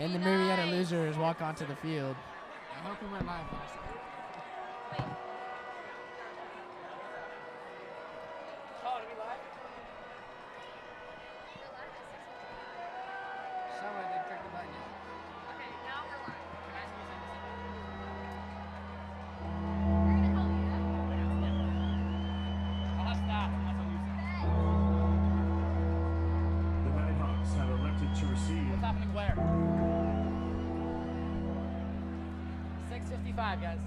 And the Murrieta losers walk onto the field. I hope we went live. To receive. What's happening where? 6:55, guys.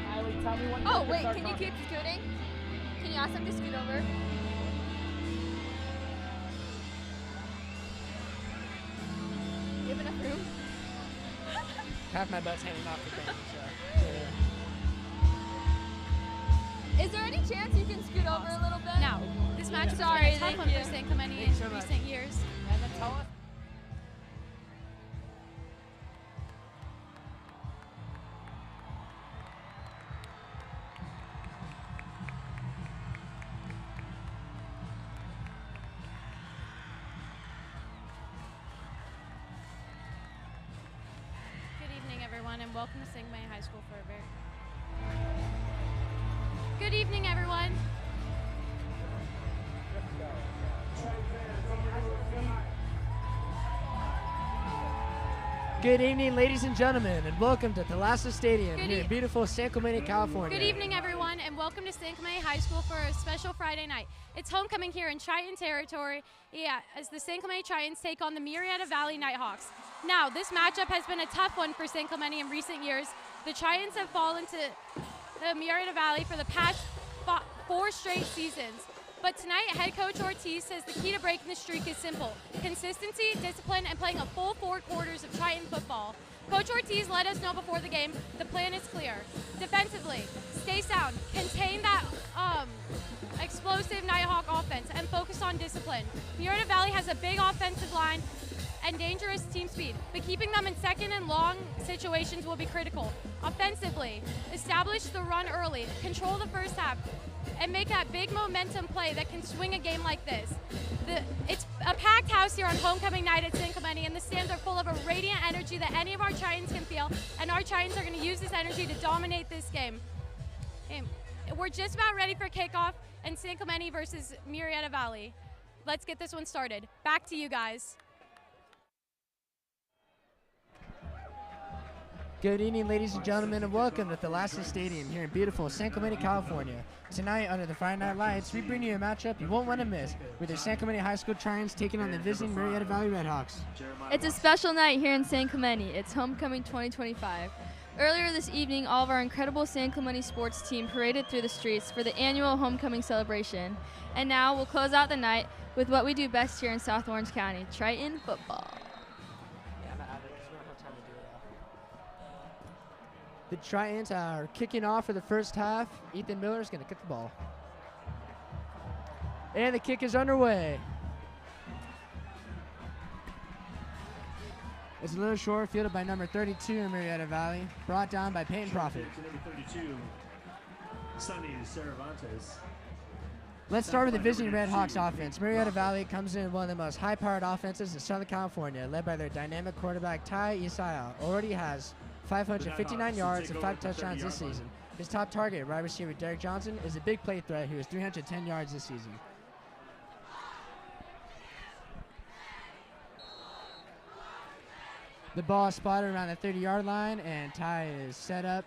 Kylie, tell me when Oh, wait, can you keep scooting? Can you ask them to scoot over? You have enough room? Half my butt's hanging off the thing, so. Is there any chance you can scoot over a little bit? No. This match has been a tough one for St. Clemente in recent years. And then tell us. Good evening, everyone, and welcome to St. Clemente High School for a very... Good evening, everyone. Good evening, ladies and gentlemen, and welcome to Thalassa Stadium here in beautiful San Clemente, California. Good evening, everyone, and welcome to St. Clemente High School for a special Friday night. It's homecoming here in Triton territory, as the St. Clemente Tritons take on the Murrieta Valley Nighthawks. Now, this matchup has been a tough one for St. Clemente in recent years. The Tritons have fallen to the Murrieta Valley for the past 4 straight seasons. But tonight, head coach Ortiz says the key to breaking the streak is simple: consistency, discipline, and playing a full 4 quarters of Triton football. Coach Ortiz let us know before the game the plan is clear. Defensively, stay sound, contain that explosive Nighthawk offense, and focus on discipline. Murrieta Valley has a big offensive line and dangerous team speed, but keeping them in second and long situations will be critical. Offensively, establish the run early, control the first half, and make that big momentum play that can swing a game like this. It's a packed house here on homecoming night at St. Clemente, and the stands are full of a radiant energy that any of our Tritons can feel, and our Tritons are going to use this energy to dominate this game. We're just about ready for kickoff and St. Clemente versus Murrieta Valley. Let's get this one started. Back to you guys. Good evening, ladies and gentlemen, and welcome to Thalassa Stadium here in beautiful San Clemente, California. Tonight, under the Friday Night Lights, we bring you a matchup you won't want to miss, with the San Clemente High School Tritons taking on the visiting Murrieta Valley Redhawks. It's a special night here in San Clemente. It's homecoming 2025. Earlier this evening, all of our incredible San Clemente sports team paraded through the streets for the annual homecoming celebration. And now we'll close out the night with what we do best here in South Orange County, Triton football. The Tritons are kicking off for the first half. Ethan Miller is going to kick the ball. And the kick is underway. It's a little short, fielded by number 32 in Murrieta Valley, brought down by Peyton Prophet. Number 32, Sonny Cervantes. Let's start with the visiting Redhawks offense. Murrieta Valley comes in one of the most high-powered offenses in Southern California, led by their dynamic quarterback Ty Isaiah. Already has 559 yards and 5 touchdowns this season. His top target, wide receiver Derek Johnson, is a big play threat who has 310 yards this season. The ball is spotted around the 30-yard line, and Ty is set up.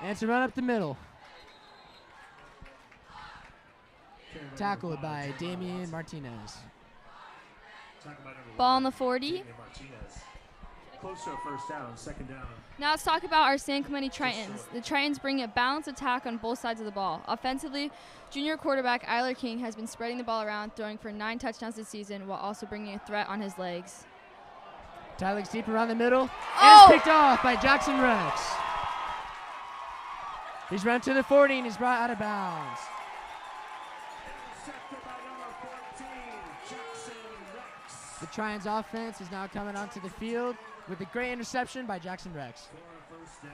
And it's a run up the middle. Tackled by Damian Martinez. Ball on the 40. Close to a first down, second down. Now let's talk about our San Clemente Tritons. The Tritons bring a balanced attack on both sides of the ball. Offensively, junior quarterback Eiler King has been spreading the ball around, throwing for 9 touchdowns this season while also bringing a threat on his legs. Ty looks deep around the middle, and it's picked off by Jackson Rex. He's run to the 40 and he's brought out of bounds. The Tritons offense is now coming onto the field with a great interception by Jackson Rex. First down.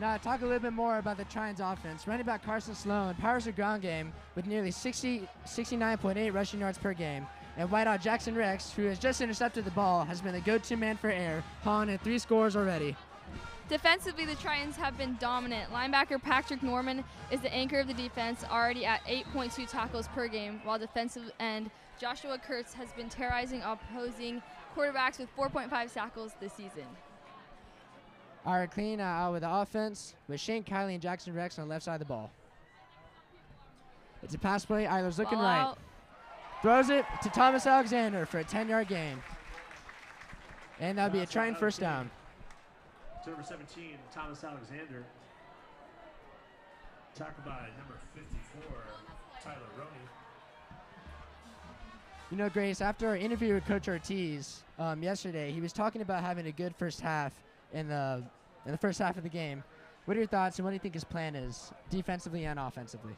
Now, talk a little bit more about the Tritons offense. Running back Carson Sloan powers the ground game with nearly 69.8 rushing yards per game. And wideout Jackson Rex, who has just intercepted the ball, has been the go-to man for air, hauling in 3 scores already. Defensively, the Tritons have been dominant. Linebacker Patrick Norman is the anchor of the defense, already at 8.2 tackles per game, while defensive end Joshua Kurtz has been terrorizing opposing quarterbacks with 4.5 tackles this season. Ira Clean out with the offense, with Shane Kiley and Jackson Rex on the left side of the ball. It's a pass play. Eiler's looking Ball right. out. Throws it to Thomas Alexander for a 10-yard gain. And that'll be a Triton first down. To number 17, Thomas Alexander. Tackled by number 54, Tyler Roney. You know, Grace, after our interview with Coach Ortiz yesterday, he was talking about having a good first half in the first half of the game. What are your thoughts, and what do you think his plan is, defensively and offensively?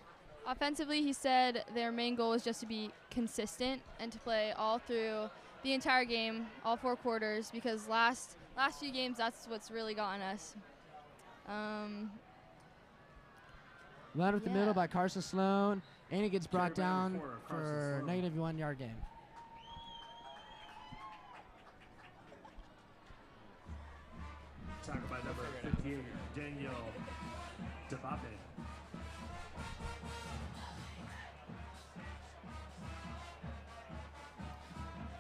Offensively, he said their main goal is just to be consistent and to play all through the entire game, all 4 quarters, because last few games, that's what's really gotten us. Run up the middle by Carson Sloan, and he gets brought down for negative 1 yard gain. Tackled by number 58, Daniel Debape.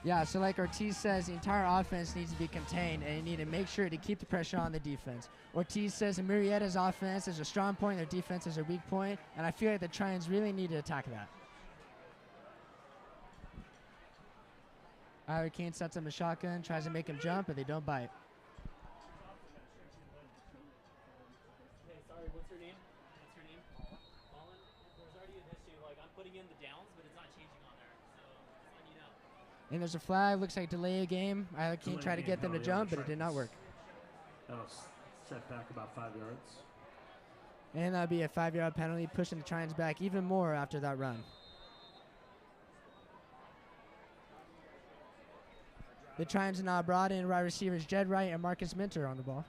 Yeah, so like Ortiz says, the entire offense needs to be contained, and you need to make sure to keep the pressure on the defense. Ortiz says Murrieta's offense is a strong point, their defense is a weak point, and I feel like the Tritons really need to attack that. Ira Kane sets him a shotgun, tries to make him jump, but they don't bite. Hey, sorry, what's your name? What's your name? Colin? There's already an issue. Like, I'm putting in the downs, but it's not changing on there. So, just letting you know. And there's a flag, looks like delay a game. Ira Kane tried to get them to jump, but it did not work. That'll set back about 5 yards. And that'll be a 5-yard penalty, pushing the Tritons back even more after that run. The Tritons now brought in wide receivers Jed Wright and Marcus Minter on the ball.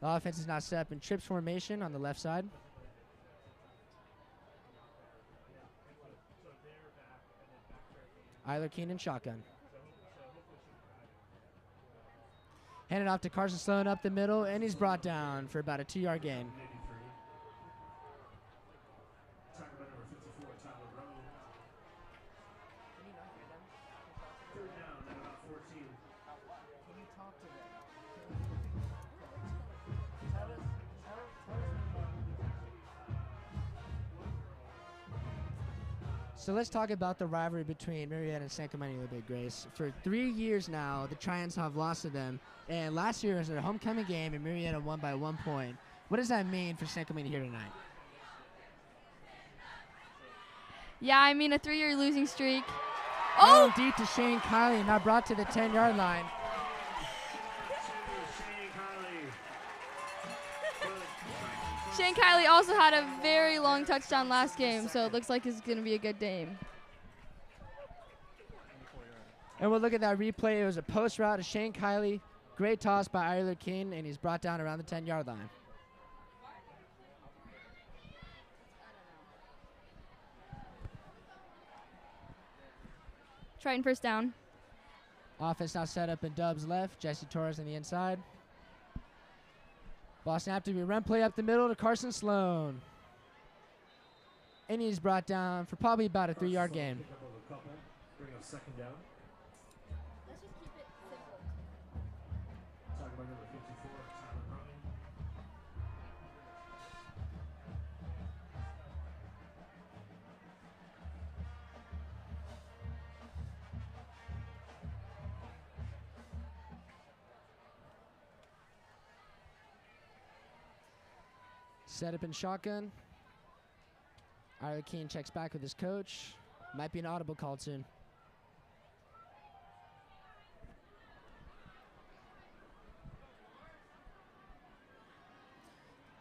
The offense is now set up in trips formation on the left side. Eiler Keenan shotgun. Handed off to Carson Sloan up the middle, and he's brought down for about a 2-yard gain. Tackled by number 54, Tyler Roney. Third down at about 14. So let's talk about the rivalry between Murrieta and San Clemente a little bit, Grace. For 3 years now, the Tritons have lost to them, and last year was their homecoming game, and Murrieta won by 1 point. What does that mean for San Clemente here tonight? Yeah, I mean, a 3-year losing streak. Oh! Deep to Shane Kiley, now brought to the 10-yard line. Shane Kiley also had a very long touchdown last game, so it looks like it's going to be a good game. And we'll look at that replay. It was a post route to Shane Kiley. Great toss by Eiler King, and he's brought down around the 10-yard line. Triton first down. Offense now set up in Dubs left. Jesse Torres on the inside. Ball snap to be run play up the middle to Carson Sloan. And he's brought down for probably about a 3-yard gain. Pick up of a couple, bring up second down. Let's just keep it simple. Talking about number 54, Tyler Roney. Set up in shotgun. Eiler King checks back with his coach. Might be an audible call soon.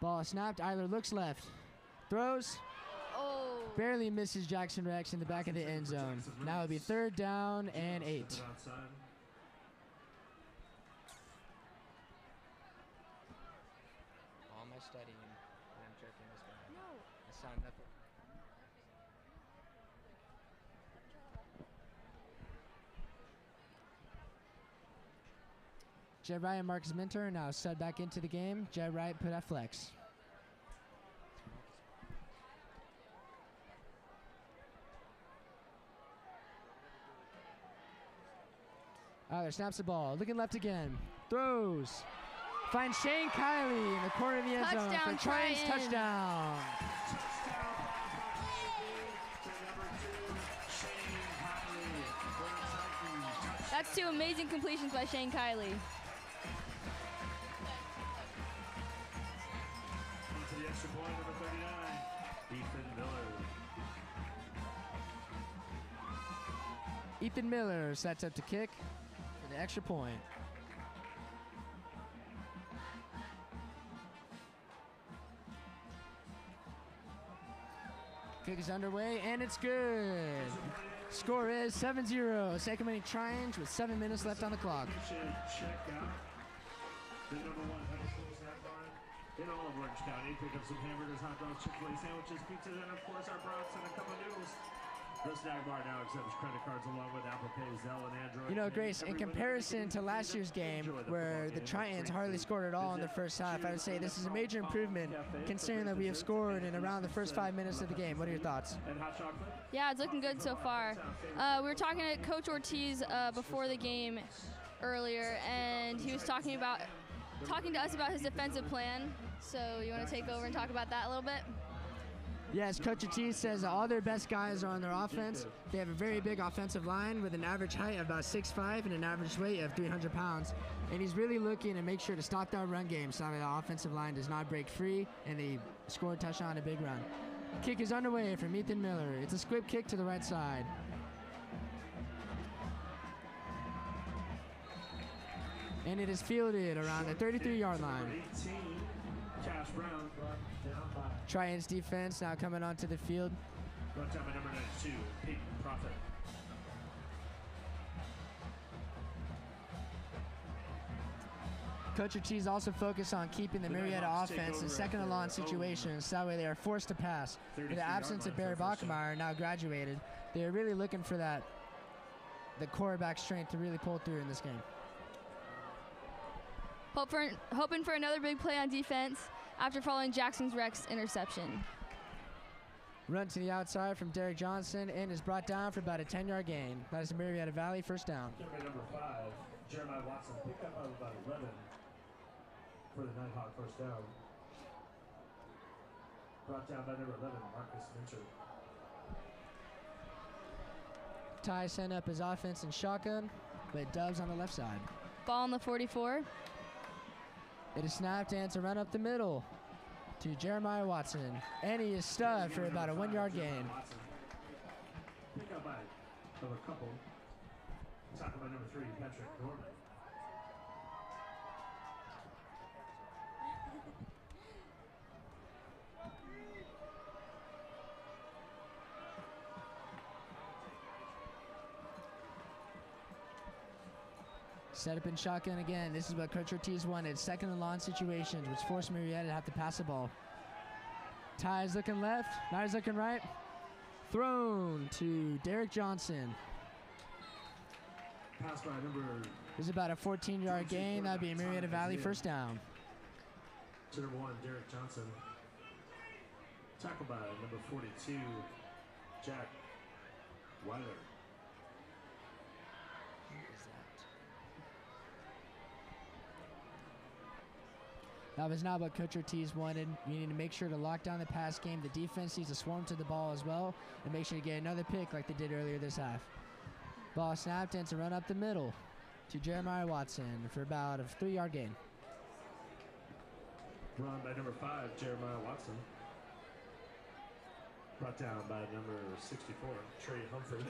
Ball snapped. Eiler looks left. Throws. Oh. Barely misses Jackson Rex in the back of the end zone. Now it'll be 3rd down and 8. All my studying, and I'm jerking this guy. No. I signed up. Jed Wright and Marcus Minter now set back into the game. Jed Wright put at flex. There snaps the ball. Looking left again. Throws. Finds Shane Kiley in the corner of the end zone Touchdown, for Tritons Tritons. touchdown. That's 2 amazing completions by Shane Kiley. To the extra point, number 39, Ethan Miller. Ethan Miller sets up to kick for the extra point. Kick is underway, and it's good. Score is 7-0. San Clemente Tritons with 7 minutes left on the clock. Check out the number 1 Huddersfield snack bar in all of Orange County. Pick up some hamburgers, hot dogs, Chick-fil-A sandwiches, pizzas, and of course our brats and a cup of noodles. The snack bar now accepts credit cards along with Apple Pay, Zelle, and Android. You know, Pay. Grace, in comparison to last year's game where the Tritons hardly scored at all in the first half, I would say this is a major improvement considering that we have scored in around the first 5 minutes of the game. What are your thoughts? And hot chocolate. Yeah, it's looking good so far. We were talking to Coach Ortiz before the game earlier, and he was talking to us about his defensive plan. So you want to take over and talk about that a little bit? Yes, Coach Ortiz says all their best guys are on their offense. They have a very big offensive line with an average height of about 6'5" and an average weight of 300 pounds. And he's really looking to make sure to stop that run game so that the offensive line does not break free and they score a touchdown, a big run. Kick is underway from Ethan Miller. It's a squib kick to the right side. And it is fielded around the 33-yard line. 18, Cash Brown brought down by. Tritons defense now coming onto the field. Brought down by number 92, Peyton Prophet. Coach Ortiz also focused on keeping the Murrieta offense in second and long situations, so that way they are forced to pass. With the absence of Barry Bachmeyer, now graduated, they are really looking for the quarterback strength to really pull through in this game. Hoping for another big play on defense after following Jackson's Rex interception. Run to the outside from Derek Johnson and is brought down for about a 10-yard gain. That is the Murrieta Valley first down. Number 5, Jeremiah Watson, picked up of about 11 for the Nighthawks first down. Brought down by number 11, Marcus Minter. Ty sent up his offense in shotgun, but Dubs on the left side. Ball on the 44. It is snapped and it's a run up the middle to Jeremiah Watson. And he is stuffed for about a 1-yard gain. Pick up by of a couple. Tackled by number 3, Patrick Norman. Set up in shotgun again. This is what Coach Ortiz wanted. Second and long situations, which forced Murrieta to have to pass the ball. Ty is looking left. Ny's looking right. Thrown to Derek Johnson. Pass by number. This is about a 14-yard gain. That would be a Murrieta Valley first down. To number 1, Derek Johnson. Tackled by number 42, Jack Weiler. That was not what Coach Ortiz wanted. You need to make sure to lock down the pass game. The defense needs to swarm to the ball as well and make sure to get another pick like they did earlier this half. Ball snapped and it's a run up the middle to Jeremiah Watson for about a 3-yard gain. Run by number 5, Jeremiah Watson. Brought down by number 64, Trey Humphrey.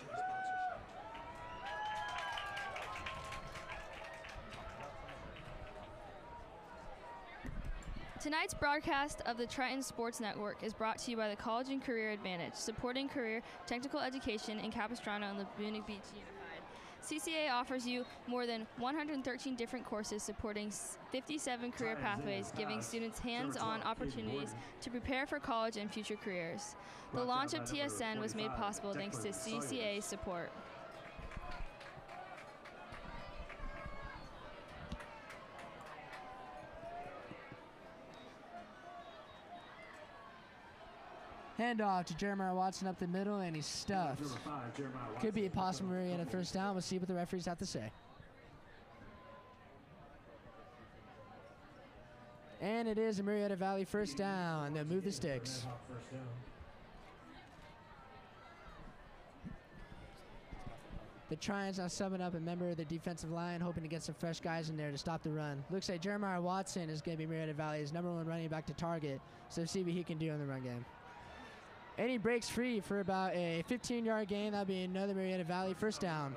Tonight's broadcast of the Tritons Sports Network is brought to you by the College and Career Advantage, supporting career technical education in Capistrano and Laguna Beach Unified. CCA offers you more than 113 different courses supporting 57 career pathways, giving students hands-on opportunities to prepare for college and future careers. The launch of TSN was made possible thanks to CCA's support. Handoff to Jeremiah Watson up the middle, and he's stuffed. Could be a possible Murrieta first down. We'll see what the referees have to say. And it is a Murrieta Valley first down. They'll move the sticks. The Tritons now subbing up a member of the defensive line, hoping to get some fresh guys in there to stop the run. Looks like Jeremiah Watson is going to be Murrieta Valley's #1 running back to target, so let's see what he can do in the run game. And he breaks free for about a 15-yard gain. That'll be another Murrieta Valley first down.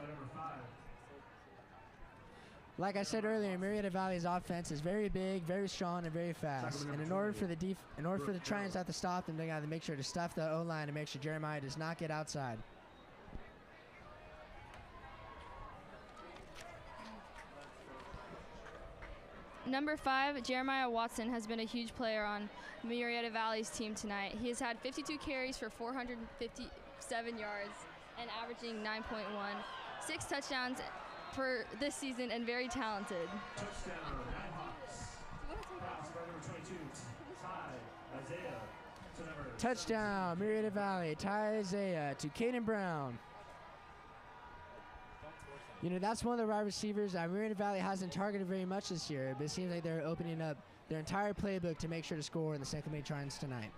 Like I said earlier, Murrieta Valley's offense is very big, very strong, and very fast. And in order for the Tritons to have to stop them, they got to make sure to stuff the O-line and make sure Jeremiah does not get outside. Number 5, Jeremiah Watson, has been a huge player on Murrieta Valley's team tonight. He has had 52 carries for 457 yards and averaging 9.1, 6 touchdowns for this season, and very talented. Touchdown, Nighthawks. Pass by number 22, Ty Isaiah. To number Touchdown, Murrieta Valley. Ty Isaiah to Caden Brown. You know, that's one of the wide receivers Murrieta Valley hasn't targeted very much this year, but it seems like they're opening up their entire playbook to make sure to score in the San Clemente Tritons tonight.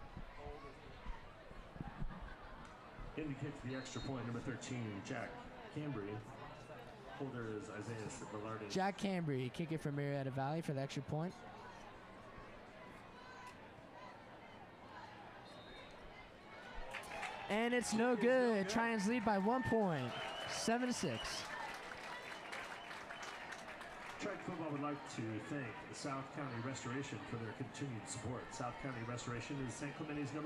Indicates the extra point, number 13, Jack Cambry. Holder is Isaiah Velarde. Jack Cambry, kick it for Murrieta Valley for the extra point. And it's no good. Tritons lead by 1 point, 7-6. Triton Football would like to thank the South County Restoration for their continued support. South County Restoration is San Clemente's #1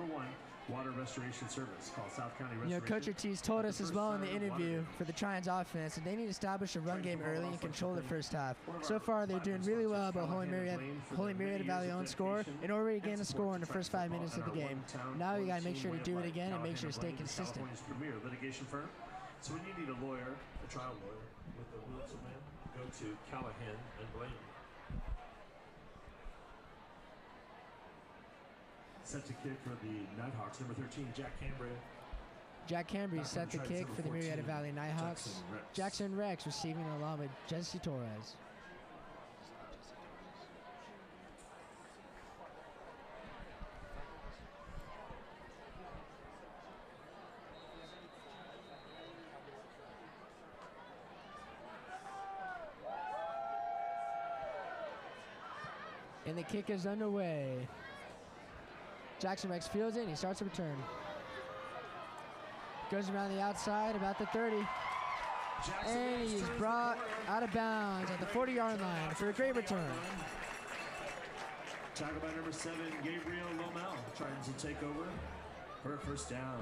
water restoration service. Call South County Restoration. You know, Coach Ortiz told us as well in the interview for the Tritons offense that they need to establish a run game early and control the first half. So far, they're doing really well about holding Murrieta Valley on score in order to gain a score in the first 5 minutes of the game. Now you got to make sure to do it again and make sure to stay consistent. Premier litigation firm. So when you need a lawyer, a trial lawyer with the will to win, go to Callahan and Blaine. Set to kick for the Nighthawks, number 13, Jack Cambry. Jack Cambry set the kick for the Murrieta Valley Nighthawks. Jackson Rex receiving along with Jesse Torres. And the kick is underway. Jackson Rex fields it, and he starts a return. Goes around the outside, about the 30. And he's brought out of bounds at the 40-yard line for a great return. Tackled by number 7, Gabriel Lomel. Trying to take over for a first down.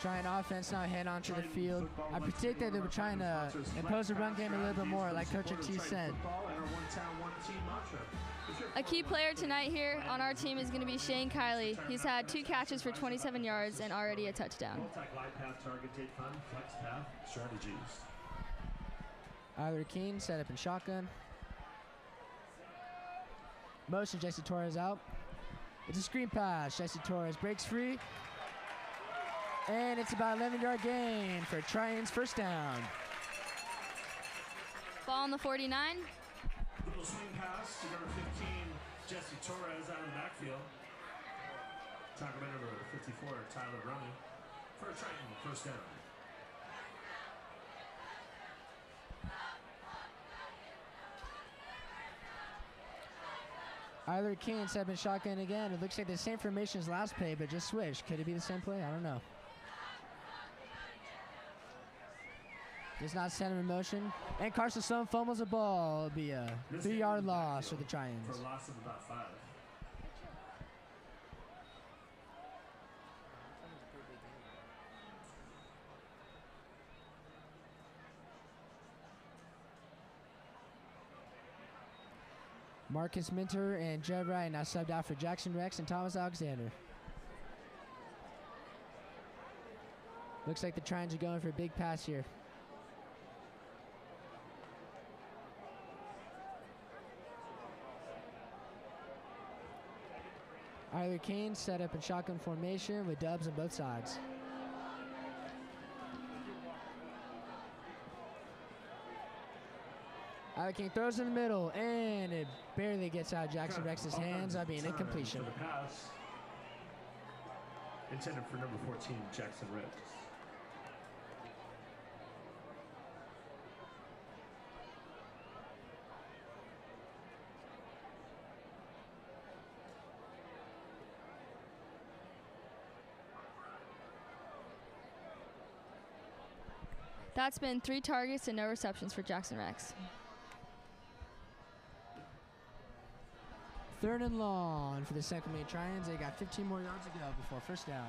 Trying offense now head onto the field. I predict that they were trying to impose a run game a little bit more, like Coach Ortiz said. A key player tonight here on our team is going to be Shane Kiley. He's had 2 catches for 27 yards and already a touchdown. Either Keene set up in shotgun. Motion, Jesse Torres out. It's a screen pass. Jesse Torres breaks free. And it's about 11-yard gain for Tritons first down. Ball on the 49. Little swing pass to number 15, Jesse Torres out of the backfield. Talking about number 54, Tyler Rummy, for a Triton first down. Either Keene set up in shotgun again. It looks like the same formation as last play, but just switched. Could it be the same play? I don't know. Does not set him in motion. And Carson Sloan fumbles the ball. It'll be a 3-yard loss for the Tritons. For a loss of about 5. Marcus Minter and Jed Wright now subbed out for Jackson Rex and Thomas Alexander. Looks like the Tritons are going for a big pass here. Tyler Kane set up in shotgun formation with dubs on both sides. Tyler King throws in the middle, and it barely gets out of Jackson Rex's hands. That'd be an incompletion. For the pass. Intended for number 14, Jackson Rex. That's been 3 targets and no receptions for Jackson Rex. 3rd and long for the San Clemente Tritons. They got 15 more yards to go before first down.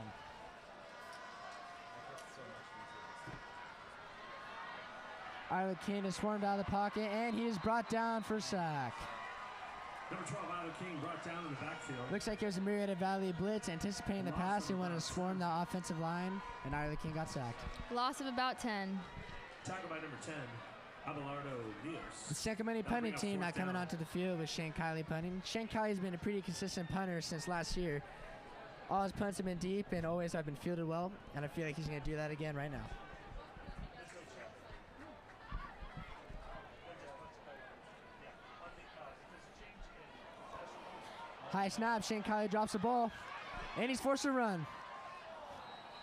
Isla King is swarmed out of the pocket, and he is brought down for a sack. Number 12, Isla King brought down in the backfield. Looks like it was a Murrieta Valley blitz anticipating the pass. He wanted to swarm the offensive line, and Isla King got sacked. Loss of about 10. Tackled by number 10, Abelardo Rios. The San Clemente punting team not coming onto the field with Shane Kiley punting. Shane Kiley's been a pretty consistent punter since last year. All his punts have been deep and always have been fielded well, and I feel like he's going to do that again right now. High snap, Shane Kiley drops the ball, and he's forced to run.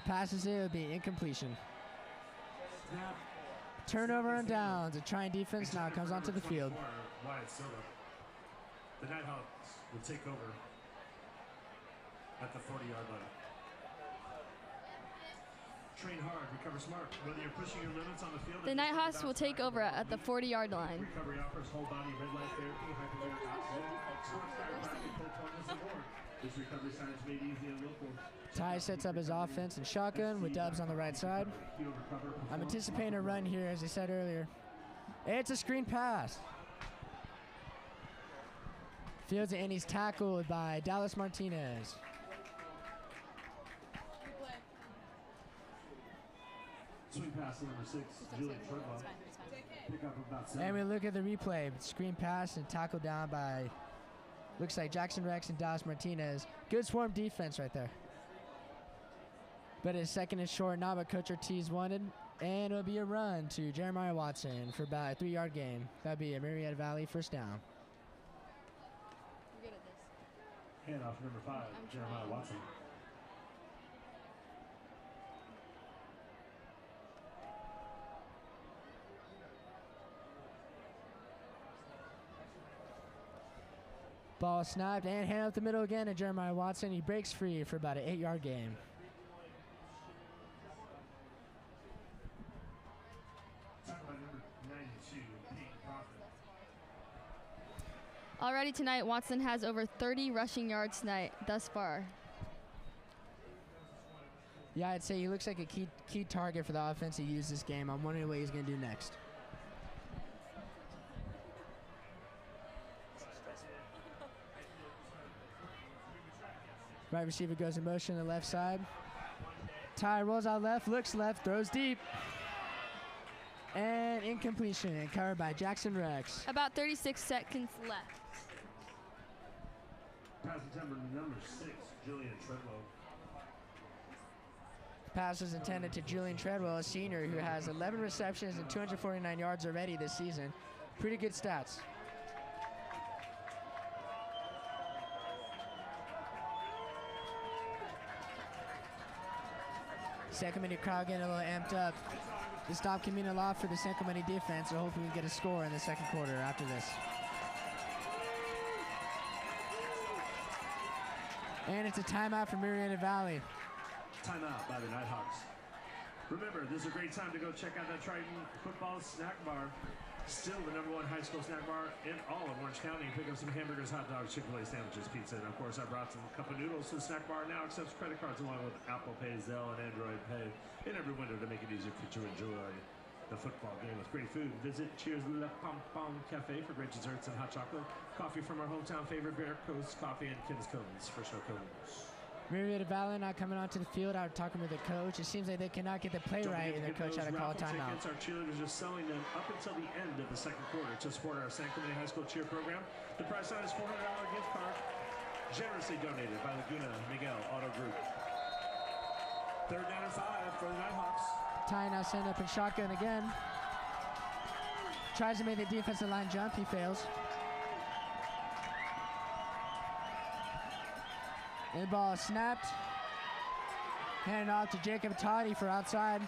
Passes it, it would be incompletion. Snap. Turnover and downs. The Triton defense now comes onto the field. The Nighthawks will take over at the 40-yard line. Train hard, recover smart. Whether you're pushing your limits on the field, The Nighthawks will take over at the 40-yard line. Recovery offers whole body red light therapy, hyperbaric oxygen, sports chiropractic, cold plunges, and more. This recovery science made easy and local. Ty sets up his offense in shotgun with dubs on the right side. I'm anticipating a run here, as I said earlier. It's a screen pass. Fields it, and he's tackled by Dallas Martinez. Swing pass to number 6, Julian Treadwell. Pick up about 7. And we look at the replay. Screen pass and tackled down by, looks like Jackson Rex and Dallas Martinez. Good swarm defense right there. But his second is short, not what Coach Ortiz wanted. And it'll be a run to Jeremiah Watson for about a 3-yard gain. That'd be a Murrieta Valley first down. You're good at this. Handoff number 5, Jeremiah Watson. Ball snapped and hand up the middle again to Jeremiah Watson. He breaks free for about an 8-yard gain. Already tonight, Watson has over 30 rushing yards tonight thus far. Yeah, I'd say he looks like a key target for the offense to use this game. I'm wondering what he's going to do next. Right receiver goes in motion on the left side. Ty rolls out left, looks left, throws deep. And incompletion, and covered by Jackson Rex. About 36 seconds left. Pass attempt number 6, Julian Treadwell. Pass is intended to Julian Treadwell, a senior who has 11 receptions and 249 yards already this season. Pretty good stats. San Clemente crowd getting a little amped up. The stop can mean a lot for the San Clemente defense, so hopefully we get a score in the second quarter after this. And it's a timeout for Murrieta Valley. Timeout by the Nighthawks. Remember, this is a great time to go check out that Triton football snack bar. Still the #1 high school snack bar in all of Orange County. Pick up some hamburgers, hot dogs, Chick-fil-A sandwiches, pizza, and of course our brats and cup of noodles. The snack bar now accepts credit cards along with Apple Pay, Zelle, and Android Pay in every window to make it easier for you to enjoy the football game with great food. Visit Cheers Le Pom Pom Cafe for great desserts and hot chocolate. Coffee from our hometown favorite, Bear Coast Coffee and Kim's Cones for show cones. Murrieta Valley not coming onto the field out talking with the coach. It seems like they cannot get the play right, and their coach had to call a timeout. Our cheerleaders are selling them up until the end of the second quarter to support our San Clemente High School cheer program. The price sign is $400 gift card, generously donated by Laguna Miguel Auto Group. 3rd down and 5 for the Nighthawks. Ty now setting up in shotgun again. Tries to make the defensive line jump. He fails. And the ball is snapped. Handed off to Jacob Toddy for outside.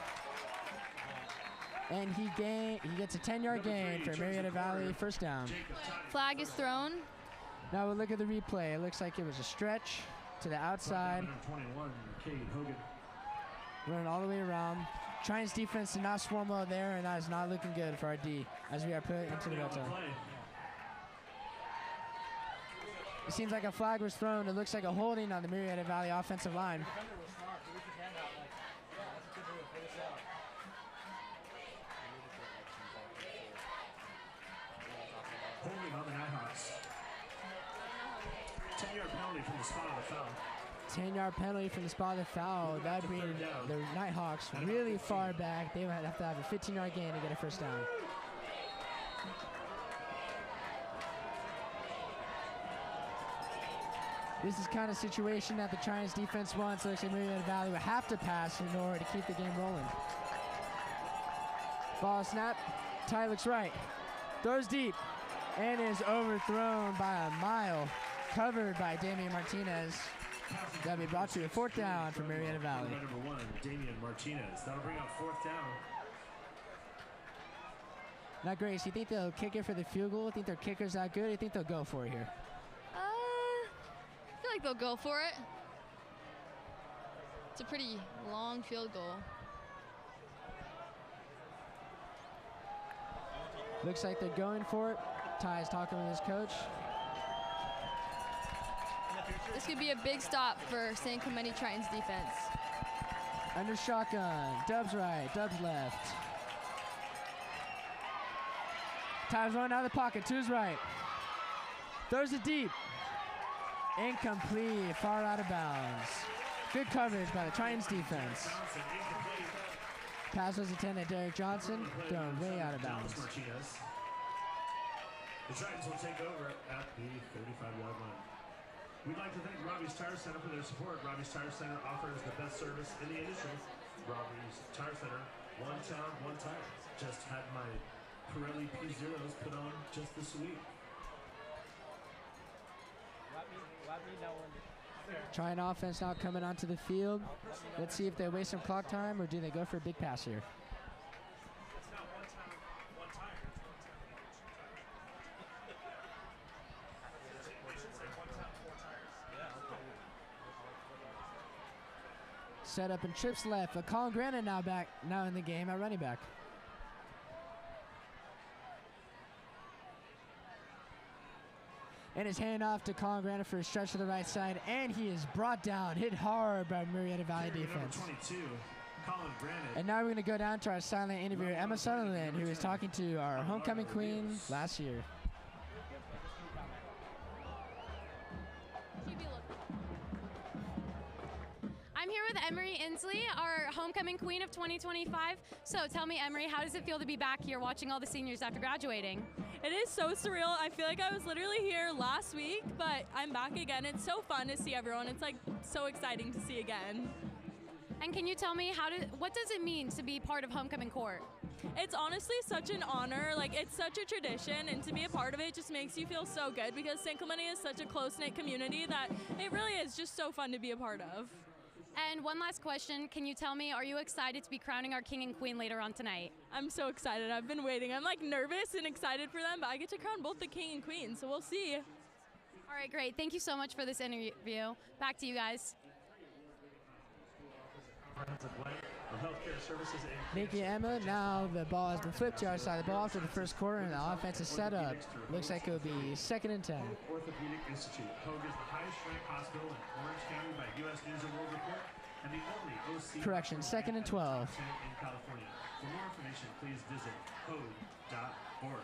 And he gets a 10-yard gain for Murrieta Valley, first down. Flag is thrown. Now we'll look at the replay. It looks like it was a stretch to the outside. 21, Cade Hogan. Running all the way around. Triton's defense did not swarm well there, and that is not looking good for our D as we are put into the red zone. It seems like a flag was thrown. It looks like a holding on the Murrieta Valley offensive line. Holding on the Nighthawks. 10-yard penalty from the spot of the foul. 10-yard penalty from the spot of the foul. That would bring the Nighthawks really far back. They would have to have a 15-yard gain to get a first down. This is kind of situation that the Triton's defense wants. Looks like Murrieta Valley would have to pass in order to keep the game rolling. Ball snap. Ty looks right. Throws deep. And is overthrown by a mile. Covered by Damian Martinez. That'll be brought to a 4th down for Murrieta Valley. #1, Damian Martinez. That'll bring up 4th down. Now, Grace, you think they'll kick it for the field goal? You think their kicker's that good? Or you think they'll go for it here? I feel like they'll go for it. It's a pretty long field goal. Looks like they're going for it. Ty's talking with his coach. This could be a big stop for San Clemente Tritons defense. Under shotgun. Dubs right, Dubs left. Ty's running out of the pocket to his right. Throws it deep. Incomplete, far out of bounds. Good coverage by the Tritons defense. Pass was intended Derek Johnson, thrown way out of bounds. The Tritons will take over at the 35-yard line. We'd like to thank Robbie's Tire Center for their support. Robbie's Tire Center offers the best service in the industry. Robbie's Tire Center, one town, one tire. Just had my Pirelli P0s put on just this week. Triton offense now coming onto the field. Let's see if they waste some clock time or do they go for a big pass here. Set up and trips left, but Colin Granite now in the game at running back. And his hand off to Colin Granite for a stretch to the right side, and he is brought down, hit hard by Murrieta Valley defense. 22, Colin Granite. And now we're going to go down to our silent interviewer, Emma Sutherland, who was talking to our homecoming queen last year. I'm here with Emery Inslee, our homecoming queen of 2025. So tell me, Emery, how does it feel to be back here watching all the seniors after graduating? It is so surreal. I feel like I was literally here last week, but I'm back again. It's so fun to see everyone. It's like so exciting to see again. And can you tell me what does it mean to be part of homecoming court? It's honestly such an honor. Like, it's such a tradition, and to be a part of it just makes you feel so good because San Clemente is such a close-knit community that it really is just so fun to be a part of. And one last question, can you tell me, are you excited to be crowning our king and queen later on tonight? I'm so excited. I've been waiting. I'm like nervous and excited for them, but I get to crown both the king and queen, so we'll see. All right, great. Thank you so much for this interview. Back to you guys. The healthcare services and Thank you, Emma. Now the ball has been flipped to our side of the ball after the first quarter, and the offense is set up. Looks like it'll be 2nd and 10. Orthopedic Institute. Hogue is the highest ranked hospital in Orange County by U.S. News and World Report, and the only OC Correction, 2nd and 12. in California. For more information, please visit hogue.org.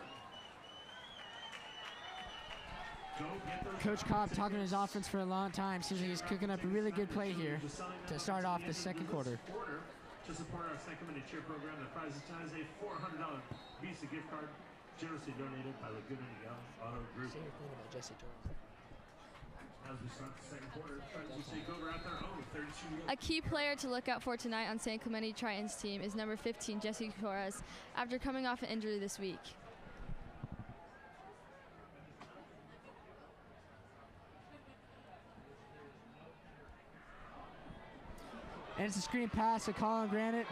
Coach Cobb talking to his offense for a long time. Seems like he's cooking up a really good play here to start off the second quarter. To support our San Clemente cheer program, the prize is a $400 Visa gift card generously donated by Laguna Niguel Auto Group. Say your thing about Jesse Torres. As we start the second quarter, Tritons take over at their own 32. A key player to look out for tonight on San Clemente Tritons team is number 15, Jesse Torres, after coming off an injury this week. And it's a screen pass to Colin Granite.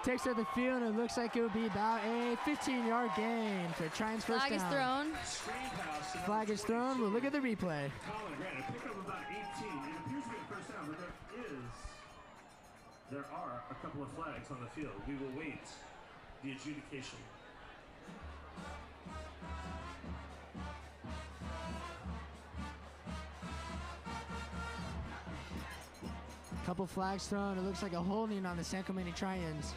Takes out the field, and it looks like it would be about a 15-yard gain for Tritons first Flag is down. thrown. Flag is thrown. We'll look at the replay. Colin Granite picked up about 18. It appears to be a first down, but there are a couple of flags on the field. We will wait the adjudication. Couple flags thrown. It looks like a holding on the San Clemente Tritons.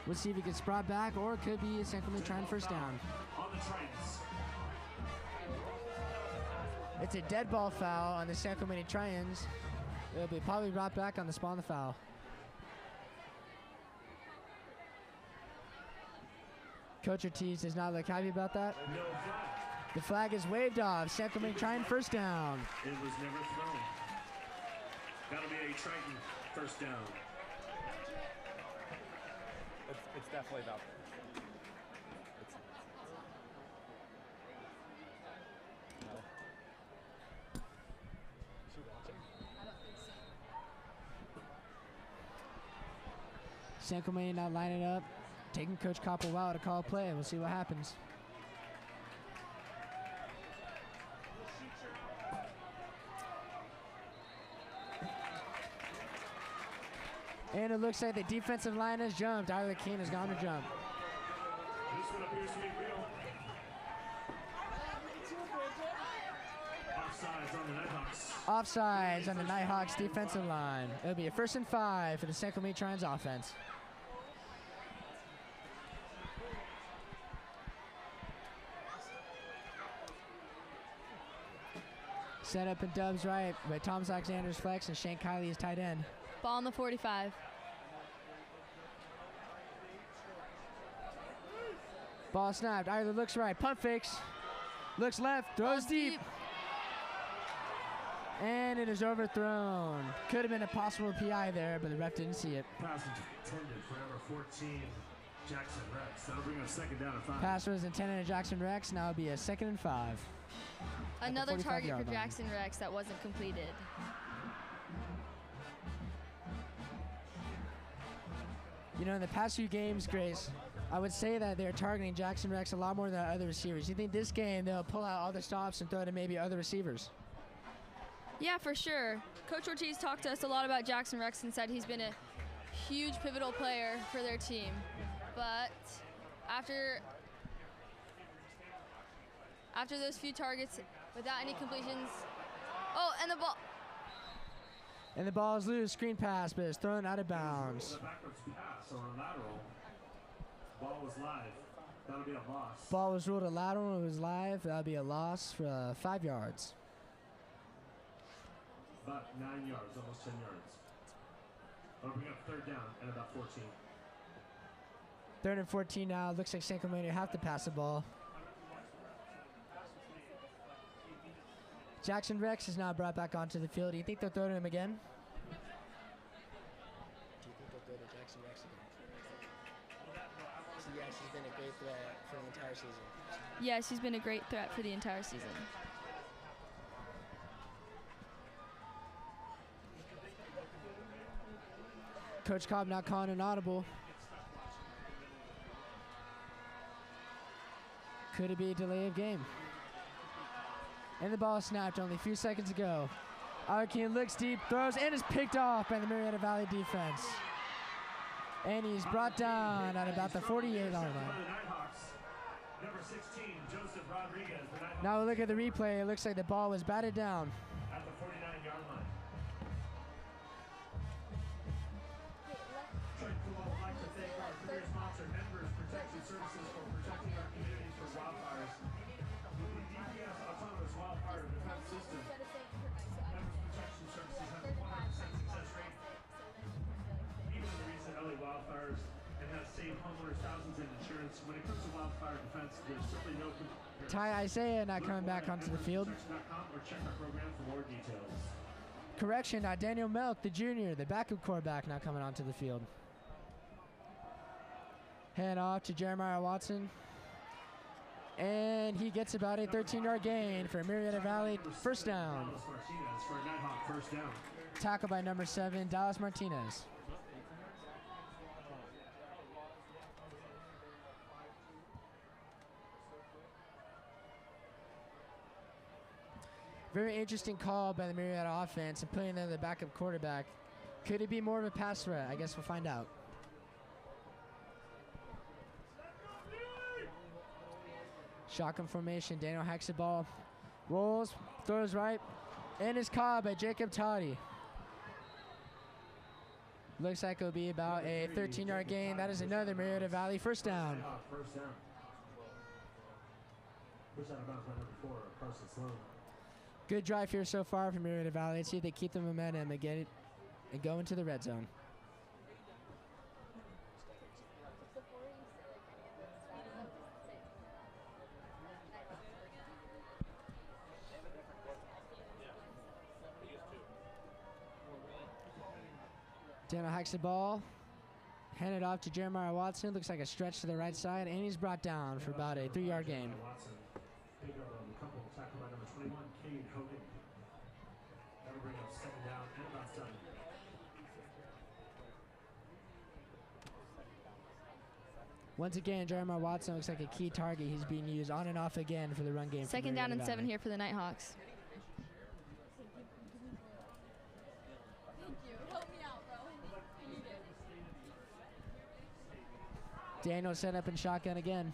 We'll see if it gets brought back, or it could be a San Clemente Triton first down. On the Tritons. It's a dead ball foul on the San Clemente Tritons. It'll be probably brought back on the spot on the foul. Coach Ortiz does not look happy about that. No flag. The flag is waved off. San Clemente Triton first down. It was never thrown. That'll be a Triton first down. It's definitely about there. No. Is she watching? San Clemente now lining up, taking Coach Kopp a while to call a play. We'll see what happens. And it looks like the defensive line has jumped. Tyler Keane has gone to jump. This one appears to be real. Offsides on the Nighthawks. Offsides on the Nighthawks defensive line. It'll be a 1st and 5 for the San Clemente Tritons offense. Set up in Dubs right by Tom Alexander's flex and Shane Kiley is tight end. Ball on the 45. Ball snapped. Either looks right. Punt fakes. Looks left. Throws deep. And it is overthrown. Could have been a possible PI there, but the ref didn't see it. Pass intended for number 14, Jackson Rex. That'll bring us 2nd down and 5. Pass was intended to Jackson Rex. Now it'll be a 2nd and 5. Another target for 45-yard line. Jackson Rex that wasn't completed. You know, in the past few games, Grace, I would say that they're targeting Jackson Rex a lot more than other receivers. You think this game they'll pull out all the stops and throw it to maybe other receivers? Yeah, for sure. Coach Ortiz talked to us a lot about Jackson Rex and said he's been a huge pivotal player for their team. But after those few targets without any completions, and the ball. And the ball is loose. Screen pass, but it's thrown out of bounds. A backwards pass or a lateral. Ball was live. That'll be a loss. Ball was ruled a lateral. It was live. That'll be a loss for 5 yards. About 9 yards, almost 10 yards. That'll bring up 3rd down and about 14. 3rd and 14 now. Looks like San Clemente have to pass the ball. Jackson Rex is now brought back onto the field. Do you think they'll throw to him again? Do you think they'll throw to Jackson Rex again? So yes, he's been a great threat for the entire season. Yes, he's been a great threat for the entire season. Coach Cobb not calling an audible. Could it be a delay of game? And the ball snapped only a few seconds ago. Arkin looks deep, throws, and is picked off by the Murrieta Valley defense. And he's brought down at about the 48-yard line. Number 16, Joseph Rodriguez. Now we look at the replay. It looks like the ball was batted down. At the 49-yard line. I'd like to thank our career sponsor, Members Protection Services, for protecting our communities from wildfires. With the DPS Autonomous Wildfire Defense System, Members Protection Services has a 100% success rate, even in the recent LA wildfires, and has saved homeowners thousands in insurance. When it comes to wildfire defense, there's simply no comparison. Ty Isaiah not coming back onto the field. Or check our program for more details. Correction, Daniel Melk, the junior, the backup quarterback, now coming onto the field. Hand off to Jeremiah Watson. And he gets about a 13-yard gain for Murrieta Valley, first down. For a Nighthawk first down. Tackle by number 7, Dallas Martinez. Very interesting call by the Murrieta offense and putting in the backup quarterback. Could it be more of a pass threat? I guess we'll find out. Shotgun formation, Daniel hacks the ball, rolls, throws right, and is caught by Jacob Toddy. Looks like it'll be about a 13-yard gain. That is another Murrieta Valley first down. First down. First down about number 4, Carson Sloan. Good drive here so far from Murrieta Valley. Let's see if they keep the momentum and get it and go into the red zone. Daniel hikes the ball, hand it off to Jeremiah Watson. Looks like a stretch to the right side, and he's brought down for about a 3-yard gain. That'll bring up second down and about done. Once again, Jeremiah Watson looks like a key target. He's being used on and off again for the run game. Second down and 7 here for the Nighthawks. Daniel set up in shotgun again.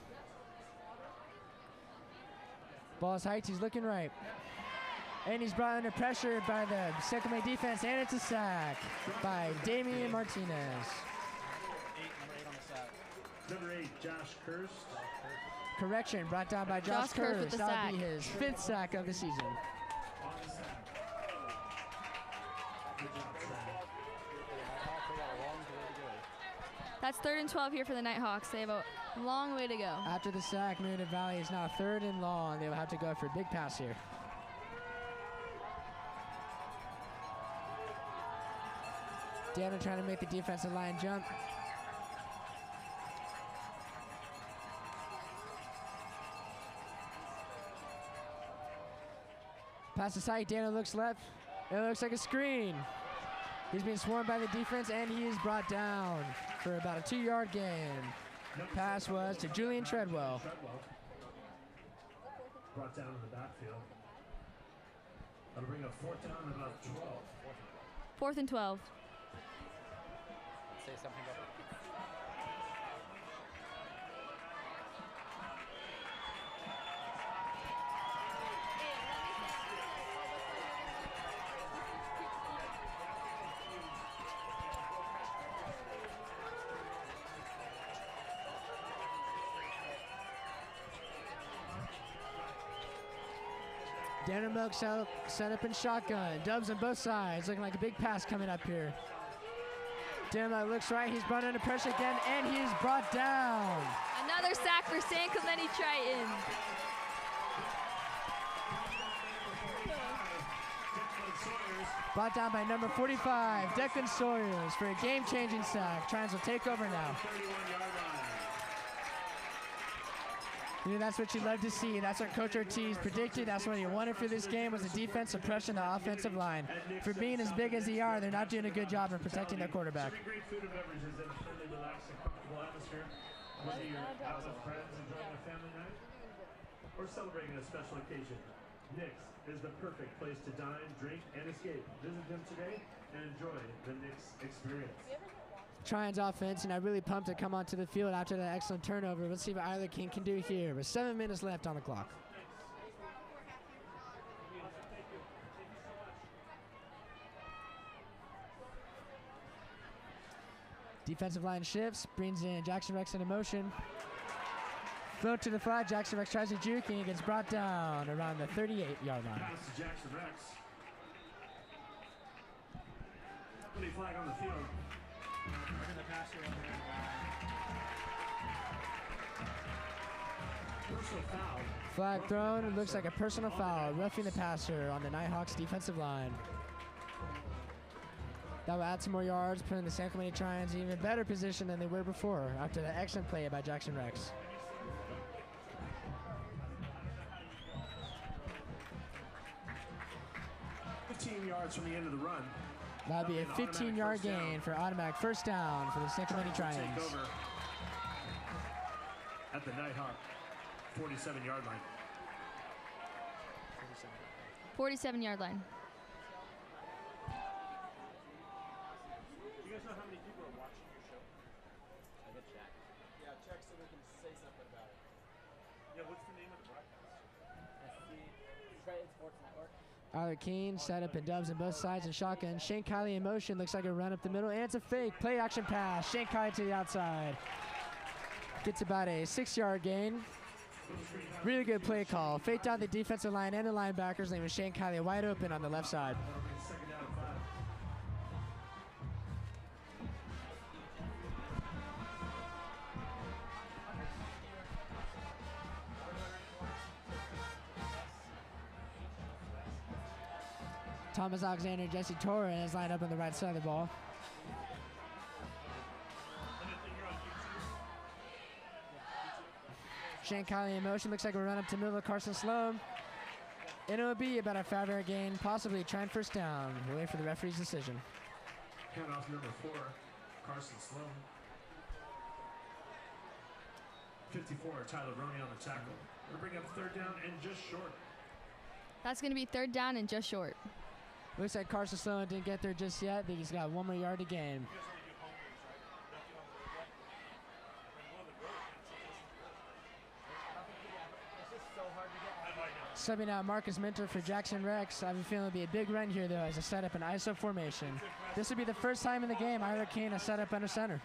Ball's hiked, he's looking right. And he's brought under pressure by the Second defense, and it's a sack by Damian Martinez. Number 8, Josh Kirst. Correction, brought down by Josh Kirst with the That'll sack. be his 5th sack of the season. That's 3rd and 12 here for the Nighthawks. They have a long way to go. After the sack, Murrieta Valley is now 3rd and long. They will have to go for a big pass here. Daniel trying to make the defensive line jump. Pass the side, Daniel looks left. It looks like a screen. He's being swarmed by the defense, and he is brought down for about a 2-yard gain. Pass was to Julian Treadwell. Brought down in the backfield. That'll bring up 4th down and about 12. 4th and 12. Say something about it. Daniel Milk set up in shotgun. Dubs on both sides. Looking like a big pass coming up here. Daniel Milk looks right. He's brought under pressure again, and he's brought down. Another sack for San Clemente Tritons. Brought down by number 45, Declan Sawyers, for a game-changing sack. Trines will take over now. You know, that's what you love to see. That's what Coach Ortiz predicted. That's what he wanted for this game, was the defense suppression the offensive line. For being as big as they are, they're not doing a good job of protecting their quarterback. Great food and beverages in a friendly, relaxed, and comfortable atmosphere. Whether you're out with friends enjoying a family night or celebrating a special occasion, Nick's is the perfect place to dine, drink, and escape. Visit them today and enjoy the Nick's experience. Tryon's offense, and I'm really pumped to come onto the field after that excellent turnover. Let's see what Isla King can do here with 7 minutes left on the clock. Defensive line shifts, brings in Jackson Rex into motion. Throw to the flat, Jackson Rex tries to juke and gets brought down around the 38-yard line. Pass to Jackson Rex. Penalty flag on the field. Personal foul. Flag thrown, it looks like a personal foul, roughing the passer on the Nighthawks defensive line. That will add some more yards, putting the San Clemente Tritons in even better position than they were before after that excellent play by Jackson Rex. Yards from the end of the run. That'd be a 15-yard gain for automatic first down for the San Clemente Tritons. At the Nighthawk 47-yard line. 47-yard line. Do you guys know how many people are watching your show? I can check. Yeah, check so we can say something about it. Yeah, what's the name of the broadcast? Triton Sports Network. Isla King set up and dubs on both sides and shotgun. Shane Kiley in motion, looks like a run up the middle, and it's a fake play action pass. Shane Kiley to the outside. Gets about a 6-yard gain. Really good play call. Faked out the defensive line and the linebackers, leaving Shane Kiley wide open on the left side. Thomas Alexander, Jesse Torres lined up on the right side of the ball. Shane Kiley in motion, looks like a run up to middle of Carson Sloan. And it will be about a 5-yard gain, possibly trying first down. We'll wait for the referee's decision. Handoff number 4, Carson Sloan. 54, Tyler Roney on the tackle. We'll bring up third down and just short. That's going to be third down and just short. Looks like Carson Sloan didn't get there just yet. I think he's got 1 more yard to gain. Subbing out Marcus Minter for Jackson Rex. I have a feeling it'll be a big run here, though, as a setup in ISO formation. This will be the first time in the game Isla King has set up under center.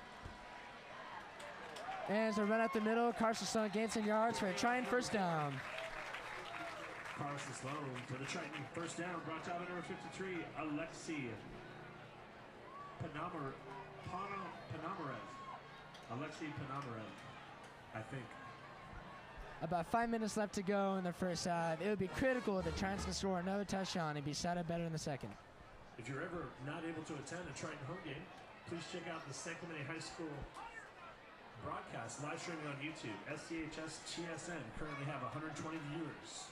And as a run up the middle, Carson Sloan gains some yards for a trying first down. Carson Sloan to the Triton first down, brought down by number 53, Alexei Panamarev. Alexei Panamarev, I think. About 5 minutes left to go in the first half. It would be critical that the Tritons can score another touchdown and be set up better in the second. If you're ever not able to attend a Triton home game, please check out the San Clemente High School broadcast live streaming on YouTube. SCHS TSN currently have 120 viewers.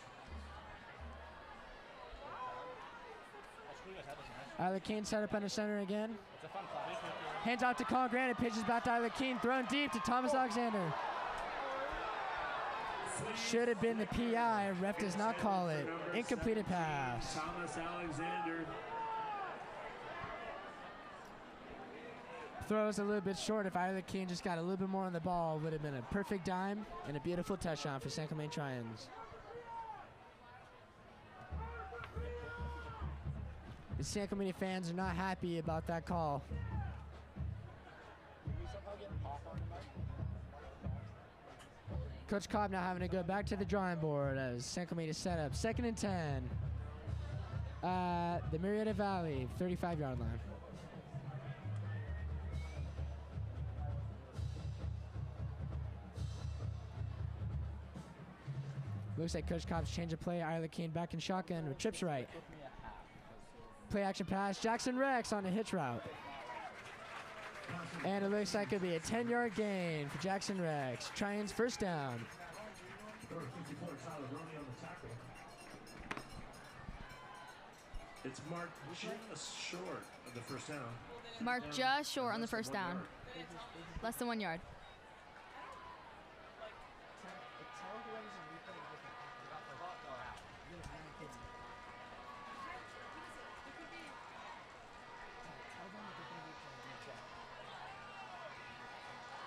Isla King set up under center again. Hands off to Colin Grant. It pitches back to Isla King. Thrown deep to Thomas Alexander. Should have been the PI. Ref does not call it. Incompleted pass. Thomas Alexander. Throws a little bit short. If Isla King just got a little bit more on the ball, would have been a perfect dime and a beautiful touchdown for San Clemente Tritons. The San Clemente fans are not happy about that call. Coach Cobb now having to go back to the drawing board as San Clemente set up 2nd and 10 at the Murrieta Valley 35-yard line. Looks like Coach Cobb's change of play. Isla King back in shotgun with trips right. Play action pass. Jackson Rex on a hitch route. And it looks like it'll be a 10-yard gain for Jackson Rex. Tritons first down. It's marked just short of the first down. Mark just short on the first down. Less than 1 yard.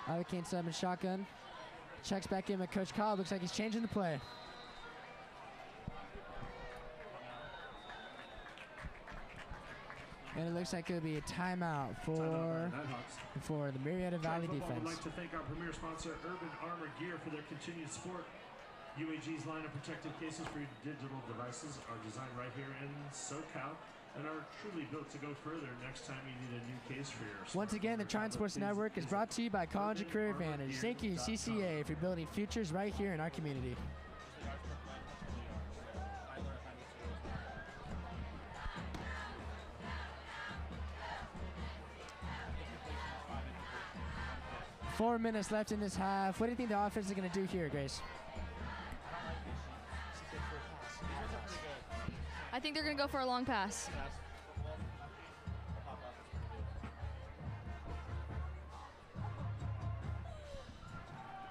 Arlecane set up in shotgun. Checks back in with Coach Kyle. Looks like he's changing the play. And it looks like it'll be a timeout for the Murrieta Valley defense. Would like to thank our premier sponsor, Urban Armor Gear, for their continued support. UAG's line of protective cases for your digital devices are designed right here in SoCal and are truly built to go further next time you need a new case for your Once again, the Triton Sports Network is brought to you by College and Career Advantage. Thank you, CCA, for building futures right here in our community. Four minutes left in this half. What do you think the offense is going to do here, Grace? I think they're going to go for a long pass.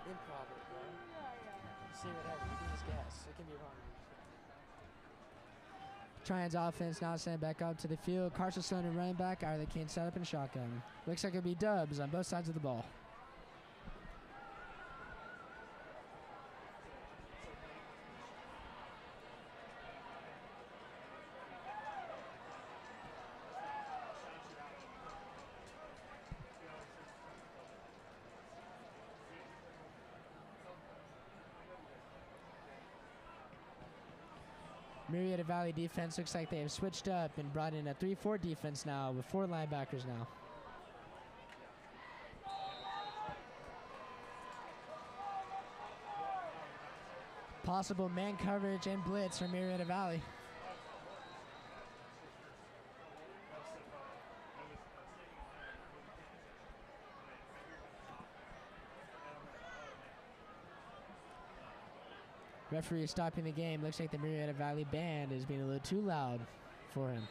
Improv, bro. Say whatever. You can just guess. It can be wrong. Triton's offense now sent back up to the field. Carson Sloan and running back. Arlecane set up in shotgun. Looks like it'll be dubs on both sides of the ball. Murrieta Valley defense looks like they have switched up and brought in a 3-4 defense now with 4 linebackers now. Possible man coverage and blitz from Murrieta Valley. Referee is stopping the game. Looks like the Murrieta Valley band is being a little too loud for him.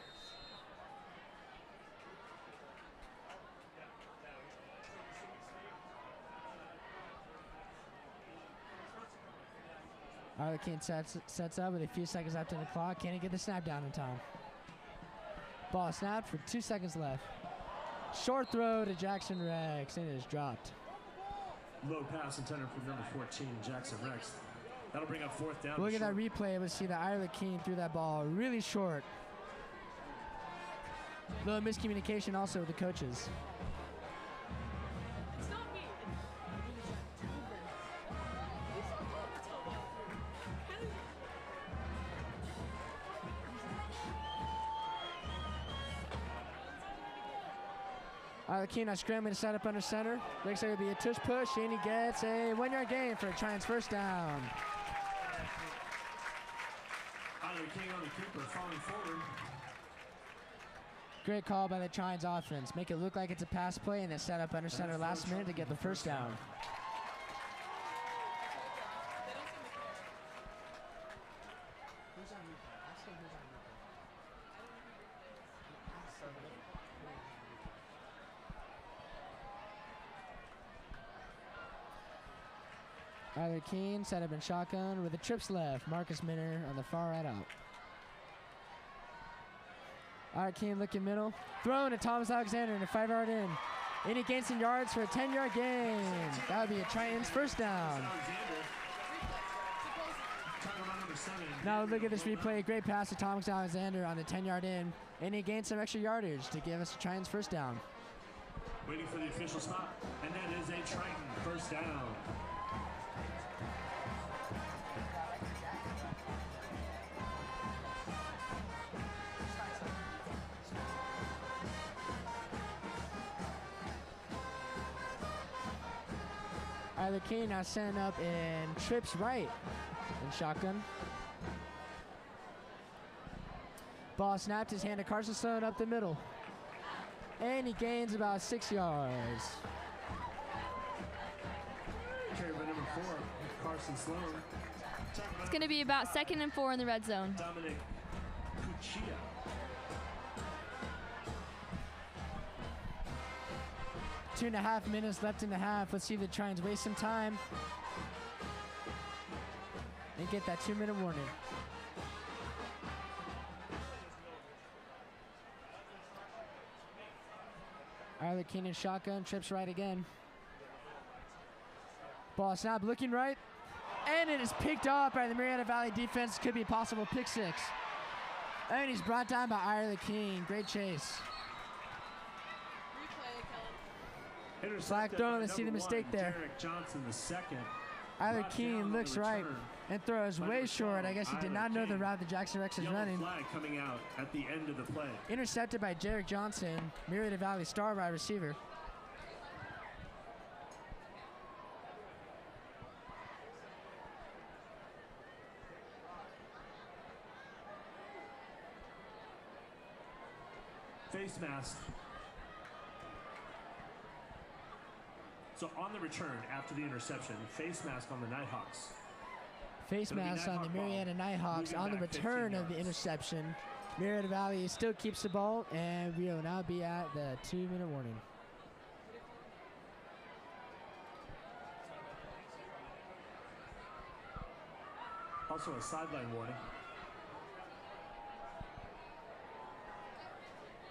Arlecane sets up with a few seconds left on the clock. Can he get the snap down in time? Ball snapped for 2 seconds left. Short throw to Jackson Rex, and it is dropped. Low pass intended for number 14, Jackson Rex. That'll bring up 4th down. Look at that replay. We'll see that Arlecane threw that ball really short. Little miscommunication also with the coaches. Arlecane now scrambling to set up under center. Looks like it'll be a tush push, and he gets a 1-yard gain for a Triton's first down. King on the keeper, falling forward. Great call by the Triton's offense. Make it look like it's a pass play and then set up under center last minute to get the first down. Arlecane set up in shotgun with the trips left. Marcus Minner on the far right out. Arlecane looking middle. Thrown to Thomas Alexander in a 5-yard in. And he gains some yards for a 10-yard gain. That would be a Triton's first down. Now look at this replay. Great pass to Thomas Alexander on the 10-yard in. And he gains some extra yardage to give us a Triton's first down. Waiting for the official spot. And that is a Triton first down. Arlecane now setting up in trips right in shotgun. Ball snapped his hand to Carson Sloan up the middle. And he gains about 6 yards. Carried by number 4, Carson Sloan. It's going to be about 2nd and 4 in the red zone. Dominic Cuccia. 2.5 minutes left in the half. Let's see if the Trions waste some time and get that 2-minute warning. Arlecane in shotgun, trips right again. Ball snap, looking right, and it is picked up by the Murrieta Valley defense. Could be a possible pick six. And he's brought down by Ira King. Great chase. Flag thrown. Let's see the mistake there. Derek Johnson, the second. Ira King looks right and throws way short. I guess he did not know the route that Jackson Rex is running. Flag coming out at the end of the play. Intercepted by Derek Johnson, Murrieta Valley star wide receiver. Face mask. So on the return after the interception, face mask on the Nighthawks. Face mask on the Murrieta Nighthawks on the return of the interception. Murrieta Valley still keeps the ball, and we will now be at the 2-minute warning. Also a sideline warning.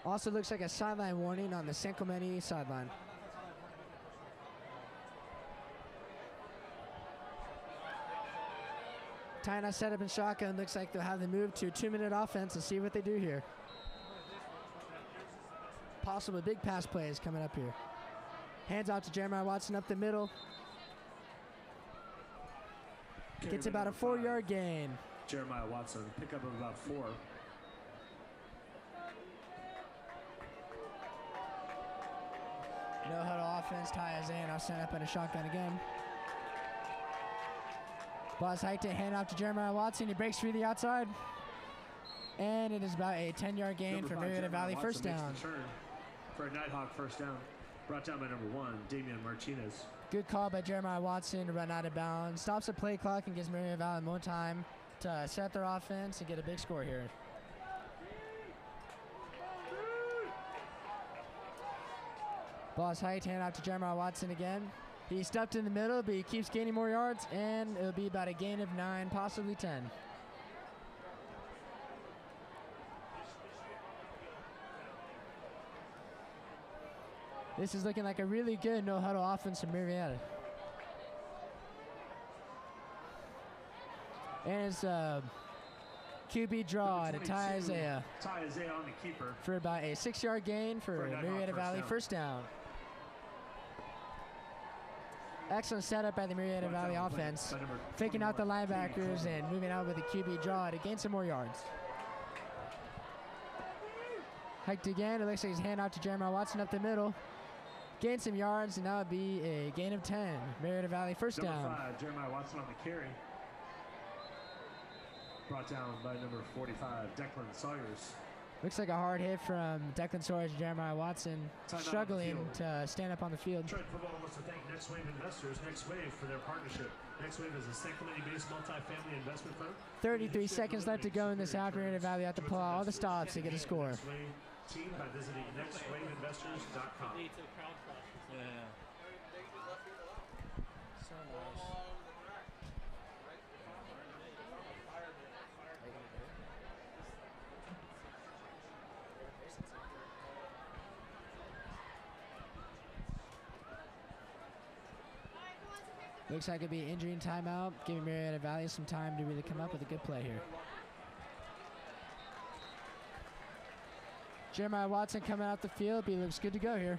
Also looks like a sideline warning on the San Clemente sideline. Tying us set up in shotgun. Looks like they'll have the move to a 2-minute offense and see what they do here. Possible big pass plays coming up here. Hands off to Jeremiah Watson up the middle. Gets about a 4-yard gain. Jeremiah Watson, pickup of about 4. No huddle offense. Ty Isaiah now set up in a shotgun again. Ball's hiked to hand off to Jeremiah Watson. He breaks through the outside. And it is about a 10-yard gain for Murrieta Valley. First down. For a Nighthawk first down. Brought down by number 1, Damian Martinez. Good call by Jeremiah Watson to run out of bounds. Stops the play clock and gives Murrieta Valley more time to set their offense and get a big score here. Ball's hiked, hand out to Jeremiah Watson again. He's stuffed in the middle, but he keeps gaining more yards, and it'll be about a gain of 9, possibly 10. This is looking like a really good no-huddle offense from Murrieta. And it's a QB draw to Ty Isaiah. Ty Isaiah on the keeper. For about a 6-yard gain for Murrieta Valley. First down. Excellent setup by the Murrieta Valley offense. Faking out the linebackers and moving out with a QB draw to gain some more yards. Hiked again. It looks like he's hand out to Jeremiah Watson up the middle. Gain some yards, and that would be a gain of 10. Murrieta Valley first down. Number 5, Jeremiah Watson on the carry. Brought down by number 45, Declan Sawyers. Looks like a hard hit from Declan Sawyers and Jeremiah Watson, struggling to stand up on the field. Detroit Football wants to thank Next Wave Investors, Next Wave, for their partnership. Next Wave is a San Clemente-based multifamily investment firm. 33 seconds left to go in this half. Murrieta Valley have to pull out all the stops to get a score. Next Wave team by visiting nextwaveinvestors.com. Yeah. So nice. Looks like it'd be an injury and timeout, giving Murrieta Valley some time to really come up with a good play here. Jeremiah Watson coming out the field, but he looks good to go here.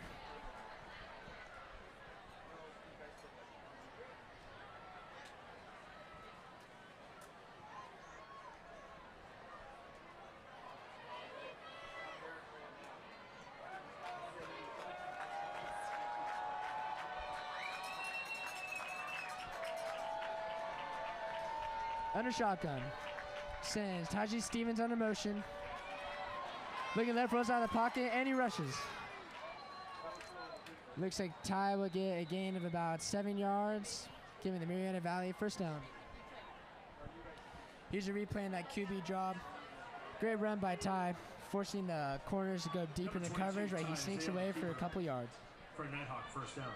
Under shotgun. Sends Taji Stevens under motion. Looking left, rolls out of the pocket, and he rushes. Looks like Ty will get a gain of about 7 yards, giving the Murrieta Valley first down. Here's a replay on that QB drop. Great run by Ty, forcing the corners to go deep into coverage, right? He sneaks away for a couple yards. For a Nighthawk first down.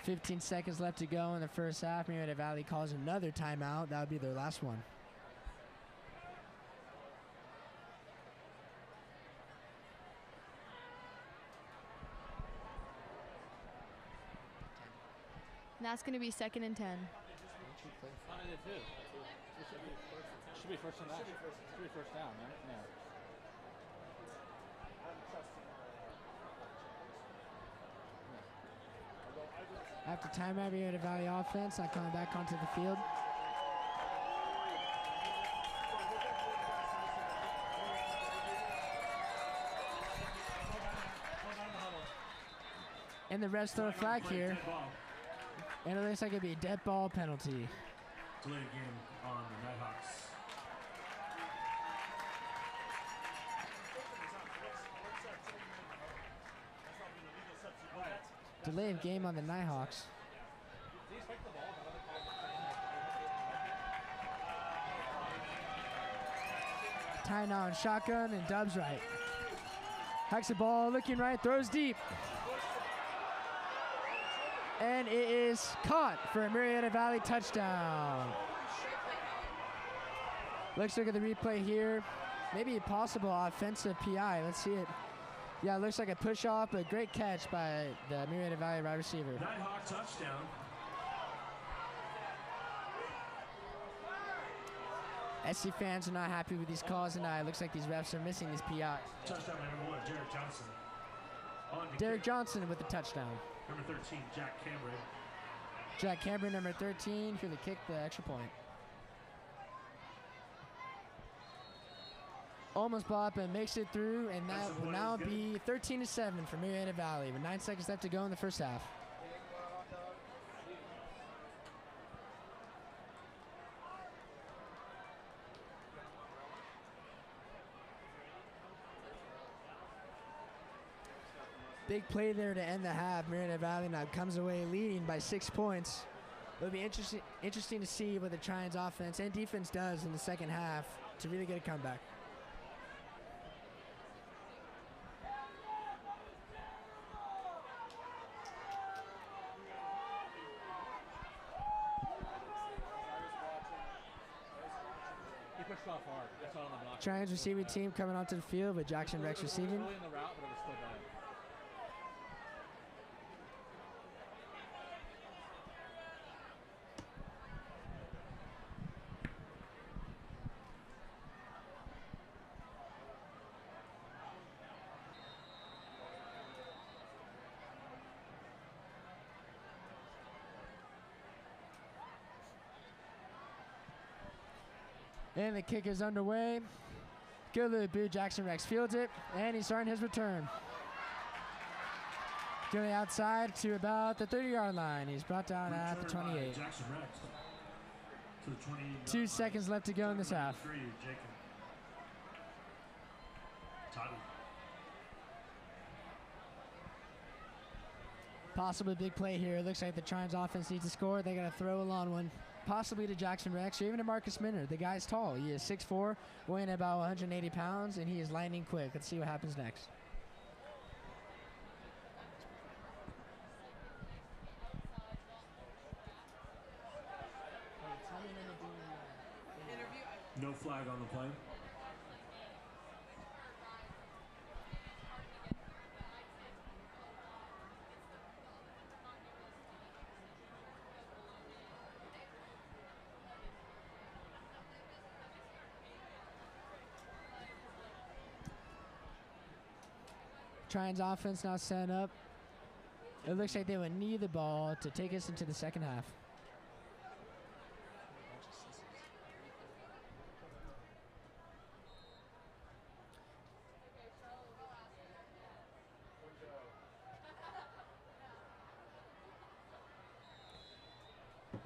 15 seconds left to go in the first half. Murrieta Valley calls another timeout. That would be their last one. And that's going to be 2nd and 10. I did too. Should be first and down. Should be first down, right? Yeah. After timeout, Murrieta Valley offense not coming back onto the field. And the refs throw a flag here. And it looks like it'd be a dead ball penalty. Delayed game on the Nighthawks. Delay of game on the Nighthawks. Ty now in shotgun and Dubs right. Hacks the ball, looking right, throws deep. And it is caught for a Murrieta Valley touchdown. Let's look at the replay here. Maybe a possible offensive PI. Let's see it. Yeah, it looks like a push off, but great catch by the Murrieta Valley wide receiver. Nighthawk touchdown. SC fans are not happy with these calls tonight. It looks like these refs are missing these PIs. Touchdown by number 1, Derek Johnson. Derek Johnson with the touchdown. Number 13, Jack Cameron. Jack Cameron, number 13, for the kick, the extra point. Almost bought, but makes it through, and that will now be 13-7 for Murrieta Valley with 9 seconds left to go in the first half. Big play there to end the half. Murrieta Valley now comes away leading by 6 points. It'll be interesting to see what the Tritons offense and defense does in the second half to really get a comeback. He pushed off hard. That's all on the block. Tritons receiving team coming onto the field with Jackson Rex receiving. Early in the route, but it was still bad. And the kick is underway. Good little boot. Jackson Rex fields it, and he's starting his return. Going outside to about the 30-yard line. He's brought down at the 28. Jackson Rex. To the 20. 2 seconds left to go in this half. Possibly big play here. It looks like the Tritons offense needs to score. They got to throw a long one. Possibly to Jackson Rex or even to Marcus Minner. The guy's tall. He is 6'4", weighing about 180 pounds, and he is lightning quick. Let's see what happens next. No flag on the play. Tritons offense now set up. It looks like they would need the ball to take us into the second half.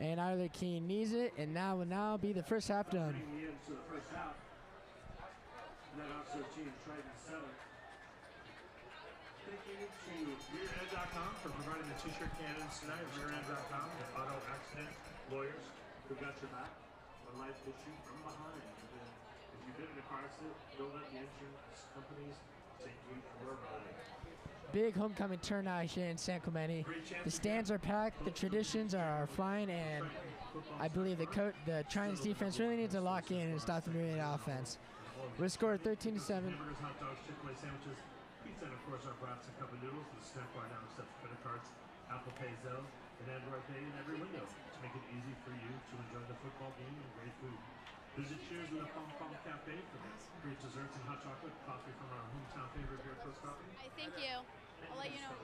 And Arthur Keene needs it, and now will now be the first half done. Thank you to Murrieta.com for providing the t-shirt cannons tonight. Murrieta.com, the auto accident lawyers who got your back when life hits you from behind. And then if you've been in a car accident, don't let the insurance companies take you for a ride. Big homecoming turnout here in San Clemente. The stands are packed, the traditions are flying, and I believe the Tritons defense really needs to lock in and stop the Murrieta offense. We're scored 13-7. Hamburgers, hot dogs, Chick-fil-A sandwiches, pizza, and of course our brats and cup of noodles with snack bar now accepts credit cards, Apple Pay, Zelle, An Android Pay in every window to make it easy for you to enjoy the football game and great food. Visit Cheers in the Pom Pom Cafe for great desserts and hot chocolate, coffee from our hometown favorite beer, Coast Coffee. Thank you. I'll let you know.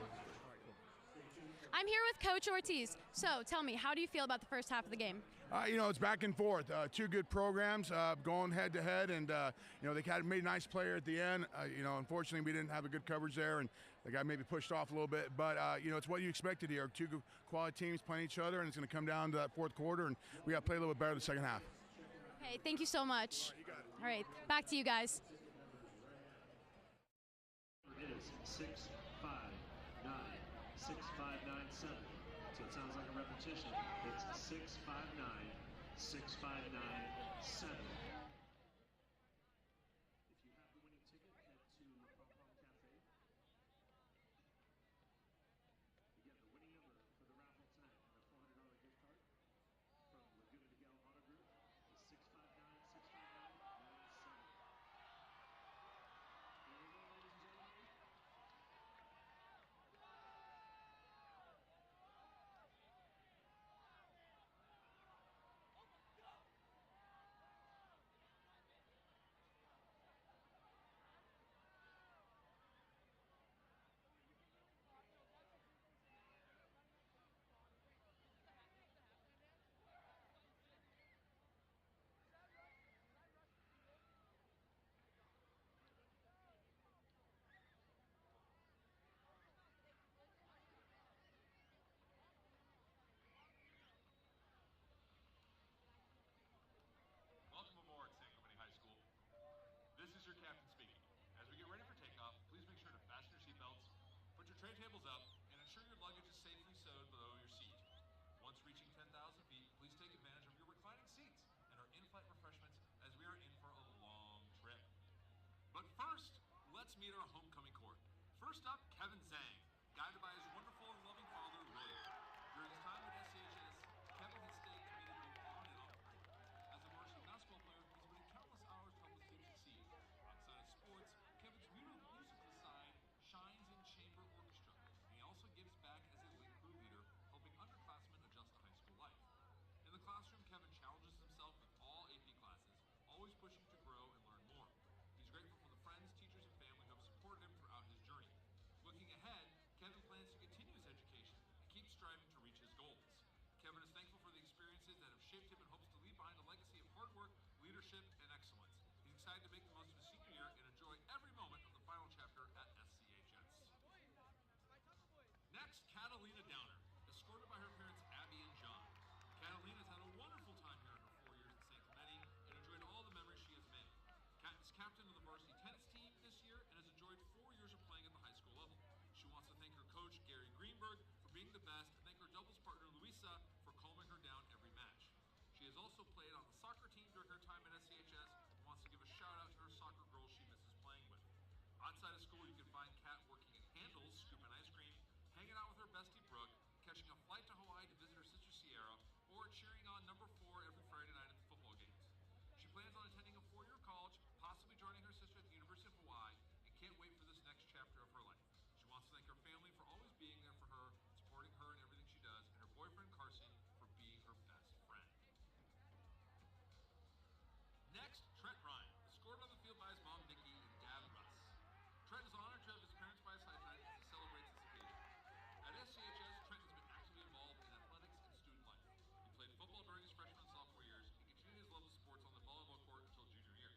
I'm here with Coach Ortiz. So tell me, how do you feel about the first half of the game? You know, it's back and forth. Two good programs going head to head, and you know, they made a nice player at the end. You know, unfortunately, we didn't have a good coverage there, and the guy maybe pushed off a little bit. But you know, it's what you expected here. Two good quality teams playing each other, and it's going to come down to that fourth quarter, and we got to play a little bit better the second half. Okay, thank you so much. All right, back to you guys. It is 659-6597. So it sounds like a repetition. It's 659-6597. If you have the winning ticket, head to the Pom Pom Cafe. Again, the winning number for the raffle tonight, the $400 gift card from Laguna de Gal Auto Group is 659-6597. Here we go, ladies and gentlemen. Welcome aboard San Clemente High School. This is your captain speaking. As we get ready for takeoff, please make sure to fasten your seatbelts, put your tray tables up, and ensure your luggage is safely stowed below your seat. Once reaching 10,000 feet, please take advantage of your reclining seats and our in-flight refreshments as we are in for a long trip. But first, let's meet our homecoming court. First up, Kevin Zhang, guided by his wonderful and loving father, William. During his time at SCHS, Kevin has stayed committed both on and off the court. As a varsity basketball player, he's put in countless hours to help his team succeed. Outside of sports, Kevin's musical side shines in chamber orchestra, and he also gives back as a late crew leader, helping underclassmen adjust to high school life. In the classroom, Kevin challenges himself with all AP classes, always pushing to grow and learn more. He's grateful for the friends, teachers, and family who have supported him throughout his journey. Looking ahead, Kevin plans to continue his education and keep striving to reach his goals. Kevin is thankful for the experiences that have shaped him and hopes to leave behind a legacy of hard work, leadership, and excellence. He's excited to make the most of his senior year and enjoy every moment of the final chapter at SCHS. Next, Catalina Downer, escorted by her parents Abby and John. Catalina's had a wonderful time here in her 4 years at San Clemente and enjoyed all the memories she has made. Kat is captain of the varsity tennis team this year and has enjoyed 4 years of playing at the high school level. She wants to thank her coach, Gary Greenberg, for being the best, and thank her doubles partner, Luisa, for calming her down every match. She has also played on the soccer team during her time at SCHS and wants to give a shout out to her soccer girls she misses playing with. Outside of school, you can find Kat working at Handles, scooping ice cream, hanging out with her bestie Brooke, catching a flight to Hawaii to visit her sister Sierra, or cheering on number 4 every Friday night at the football games. She plans on attending a 4-year college, possibly joining her sister at the University of Hawaii, and can't wait for this next chapter of her life. She wants to thank her family for always being there for her, supporting her in everything she does, and her boyfriend Carson for being her best friend. Next, Trent Ryan, escorted on the field by his mom Nikki and dad Russ. Trent is honored to have his parents by his side tonight as he celebrates this occasion. At SCHS, Trent has been actively involved in athletics and student life. He played football during his freshman and sophomore years and continued his love of sports on the volleyball court until junior year.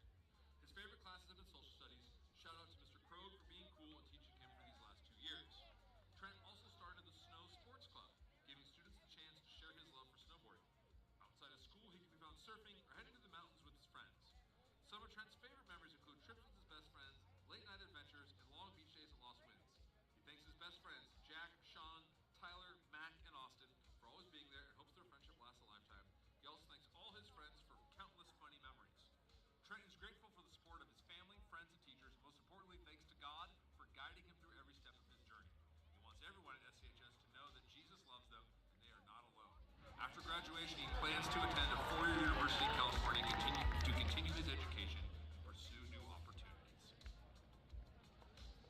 His favorite classes have been social studies. Shout out to Mr. Krog for being cool and teaching him for these last 2 years. Trent also started the Snow Sports Club, giving students the chance to share his love for snowboarding. Outside of school, he can be found surfing or heading to the mountains with his friends. Some of Trent's favorite memories include trips with his best friends, late-night adventures, and long beach days at Lost Winds. He thanks his best friends, Jack, Sean, Tyler, Mac, and Austin, for always being there and hopes their friendship lasts a lifetime. He also thanks all his friends for countless funny memories. Trent is grateful for the support of his family, friends, and teachers, and most importantly, thanks to God for guiding him through every step of his journey. He wants everyone at SCHS to know that Jesus loves them and they are not alone. After graduation, he plans to attend a 4-year university in California to continue his education and pursue new opportunities.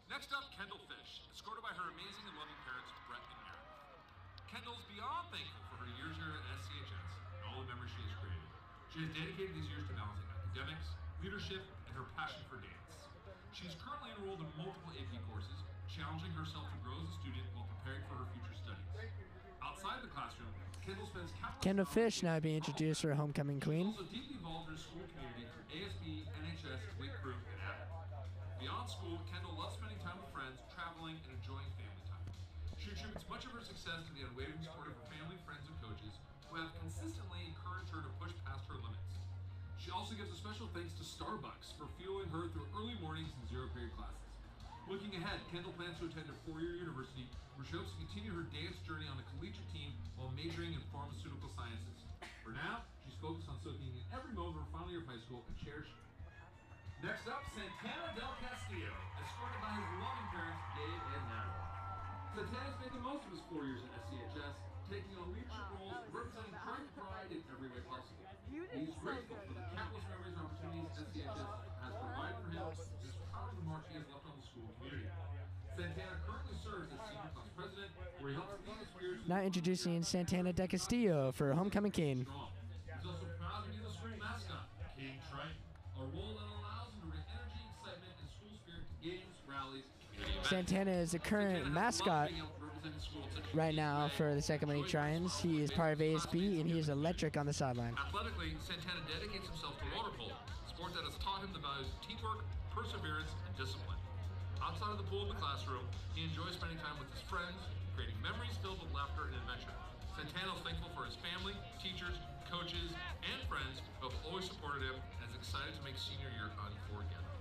Next up, Kendall Fish, escorted by her amazing and loving parents, Brett and Meredith. Kendall's beyond thankful for her years here at SCHS and all the memories she has created. She has dedicated these years to balancing academics, leadership, and her passion for dance. She is currently enrolled in multiple AP courses, challenging herself to grow as a student while preparing for her future studies. Outside the classroom, Kendall spends countless Kendall Fish now being introduced for homecoming queen. She's also deeply involved in her school community through ASB, NHS, Wake Crew, and ADA. Beyond school, Kendall loves spending time with friends, traveling, and enjoying family time. She attributes much of her success to the unwavering support of her family, friends, and coaches who have consistently encouraged her to push past her limits. She also gives a special thanks to Starbucks for fueling her through early mornings and zero-period classes. Looking ahead, Kendall plans to attend a four-year university where she hopes to continue her dance journey on the collegiate team while majoring in pharmaceutical sciences. For now, she's focused on soaking in every moment of her final year of high school and cherishing it. Next up, Santana Del Castillo, escorted by his loving parents, Dave and Natalie. Santana's made the most of his 4 years at SCHS, taking on leadership roles, representing Triton pride in every way possible. He's grateful for the countless memories and opportunities SCHS has provided for him, and is proud of the mark he has left on the school community. Santana currently serves as senior class president, where he helps lead his peers. Now introducing Santana Del Castillo for homecoming king. He's also proud to be the school mascot, King Triton, a role that allows him to bring energy, excitement, and school spirit to games, rallies, community events. Santana is the current mascot right now for the Sacramento Tritons. He is part of ASB and he is electric on the sideline. Athletically, Santana dedicates himself to water polo, a sport that has taught him the values of teamwork, perseverance, and discipline. Outside of the pool and the classroom, he enjoys spending time with his friends, creating memories filled with laughter and adventure. Santana is thankful for his family, teachers, coaches, and friends who have always supported him and is excited to make senior year unforgettable.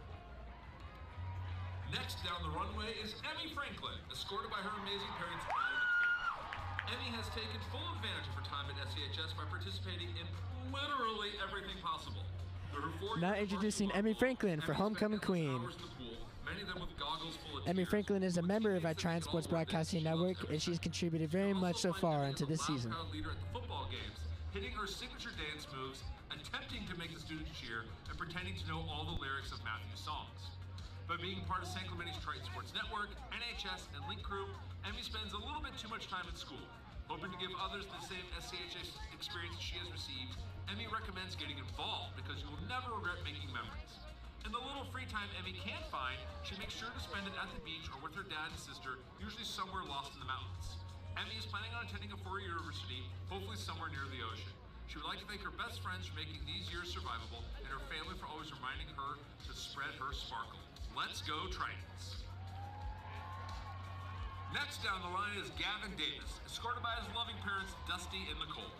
Next down the runway is Emmy Franklin, escorted by her amazing parents, Adam and Kate. Emmy has taken full advantage of her time at SCHS by participating in literally everything possible. Now introducing Emmy Franklin for homecoming queen. Emmy Franklin is a member of our Triton Sports Broadcasting Network, and she's contributed very much so far into this season. Leader at the football games, hitting her signature dance moves, attempting to make the students cheer, and pretending to know all the lyrics of Matthew's songs. By being part of San Clemente's Triton Sports Network, NHS, and Link Crew, Emmy spends a little bit too much time at school. Hoping to give others the same SCHS experience she has received, Emmy recommends getting involved because you will never regret making memories. In the little free time Emmy can find, she makes sure to spend it at the beach or with her dad and sister, usually somewhere lost in the mountains. Emmy is planning on attending a four-year university, hopefully somewhere near the ocean. She would like to thank her best friends for making these years survivable and her family for always reminding her to spread her sparkle. Let's go Tritons! Next down the line is Gavin Davis, escorted by his loving parents, Dusty and Nicole.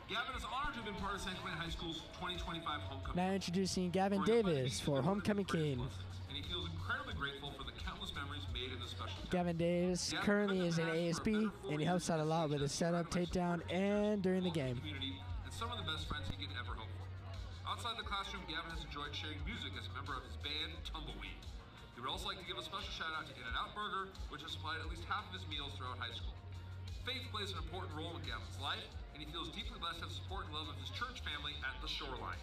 Gavin is honored to have been part of San Clemente High School's 2025 homecoming. Now introducing Gavin Davis for homecoming king. And he feels incredibly grateful for the countless memories made in this special time. Gavin Davis currently is in ASB, and he helps out a lot with his setup, takedown, and during the game. And some of the best friends he could ever hope for. Outside the classroom, Gavin has enjoyed sharing music as a member of his band, Tumbleweed. He would also like to give a special shout out to In-N-Out Burger, which has supplied at least half of his meals throughout high school. Faith plays an important role in Gavin's life, and he feels deeply blessed to have the support and love of his church family at the Shoreline.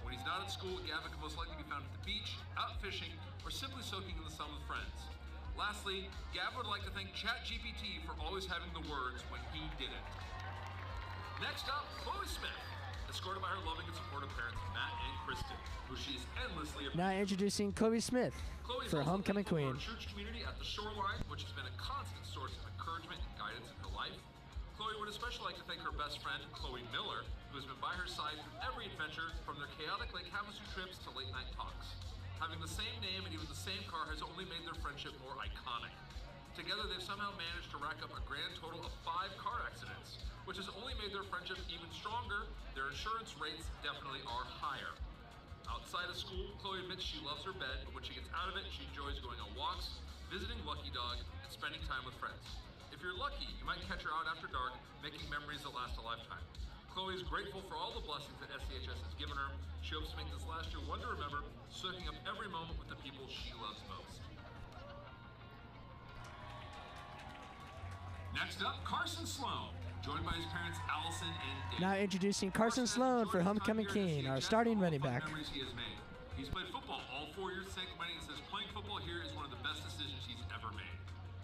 When he's not at school, Gavin can most likely be found at the beach, out fishing, or simply soaking in the sun with friends. Lastly, Gavin would like to thank ChatGPT for always having the words when he didn't. Next up, Chloe Smith, escorted by her loving and supportive parents, Matt and Kristen, who she is endlessly appreciated. Now introducing Chloe Smith for homecoming queen. Our church community at the Shoreline, which has been a constant source of encouragement and guidance in her life. Chloe would especially like to thank her best friend, Chloe Miller, who has been by her side through every adventure from their chaotic Lake Havasu trips to late night talks. Having the same name and even the same car has only made their friendship more iconic. Together, they've somehow managed to rack up a grand total of 5 car accidents, which has only made their friendship even stronger. Their insurance rates definitely are higher. Outside of school, Chloe admits she loves her bed, but when she gets out of it, she enjoys going on walks, visiting Lucky Dog, and spending time with friends. If you're lucky, you might catch her out after dark, making memories that last a lifetime. Chloe is grateful for all the blessings that SCHS has given her. She hopes to make this last year one to remember, soaking up every moment with the people she loves most. Next up, Carson Sloan, joined by his parents Allison and Dave. Now introducing Carson Sloan for homecoming king, our starting running back. He's played football all 4 years at San Clemente and says playing football here is one of the best decisions he's ever made.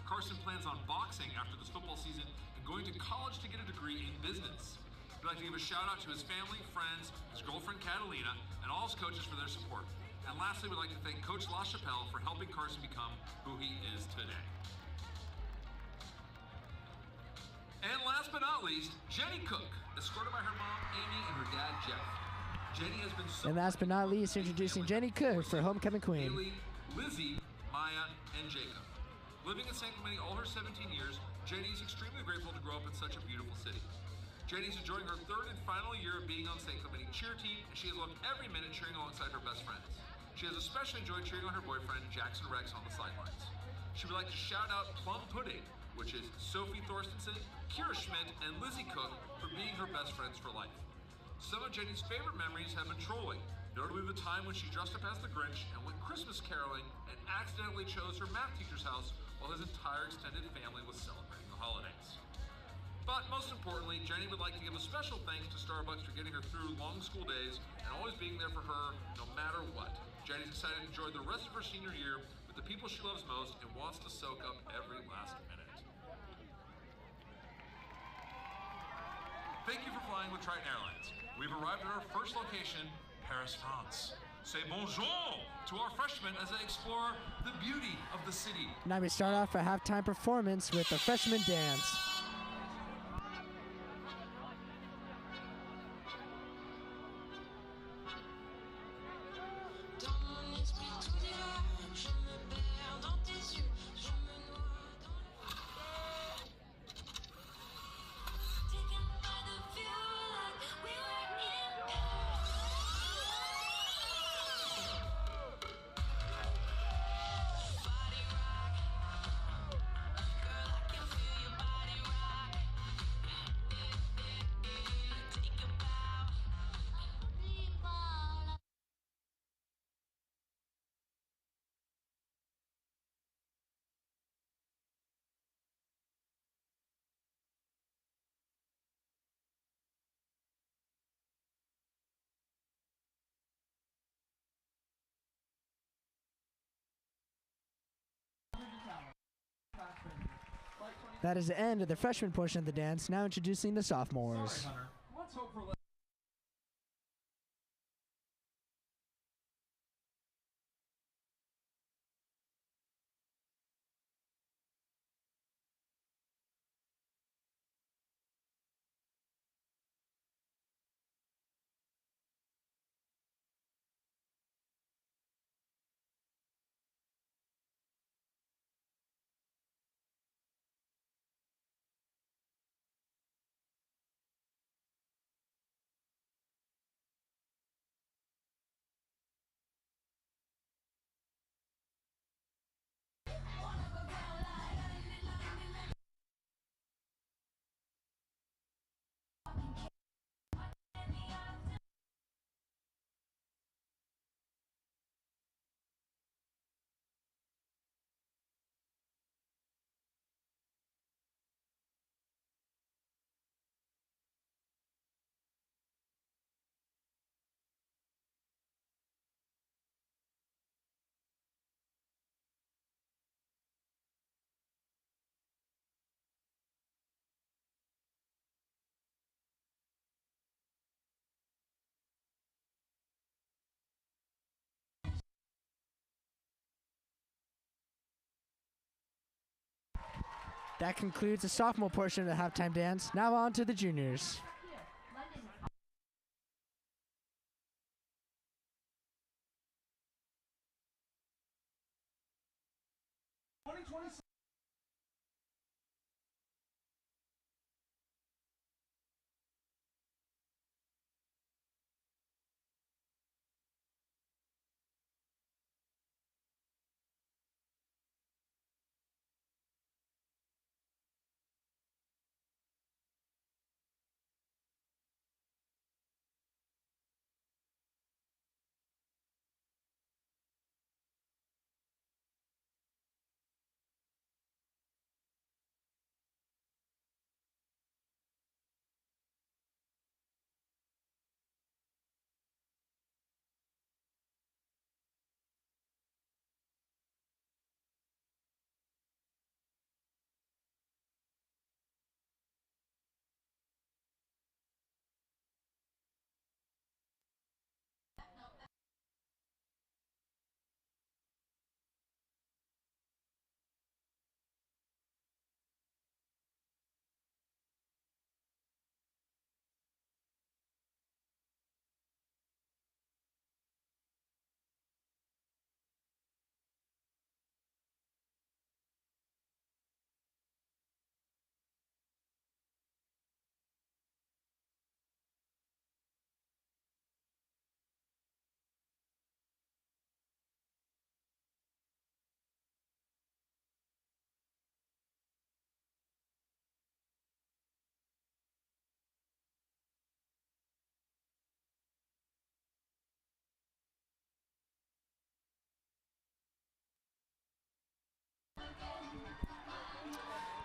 Carson plans on boxing after this football season and going to college to get a degree in business. We'd like to give a shout out to his family, friends, his girlfriend Catalina, and all his coaches for their support. And lastly, we'd like to thank Coach LaChapelle for helping Carson become who he is today. And last but not least, Jenny Cook, escorted by her mom, Amy, and her dad, Jeff. Jenny has been so... And last but not least, introducing Jenny Cook for Homecoming Queen. Haley, Lizzie, Maya, and Jacob. Living in San Clemente all her 17 years, Jenny is extremely grateful to grow up in such a beautiful city. Jenny is enjoying her third and final year of being on San Clemente cheer team, and she has loved every minute cheering alongside her best friends. She has especially enjoyed cheering on her boyfriend, Jackson Rex, on the sidelines. She would like to shout out Plum Pudding, which is Sophie Thorstensen, Kira Schmidt, and Lizzie Cook for being her best friends for life. Some of Jenny's favorite memories have been trolling, notably the time when she dressed up as the Grinch and went Christmas caroling and accidentally chose her math teacher's house while his entire extended family was celebrating the holidays. But most importantly, Jenny would like to give a special thanks to Starbucks for getting her through long school days and always being there for her no matter what. Jenny's excited to enjoy the rest of her senior year with the people she loves most and wants to soak up every last minute. Thank you for flying with Triton Airlines. We've arrived at our first location, Paris, France. Say bonjour to our freshmen as they explore the beauty of the city. Now we start off our halftime performance with the freshman dance. That is the end of the freshman portion of the dance. Now introducing the sophomores. Let's hope for That concludes the sophomore portion of the halftime dance. Now on to the juniors.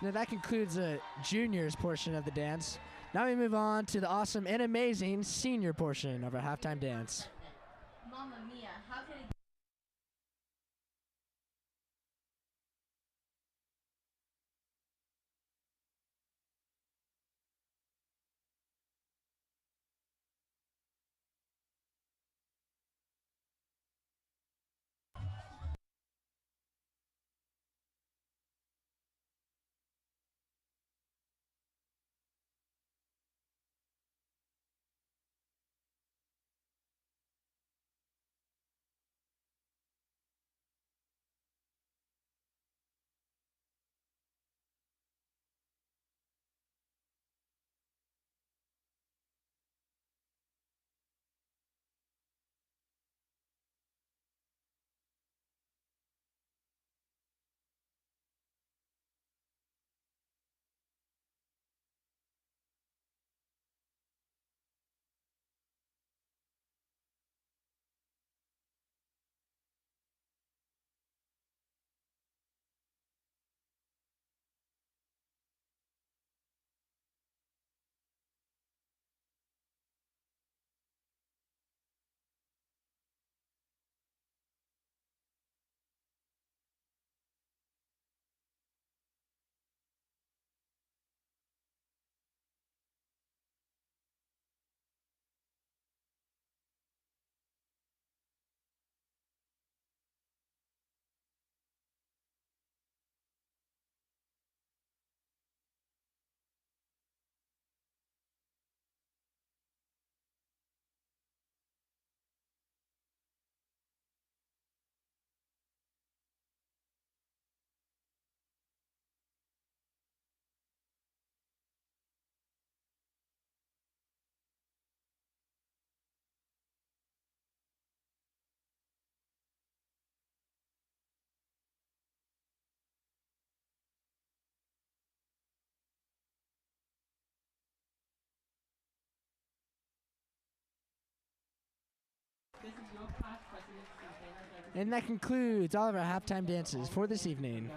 Now that concludes the juniors portion of the dance. Now we move on to the awesome and amazing senior portion of our halftime dance. Mamma mia, how can it And that concludes all of our halftime dances for this evening.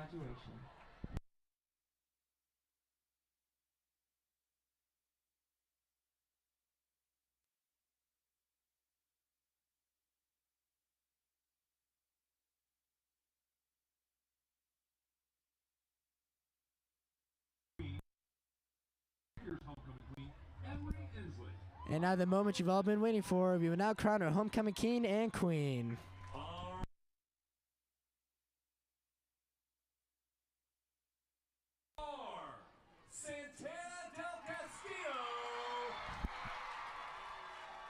And now the moment you've all been waiting for, we will now crown our homecoming king and queen.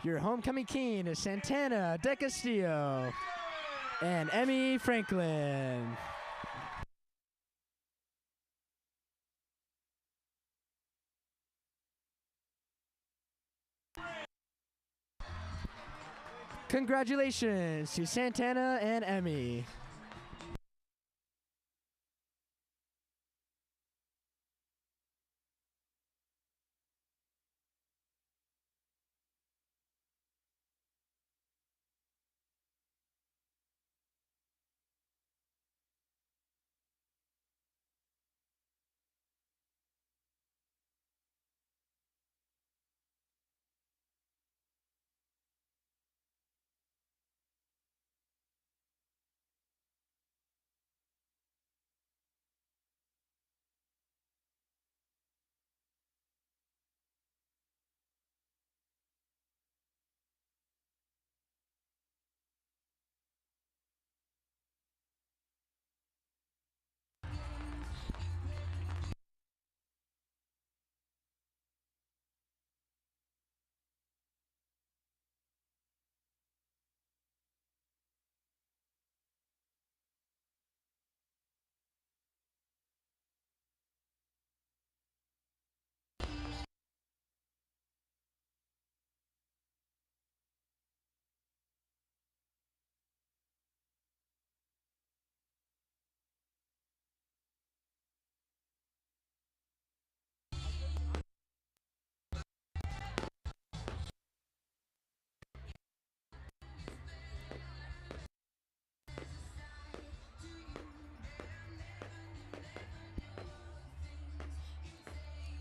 Your homecoming king is Santana del Castillo and Emmy Franklin. Congratulations to Santana and Emmy.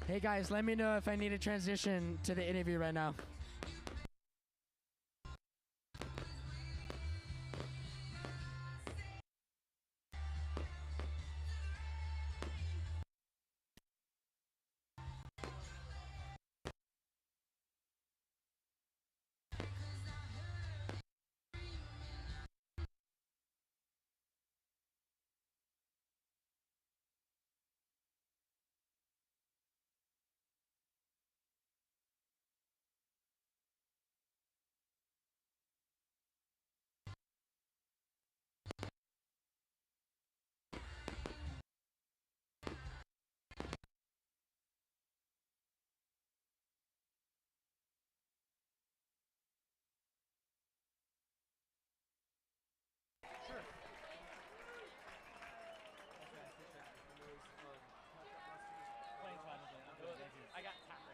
Hey guys, let me know if I need to transition to the interview right now. I got tackled.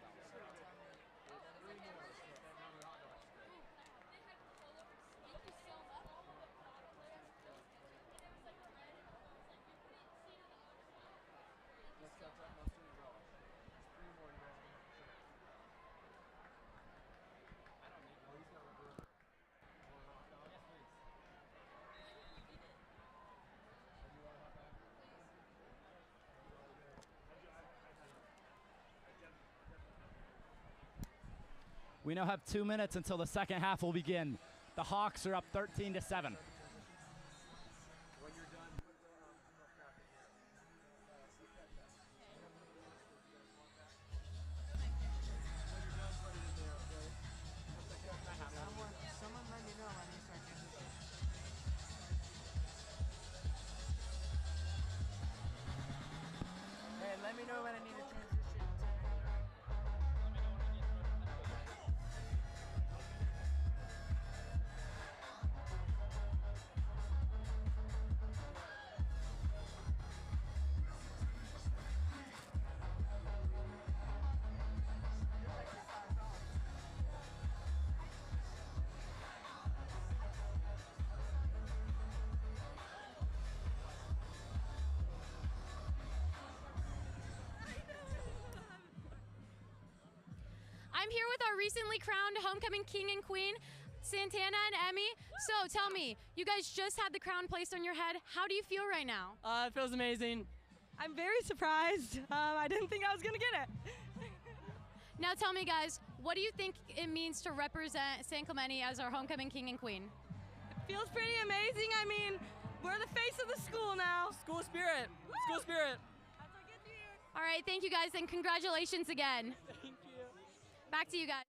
We now have 2 minutes until the second half will begin. The Hawks are up 13-7. Someone let me know when you start transitioning. Hey, let me know when I need to transition. I'm here with our recently crowned homecoming king and queen, Santana and Emmy. So tell me, you guys just had the crown placed on your head. How do you feel right now? It feels amazing. I'm very surprised. I didn't think I was going to get it. Now tell me, guys, what do you think it means to represent San Clemente as our homecoming king and queen? Feels pretty amazing. I mean, we're the face of the school now. School spirit. Woo! School spirit. That's what gets you here. All right, thank you guys, and congratulations again. Thank you. Back to you guys.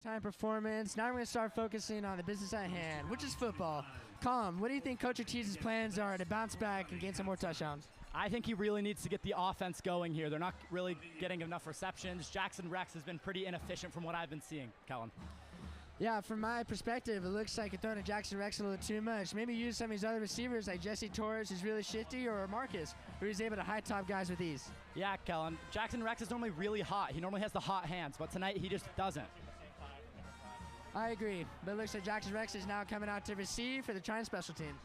Time performance. Now we're going to start focusing on the business at hand, which is football. Colm, what do you think Coach Ortiz's plans are to bounce back and gain some more touchdowns? I think he really needs to get the offense going here. They're not really getting enough receptions. Jackson Rex has been pretty inefficient from what I've been seeing, Kellen. Yeah, from my perspective, it looks like you're throwing to Jackson Rex a little too much. Maybe use some of these other receivers like Jesse Torres, who's really shifty, or Marcus, who's able to high top guys with ease. Yeah, Kellen. Jackson Rex is normally really hot. He normally has the hot hands, but tonight he just doesn't. I agree, but it looks like Jackson Rex is now coming out to receive for the Triton special teams.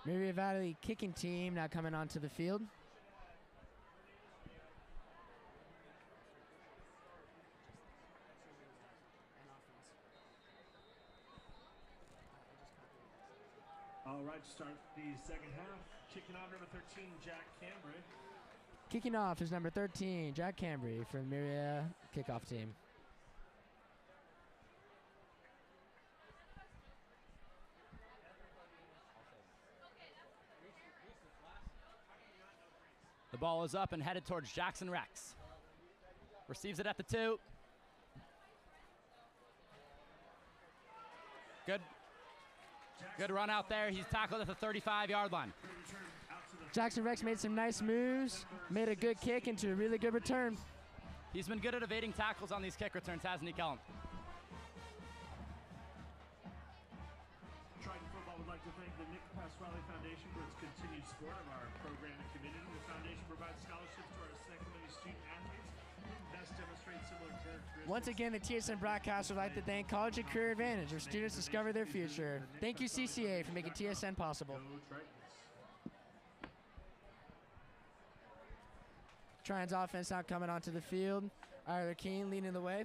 Murrieta Valley kicking team now coming onto the field. All right, to start the second half. Kicking off number 13, Jack Cambry. Kicking off is number 13, Jack Cambry from Murrieta kickoff team. The ball is up and headed towards Jackson Rex. Receives it at the 2. Good run out there. He's tackled at the 35-yard line. Jackson Rex made some nice moves, made a good kick into a really good return. He's been good at evading tackles on these kick returns, hasn't he, Kellen? Triton Football would like to thank the Nick Pasquale Foundation for its continued support of our program and community. The foundation provides scholarships to our San Clemente student athletes who best demonstrate similar characteristics. Once again, the TSN broadcast would like to thank College and Career Advantage, where students discover their future. Thank you, CCA, for making TSN possible. Tryon's offense now coming onto the field. Tyler Keene leading the way.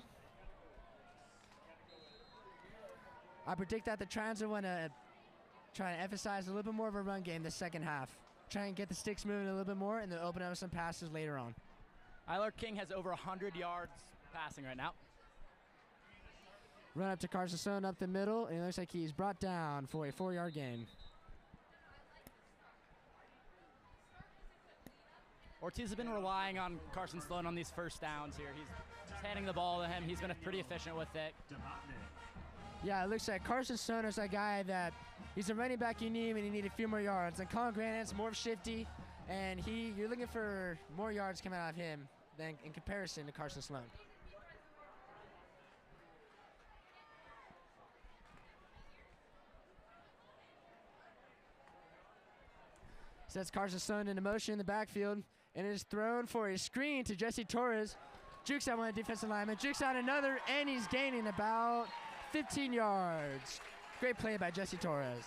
I predict that the Tryons will want to try and emphasize a little bit more of a run game this second half. Try and get the sticks moving a little bit more and then open up some passes later on. Tyler King has over 100 yards passing right now. Run up to Carson Stone up the middle, and it looks like he's brought down for a 4-yard gain. Ortiz has been relying on Carson Sloan on these first downs here. He's just handing the ball to him. He's been pretty efficient with it. Yeah, it looks like Carson Stone is a guy that he's a running back you need when you need a few more yards. And Colin Grant's more shifty, and you're looking for more yards coming out of him than in comparison to Carson Sloan. Sets Carson Stone into motion in the backfield, and it is thrown for a screen to Jesse Torres. Jukes out one defensive lineman, jukes out another, and he's gaining about 15 yards. Great play by Jesse Torres.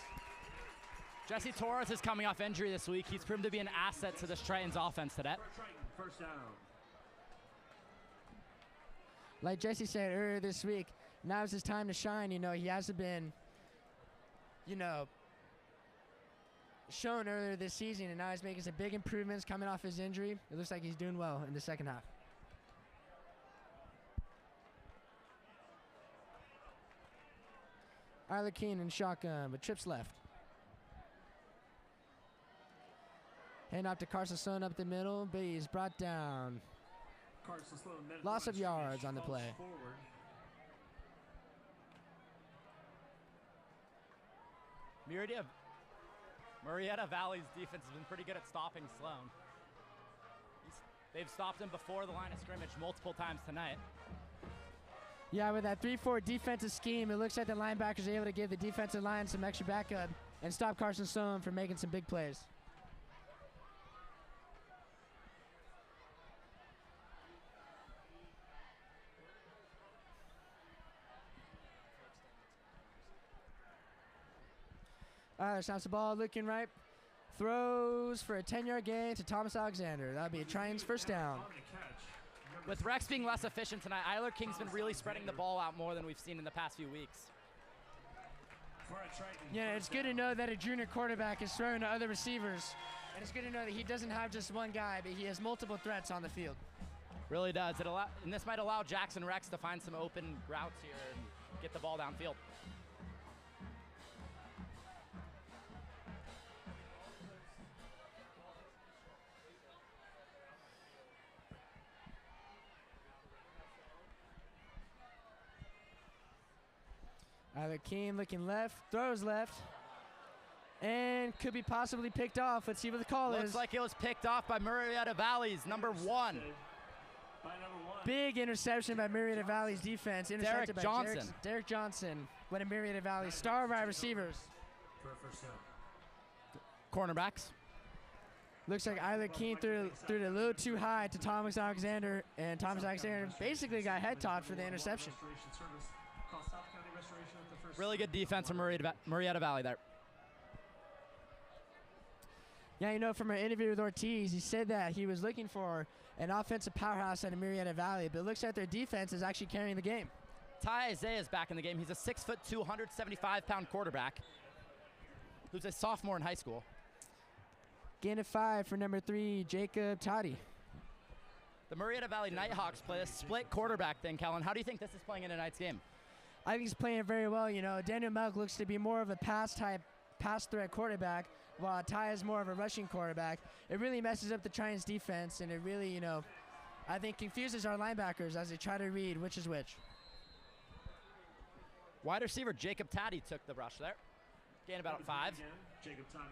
Jesse Torres is coming off injury this week. He's proven to be an asset to this Tritons offense today. First down. Like Jesse said earlier this week, now's his time to shine. You know, he hasn't been, shown earlier this season, and now he's making some big improvements coming off his injury. It looks like he's doing well in the second half. Tyler Keene in shotgun, but trips left. Hand off to Carson Stone up the middle, but he's brought down. Loss of yards on the play. Forward. Murrieta Valley's defense has been pretty good at stopping Sloan. They've stopped him before the line of scrimmage multiple times tonight. Yeah, with that 3-4 defensive scheme, it looks like the linebackers are able to give the defensive line some extra backup and stop Carson Stone from making some big plays. Snaps the ball, looking right. Throws for a 10-yard gain to Thomas Alexander. That'll be a Tritons first down. With Rex being less efficient tonight, Tyler King's been really spreading the ball out more than we've seen in the past few weeks. Yeah, it's good to know that a junior quarterback is throwing to other receivers. And it's good to know that he doesn't have just one guy, but he has multiple threats on the field. Really does. And this might allow Jackson Rex to find some open routes here and get the ball downfield. Tyler Keene looking left, throws left, and could be possibly picked off. Let's see what the call is. Looks like it was picked off by Murrieta Valley's number 1. Big interception by Murrieta Valley's defense. Intercepted by Derek Johnson, one of Murrieta Valley's star wide receivers. Cornerbacks. Looks like Tyler Keene threw it a little too high to Thomas Alexander, and Thomas Alexander basically got head topped for the interception. Really good defense from Murrieta Valley there. Yeah, from our interview with Ortiz, he said that he was looking for an offensive powerhouse out of Murrieta Valley, but it looks like their defense is actually carrying the game. Ty Isaiah is back in the game. He's a 6'2", 175-pound quarterback who's a sophomore in high school. Gain of 5 for number 3, Jacob Toddy. The Murrieta Valley Nighthawks play a split quarterback thing, Kellen. How do you think this is playing in tonight's game? I think he's playing very well. Daniel Melk looks to be more of a pass threat quarterback, while Ty is more of a rushing quarterback. It really messes up the Tritons defense, and it really, I think confuses our linebackers as they try to read which is which. Wide receiver Jacob Taddy took the rush there. Gain about 5. Jacob Toddy.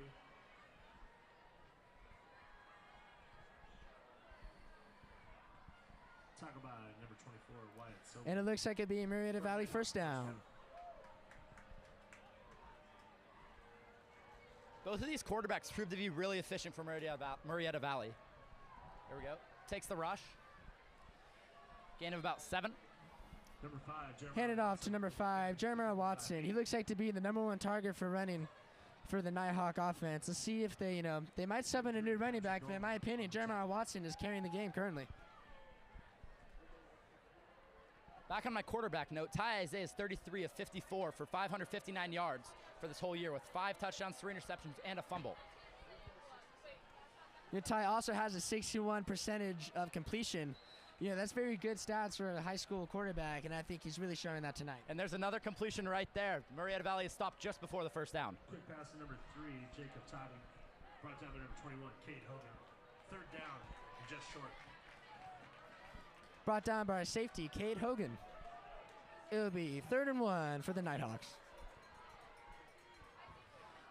Tackle by And it looks like it'd be Murrieta Valley first down. Both of these quarterbacks proved to be really efficient for Murrieta Valley. Here we go. Takes the rush. Gain of about 7. Number 5, Jeremiah. Handed off to number 5, Jeremiah Watson. He looks like to be the #1 target for running for the Nighthawk offense. Let's see if they, they might sub in a new running back, but in my opinion, Jeremiah Watson is carrying the game currently. Back on my quarterback note, Ty Isaiah is 33 of 54 for 559 yards for this whole year with 5 touchdowns, 3 interceptions, and a fumble. Ty also has a 61% of completion. That's very good stats for a high school quarterback, and I think he's really showing that tonight. And there's another completion right there. Murrieta Valley is stopped just before the first down. Quick pass to number 3, Jacob Toddy. Brought down to number 21, Cade Hogan. 3rd down, just short. Brought down by our safety, Cade Hogan. It'll be 3rd and 1 for the Nighthawks.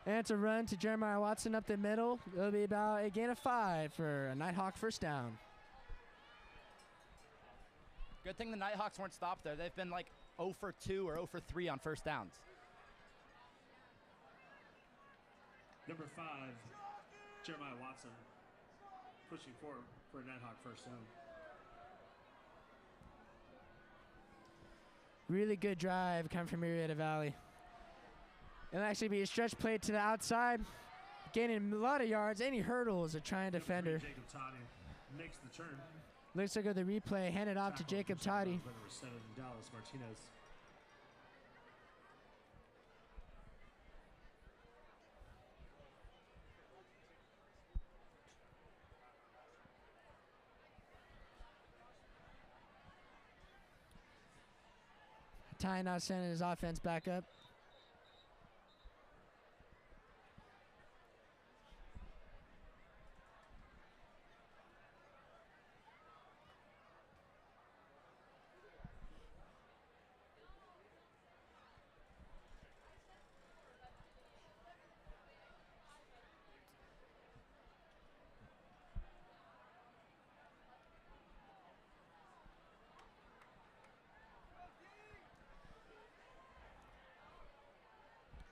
And it's a run to Jeremiah Watson up the middle. It'll be about a gain of 5 for a Nighthawk first down. Good thing the Nighthawks weren't stopped there. They've been like 0 for 2 or 0 for 3 on first downs. Number 5, Jeremiah Watson, pushing forward for a Nighthawk first down. Really good drive coming from Murrieta Valley. It'll actually be a stretch play to the outside, gaining a lot of yards, and he hurdles a trying defender. Jacob Toddy makes the turn. Looks like the replay handed off to Jacob Toddy. Number 7, Dallas Martinez. Ty now sending his offense back up.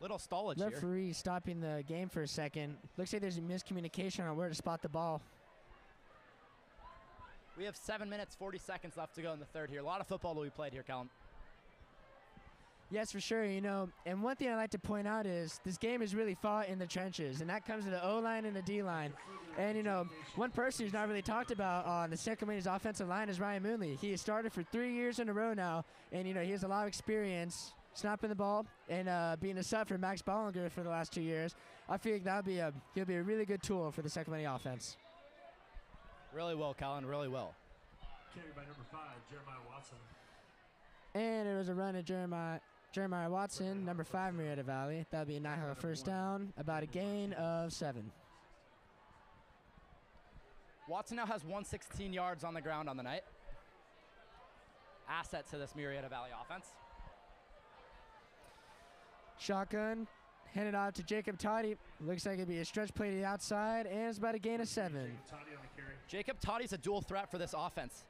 Little stallage here. Referee stopping the game for a second. Looks like there's a miscommunication on where to spot the ball. We have 7 minutes, 40 seconds left to go in the third here. A lot of football to be played here, Callum. Yes, for sure. And one thing I like to point out is this game is really fought in the trenches, and that comes to the O-line and the D-line. And, one person who's not really talked about on the San Clemente's offensive line is Ryan Moonley. He has started for 3 years in a row now, and, he has a lot of experience snapping the ball and being a sub for Max Bollinger for the last 2 years. I feel like he'll be a really good tool for the San Clemente offense. Really well, Colin, really well. Carried by number 5, Jeremiah Watson. And it was a run at Jeremiah Watson, number 5, Murrieta Valley. That'll be a Nighthawk first down, about a gain of 7. Watson now has 116 yards on the ground on the night. Asset to this Murrieta Valley offense. Shotgun, handed off to Jacob Toddy. Looks like it'd be a stretch play to the outside, and it's about a gain of 7. Jacob Toddy's a dual threat for this offense.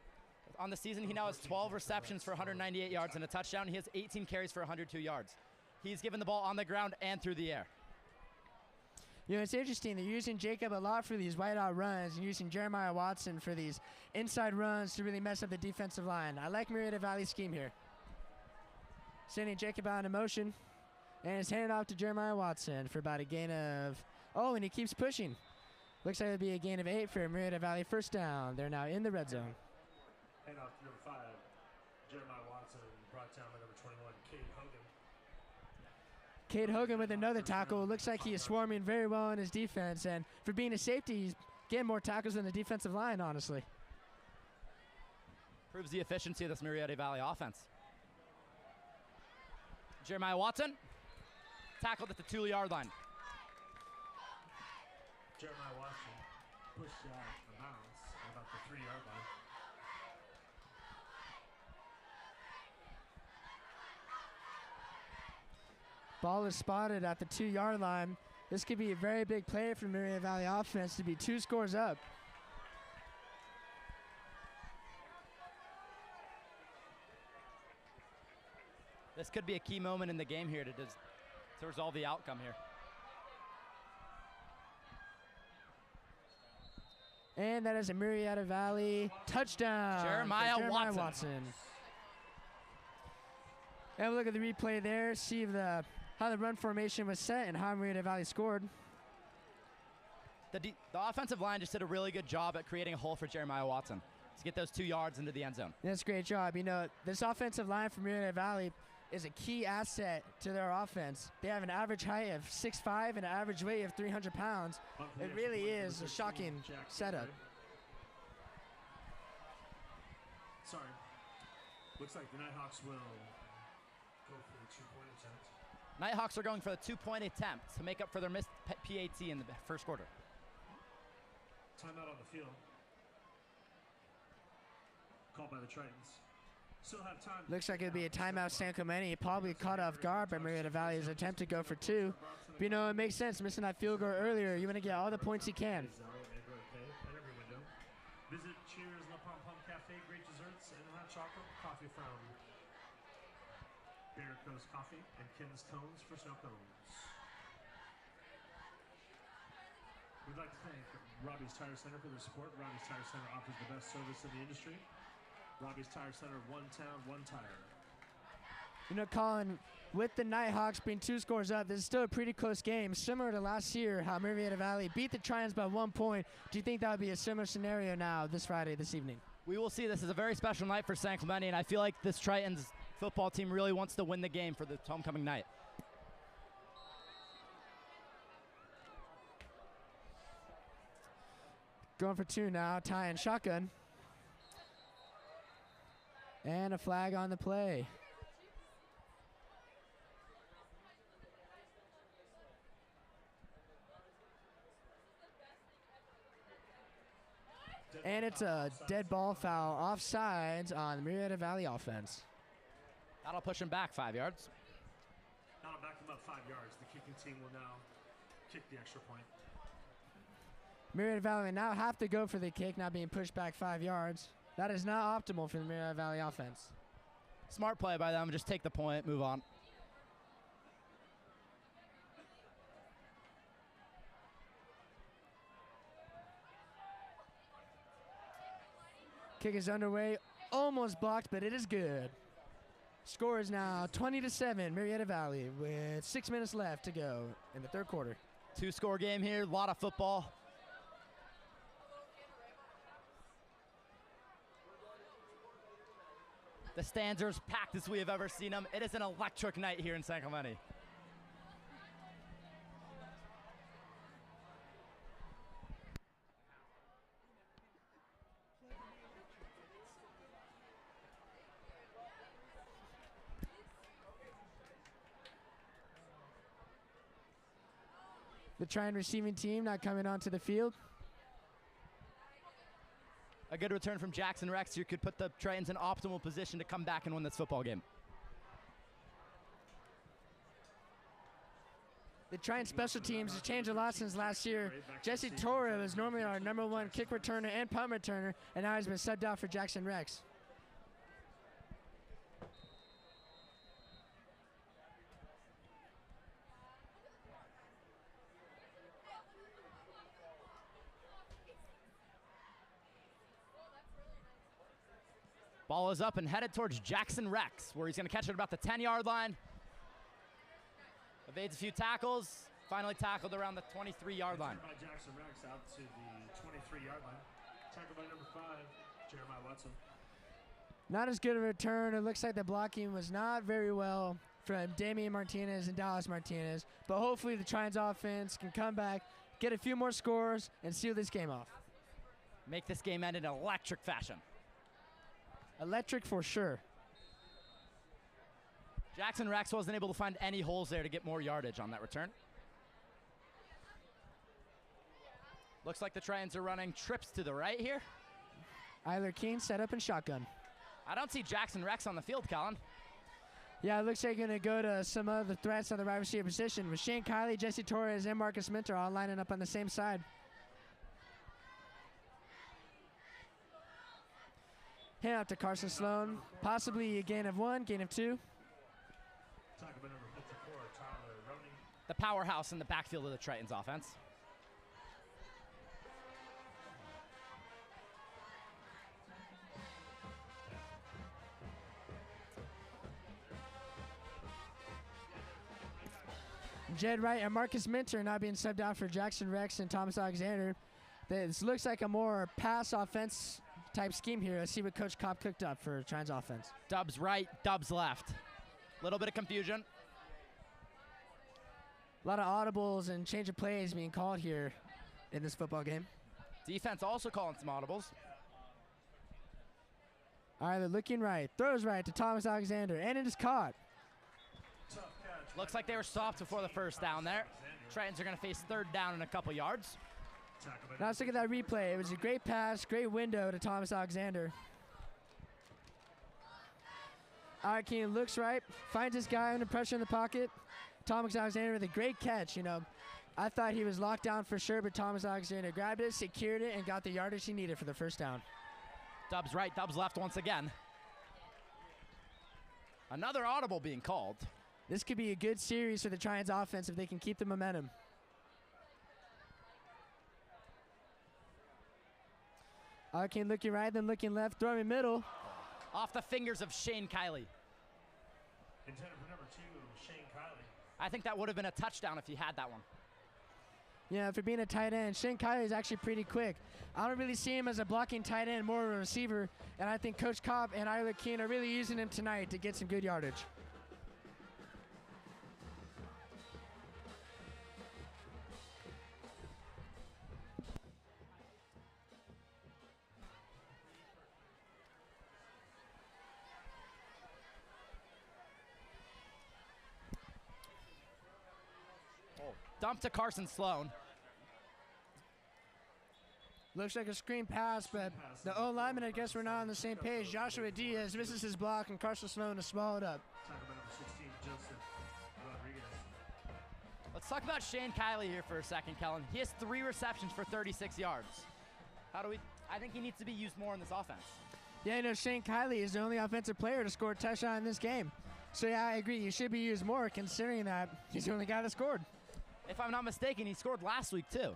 On the season, he now has 12 receptions for 198 yards and a touchdown. He has 18 carries for 102 yards. He's given the ball on the ground and through the air. It's interesting. They're using Jacob a lot for these wide-out runs and using Jeremiah Watson for these inside runs to really mess up the defensive line. I like Murrieta Valley's scheme here. Sending Jacob out in motion. And it's handed off to Jeremiah Watson for about a gain of... Oh, and he keeps pushing. Looks like it'll be a gain of 8 for Murrieta Valley first down. They're now in the red zone. Hand off to number 5, Jeremiah Watson, brought down by number 21, Cade Hogan. Cade Hogan with another tackle. Looks like he is swarming very well in his defense. And for being a safety, he's getting more tackles than the defensive line, honestly. Proves the efficiency of this Murrieta Valley offense. Jeremiah Watson. Tackled at the 2-yard line. Jeremiah Watson pushed out of bounds at about the 3-yard line. Ball is spotted at the 2-yard line. This could be a very big play for Murrieta Valley offense to be 2 scores up. This could be a key moment in the game here to resolve the outcome here. And that is a Murrieta Valley touchdown. Jeremiah Watson. And we'll look at the replay there, see how the run formation was set and how Murrieta Valley scored. The offensive line just did a really good job at creating a hole for Jeremiah Watson to get those 2 yards into the end zone. That's a great job. You know, this offensive line for Murrieta Valley is a key asset to their offense. They have an average height of 6'5" and an average weight of 300 pounds. It really is a shocking setup. Sorry. Looks like the Nighthawks will go for the 2-point attempt. Nighthawks are going for the 2-point attempt to make up for their missed PAT in the first quarter. Timeout on the field. Called by the Tritons. Still have time. Looks like it'd be a timeout. San Clemente probably caught off guard by Murrieta Valley's attempt to go for 2. But you know, it makes sense. Missing that field goal earlier, you want to get all the points you can. Visit Cheers La Pom Pom Cafe, great desserts and hot chocolate coffee fountain. Bear Coast Coffee and Ken's Cones for snow cones. We'd like to thank Robbie's Tire Center for their support. Robbie's Tire Center offers the best service in the industry. Robbie's Tire Center, one town, one tire. You know, Colin, with the Nighthawks being 2 scores up, this is still a pretty close game. Similar to last year, how Murrieta Valley beat the Tritons by 1 point. Do you think that would be a similar scenario now this Friday, this evening? We will see. This is a very special night for San Clemente, and I feel like this Tritons football team really wants to win the game for the homecoming night. Going for 2 now, tie and shotgun. And a flag on the play. And it's a dead ball foul offsides on the Murrieta Valley offense. That'll push him back 5 yards. That'll back them up 5 yards. The kicking team will now kick the extra point. Murrieta Valley now have to go for the kick, now being pushed back 5 yards. That is not optimal for the Murrieta Valley offense. Smart play by them. Just take the point, move on. Kick is underway, almost blocked, but it is good. Score is now 20-7, Murrieta Valley, with 6 minutes left to go in the third quarter. 2-score game here, a lot of football. The stands are as packed as we have ever seen them. It is an electric night here in San Clemente. The Triton receiving team not coming onto the field. A good return from Jackson Rex here could put the Tritons in optimal position to come back and win this football game. The Triton special teams have changed a lot since last year. Jesse Torre was normally our #1 kick returner and punt returner, and now he's been subbed out for Jackson Rex. Ball is up and headed towards Jackson Rex, where he's going to catch it about the 10-yard line. Evades a few tackles, finally tackled around the 23-yard line. By Jackson Rex out to the 23-yard line. Tackled by number 5, Jeremiah Watson. Not as good a return. It looks like the blocking was not very well from Damian Martinez and Dallas Martinez, but hopefully the Tritons offense can come back, get a few more scores, and seal this game off. Make this game end in electric fashion. Electric for sure. Jackson Rex wasn't able to find any holes there to get more yardage on that return. Looks like the Tritons are running trips to the right here. Eiler King set up in shotgun. I don't see Jackson Rex on the field, Colin. Yeah, it looks like you're going to go to some of the threats on the wide receiver position with Shane Kiley, Jesse Torres, and Marcus Minter all lining up on the same side. Hand out to Carson Sloan. Possibly a gain of 1, gain of 2. Talk about number 54, Tyler Roney. The powerhouse in the backfield of the Tritons offense. Jed Wright and Marcus Minter now being subbed out for Jackson Rex and Thomas Alexander. This looks like a more pass offense type scheme here. Let's see what Coach Kopp cooked up for Triton's offense. Dubs right, Dubs left. Little bit of confusion. A lot of audibles and change of plays being called here in this football game. Defense also calling some audibles. All right, they're looking right. Throws right to Thomas Alexander, and it is caught. Looks like they were stopped before the first down there. Tritons are going to face third down in a couple yards. Now let's look at that replay. It was a great pass, great window to Thomas Alexander. Arkeen looks right, finds this guy under pressure in the pocket. Thomas Alexander with a great catch. You know, I thought he was locked down for sure, but Thomas Alexander grabbed it, secured it, and got the yardage he needed for the first down. Dubs right, Dubs left once again. Another audible being called. This could be a good series for the Tritons offense if they can keep the momentum. Arkeen looking right, then looking left, throwing middle. Off the fingers of Shane Kiley. Intended for number 2, Shane Kiley. I think that would have been a touchdown if he had that one. Yeah, for being a tight end, Shane Kiley is actually pretty quick. I don't really see him as a blocking tight end, more of a receiver, and I think Coach Kopp and Ira Keene are really using him tonight to get some good yardage. Dump to Carson Sloan. Looks like a screen pass, but the O-lineman, I guess we're not on the same page. Joshua Diaz misses his block, and Carson Sloan is swallowed up. Let's talk about Shane Kiley here for a second, Kellen. He has 3 receptions for 36 yards. I think he needs to be used more in this offense. Yeah, you know, Shane Kiley is the only offensive player to score a touchdown in this game. So, yeah, I agree. He should be used more, considering that he's the only guy that scored. If I'm not mistaken, he scored last week, too,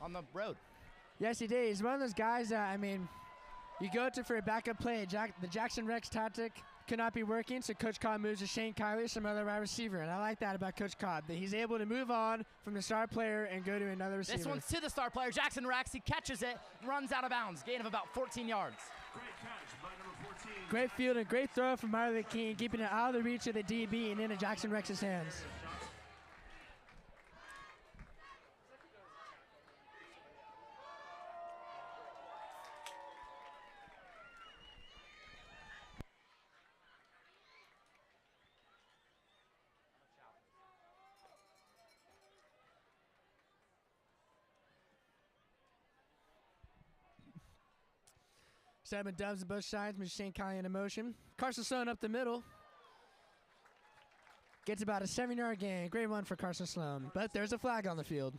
on the road. Yes, he did. He's one of those guys that, I mean, you go to for a backup play. The Jackson Rex tactic could not be working, so Coach Cobb moves to Shane Kiley, some other wide receiver. And I like that about Coach Cobb, that he's able to move on from the star player and go to another receiver. This one's to the star player, Jackson Rex. He catches it, runs out of bounds, gain of about 14 yards. Great catch by number 14. Great field and great throw from Marley King, keeping it out of the reach of the DB and into Jackson Rex's hands. Seven Dubs on both sides, with Shane Kiley in motion. Carson Sloan up the middle. Gets about a 7-yard gain. Great one for Carson Sloan, but there's a flag on the field.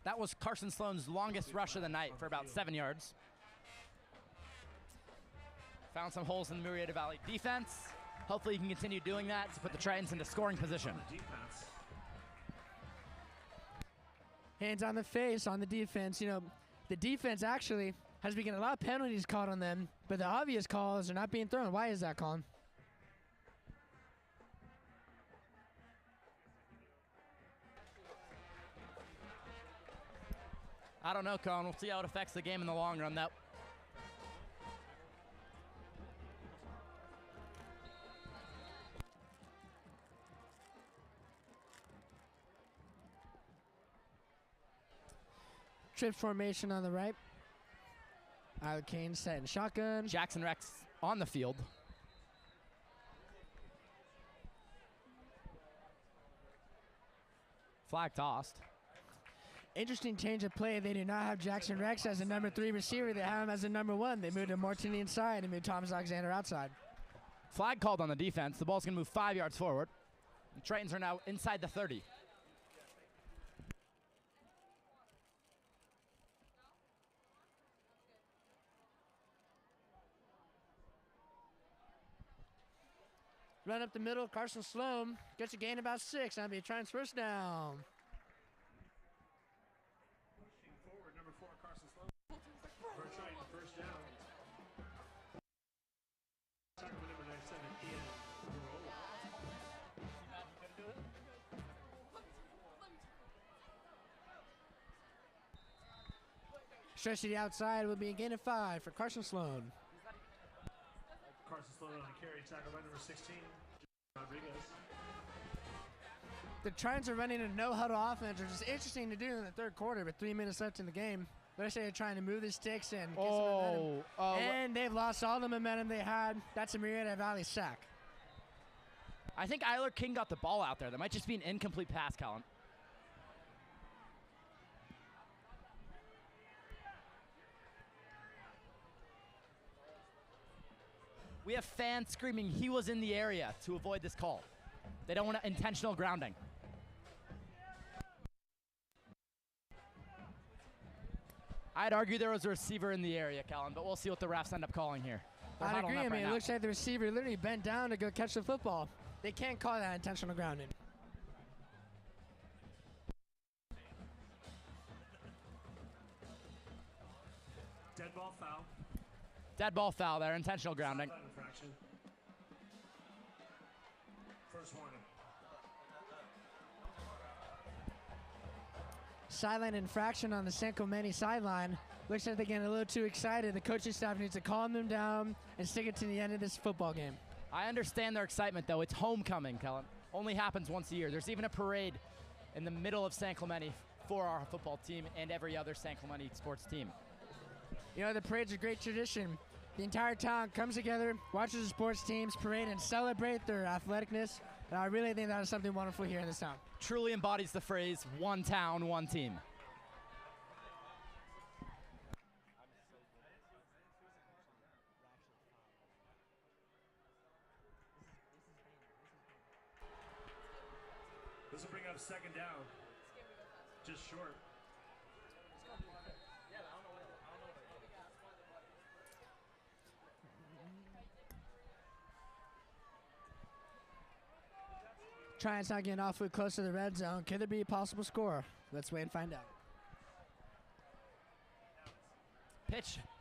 That was Carson Sloan's longest rush of the night for about 7 yards. Found some holes in the Murrieta Valley defense. Hopefully he can continue doing that to put the Tritons into scoring position. Hands on the face on the defense. You know, the defense actually has been getting a lot of penalties caught on them, but the obvious calls are not being thrown. Why is that, Colin? I don't know, Colin. We'll see how it affects the game in the long run, though. Trip formation on the right. Ira Kane setting shotgun. Jackson Rex on the field. Flag tossed. Interesting change of play. They do not have Jackson Rex as a number 3 receiver. They have him as a number 1. They moved him more to the inside and moved Thomas Alexander outside. Flag called on the defense. The ball's going to move 5 yards forward. The Tritons are now inside the 30. Run up the middle, Carson Sloan gets a gain about 6. That'll be a Tritons first down. Pushing forward, number 4, Carson Sloan. For a Triton first down. Talking about number 97, Ian Burrow. Stretch to the outside will be a gain of 5 for Carson Sloan. Carson Sloan on a carry, tackle by number 16, Rodriguez. The Tritons are running a no-huddle offense, which is interesting to do in the third quarter with 3 minutes left in the game. They're trying to move the sticks and get some momentum. And they've lost all the momentum they had. That's a Murrieta Valley sack. I think Eiler King got the ball out there. That might just be an incomplete pass, Colin. We have fans screaming he was in the area to avoid this call. They don't want intentional grounding. I'd argue there was a receiver in the area, Colin, but we'll see what the refs end up calling here. I agree. I mean, it looks like the receiver literally bent down to go catch the football. They can't call that intentional grounding. Dead ball foul. Dead ball foul there, intentional grounding. Infraction. First warning. Sideline infraction on the San Clemente sideline. Looks like they're getting a little too excited. The coaching staff needs to calm them down and stick it to the end of this football game. I understand their excitement, though. It's homecoming, Kellen. Only happens once a year. There's even a parade in the middle of San Clemente for our football team and every other San Clemente sports team. You know, the parade's a great tradition. The entire town comes together, watches the sports teams parade, and celebrate their athleticness. And I really think that is something wonderful here in this town. Truly embodies the phrase, one town, one team. This will bring up second down. Just short. Tritons not getting awfully close to the red zone. Could there be a possible score? Let's wait and find out.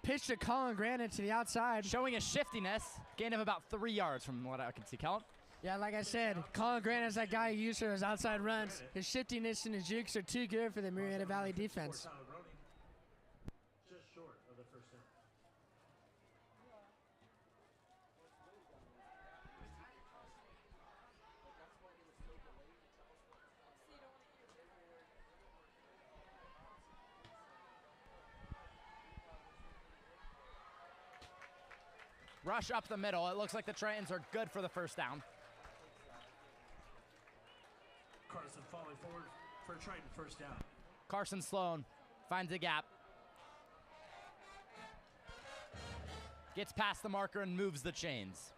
Pitch to Colin Granite to the outside. Showing a shiftiness. Gain of about 3 yards from what I can see. Colin? Yeah, like I said, Colin Granite is that guy who used for his outside runs. His shiftiness and his jukes are too good for the Murrieta Valley defense. Just short of the first down. Rush up the middle. It looks like the Tritons are good for the first down. Carson falling forward for a Triton first down. Carson Sloan finds a gap. Gets past the marker and moves the chains.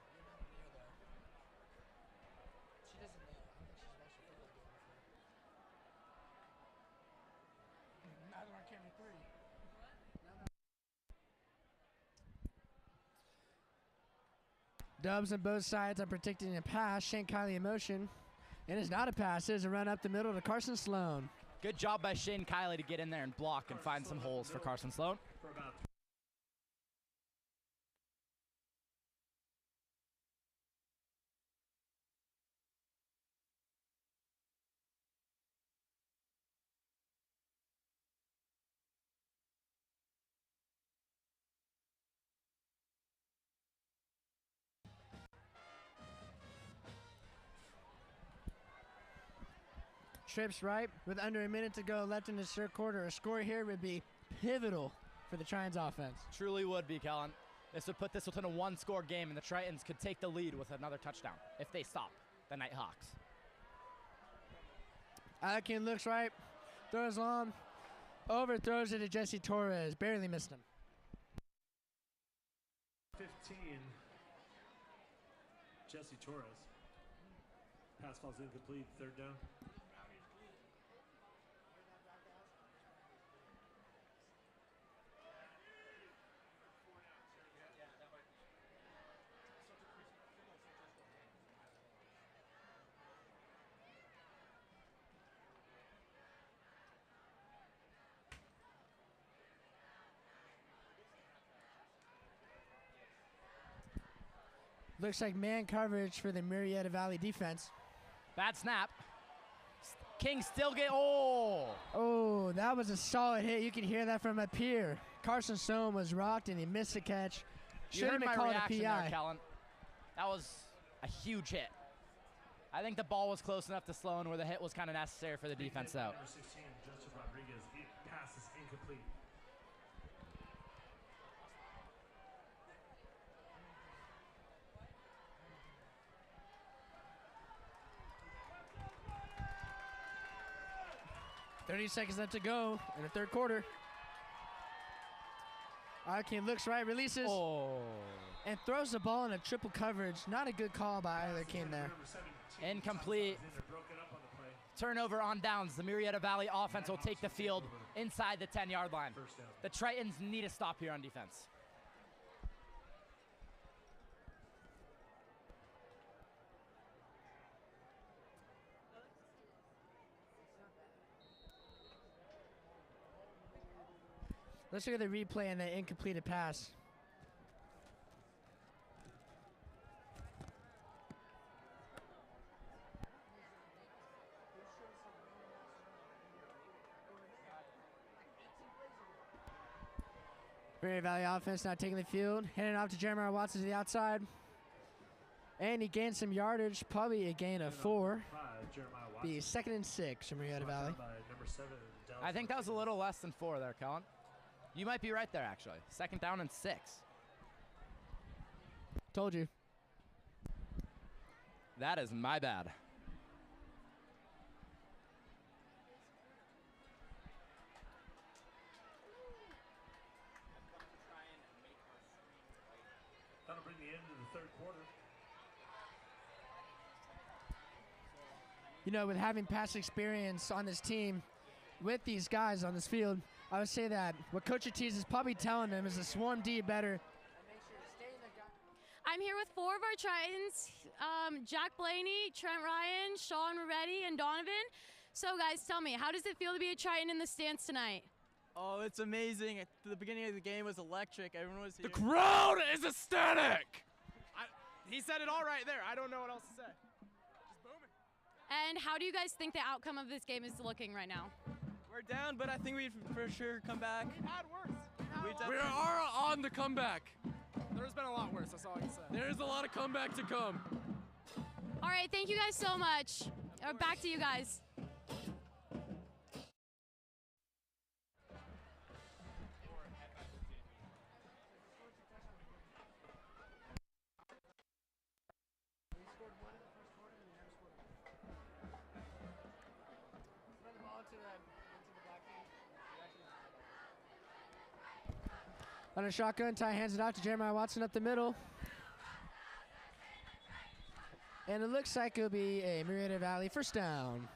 Dubs on both sides are predicting a pass. Shane Kiley in motion. It is not a pass. It is a run up the middle to Carson Sloan. Good job by Shane Kiley to get in there and block and find some holes for Carson Sloan. For about Trips right with under a minute to go left in the third quarter. A score here would be pivotal for the Tritons offense. Truly would be, Kellen. This would put this within a one-score game, and the Tritons could take the lead with another touchdown if they stop the Nighthawks. Alakin looks right, throws long, overthrows it to Jesse Torres. Barely missed him. 15. Jesse Torres. Pass falls incomplete. Third down. Looks like man coverage for the Murrieta Valley defense. Bad snap. King still get, oh! Oh, that was a solid hit. You can hear that from up here. Carson Sohn was rocked and he missed the catch. You Should have heard been my called a reaction PI. there, Kellen. That was a huge hit. I think the ball was close enough to Sloan where the hit was kind of necessary for the defense out. Number 16, Joseph Rodriguez. Pass is incomplete. .30 seconds left to go in the third quarter. King looks right, releases, and throws the ball in a triple coverage. Not a good call by either King there. Incomplete. Turnover on downs. The Murrieta Valley offense will take the field inside the 10-yard line. The Tritons need a stop here on defense. Let's look at the replay and the incompleted pass. Murrieta Valley offense now taking the field, handing off to Jeremiah Watson to the outside. And he gained some yardage, probably a gain of 4. Be 2nd and 6 from Murrieta Valley. I think that was a little less than 4 there, Colin. You might be right there, actually. 2nd down and 6. Told you. That is my bad. That'll bring the end of the third quarter. You know, with having past experience on this team, with these guys on this field, I would say that what Coach Ortiz is probably telling them is to swarm D better. I'm here with 4 of our Tritons, Jack Blaney, Trent Ryan, Sean Moretti, and Donovan. So guys, tell me, how does it feel to be a Triton in the stands tonight? Oh, it's amazing. The beginning of the game was electric. Everyone was here. The crowd is ecstatic. He said it all right there. I don't know what else to say. Just booming. And how do you guys think the outcome of this game is looking right now? We're down, but I think we'd for sure come back. We've had worse. We are on the comeback. There's been a lot worse, that's all I can say. There's a lot of comeback to come. All right, thank you guys so much. Back to you guys. On a shotgun, Ty hands it out to Jeremiah Watson up the middle. And it looks like it'll be a Murrieta Valley first down.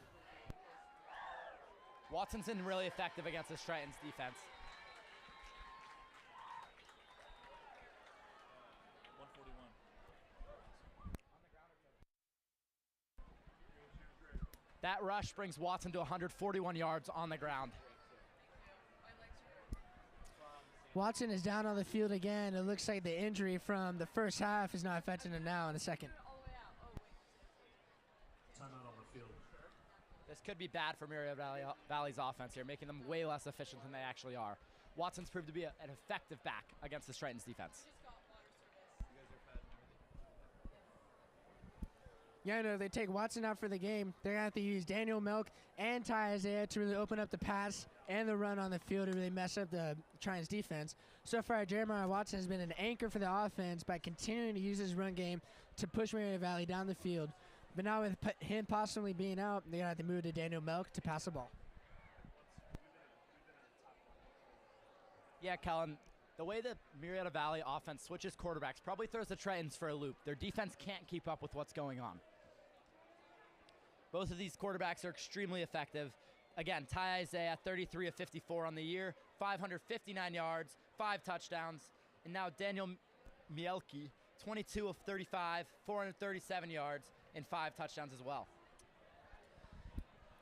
Watson's been really effective against this Tritons defense. 141. That rush brings Watson to 141 yards on the ground. Watson is down on the field again. It looks like the injury from the first half is not affecting him now in the second. Timeout on the field. This could be bad for Murrieta Valley's offense here, making them way less efficient than they actually are. Watson's proved to be an effective back against the Tritons defense. Yeah, no, they take Watson out for the game. They're going to have to use Daniel Milk and Ty Isaiah to really open up the pass and the run on the field to really mess up the Tritons defense. So far, Jeremiah Watson has been an anchor for the offense by continuing to use his run game to push Murrieta Valley down the field. But now with him possibly being out, they're going to have to move to Daniel Milk to pass the ball. Yeah, Kellen, the way the Murrieta Valley offense switches quarterbacks probably throws the Tritons for a loop. Their defense can't keep up with what's going on. Both of these quarterbacks are extremely effective. Again, Ty Isaiah, 33 of 54 on the year, 559 yards, 5 touchdowns. And now Daniel Mielke, 22 of 35, 437 yards, and 5 touchdowns as well.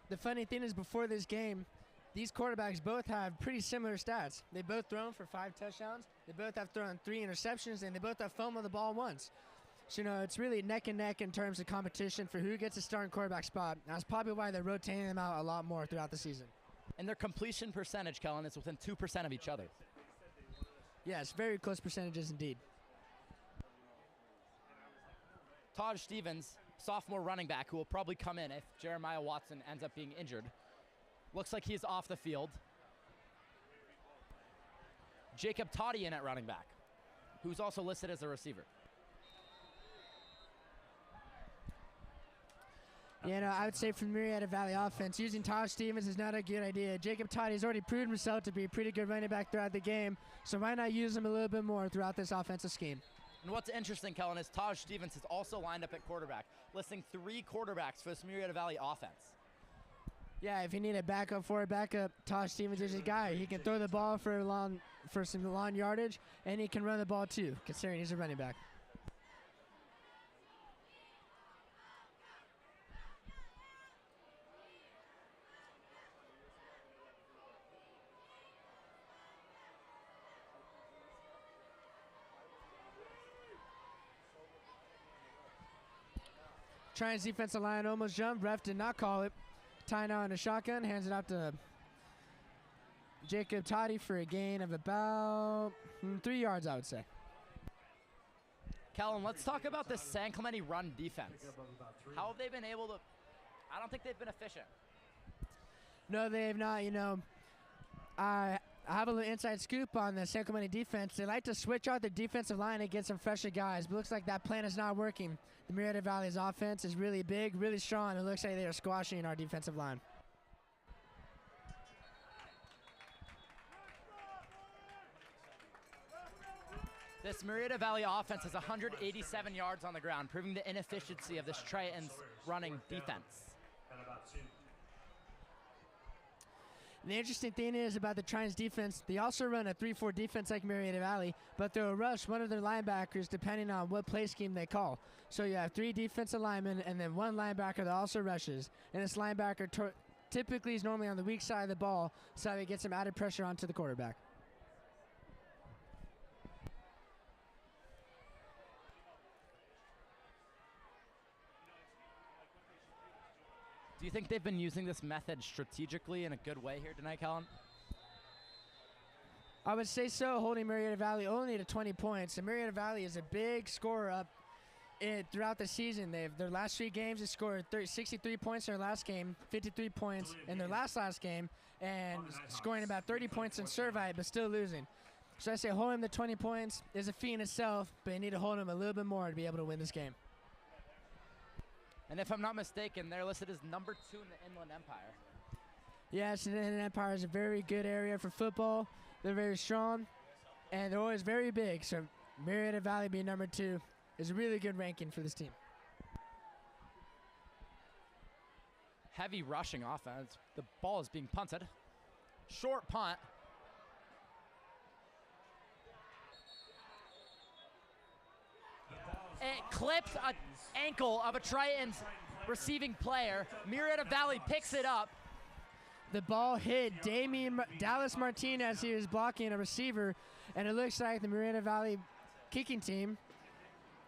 The funny thing is, before this game, these quarterbacks both have pretty similar stats. They both thrown for 5 touchdowns. They both have thrown 3 interceptions, and they both have fumbled the ball once. So, it's really neck and neck in terms of competition for who gets a starting quarterback spot. That's probably why they're rotating them out a lot more throughout the season. And their completion percentage, Kellen, is within 2% of each other. Yes, very close percentages indeed. Taj Stevens, sophomore running back, who will probably come in if Jeremiah Watson ends up being injured. Looks like he's off the field. Jacob Toddy in at running back, who's also listed as a receiver. I would say from the Murrieta Valley offense, using Taj Stevens is not a good idea. Jacob Toddy has already proven himself to be a pretty good running back throughout the game, so why not use him a little bit more throughout this offensive scheme? And what's interesting, Kellen, is Taj Stevens is also lined up at quarterback, listing 3 quarterbacks for this Murrieta Valley offense. Yeah, if you need a backup for a backup, Taj Stevens is a guy. He can throw the ball for some long yardage, and he can run the ball too, considering he's a running back. Trying's defensive line almost jumped. Ref did not call it. Ty now in a shotgun, hands it off to Jacob Toddy for a gain of about 3 yards, I would say. Kellen, let's talk about this San Clemente run defense. How have they been able to? I don't think they've been efficient. No, they have not. I have a little inside scoop on the San Clemente defense. They like to switch out the defensive line and get some fresher guys, but looks like that plan is not working. The Murrieta Valley's offense is really big, really strong. It looks like they are squashing our defensive line. This Murrieta Valley offense has 187 yards on the ground, proving the inefficiency of this Tritons running defense. The interesting thing is about the Tritons defense, they also run a 3-4 defense like Murrieta Valley, but they'll rush one of their linebackers depending on what play scheme they call. So you have 3 defensive linemen and then 1 linebacker that also rushes. And this linebacker typically is normally on the weak side of the ball, so they get some added pressure onto the quarterback. Do you think they've been using this method strategically in a good way here tonight, Kellen? I would say so, holding Murrieta Valley only to 20 points. And Murrieta Valley is a big scorer up throughout the season. Their last 3 games, they scored 63 points in their last game, 53 points in their last game, and scoring about 30 points in Servite, but still losing. So I say holding the 20 points is a feat in itself, but you need to hold them a little bit more to be able to win this game. And if I'm not mistaken, they're listed as number 2 in the Inland Empire. Yes, the Inland Empire is a very good area for football. They're very strong, and they're always very big. So Murrieta Valley being number 2 is a really good ranking for this team. Heavy rushing offense. The ball is being punted. Short punt. It clipped an ankle of a Tritons receiving player. Murrieta Valley picks it up. The ball hit Dallas Martinez. He was blocking a receiver, and it looks like the Murrieta Valley kicking team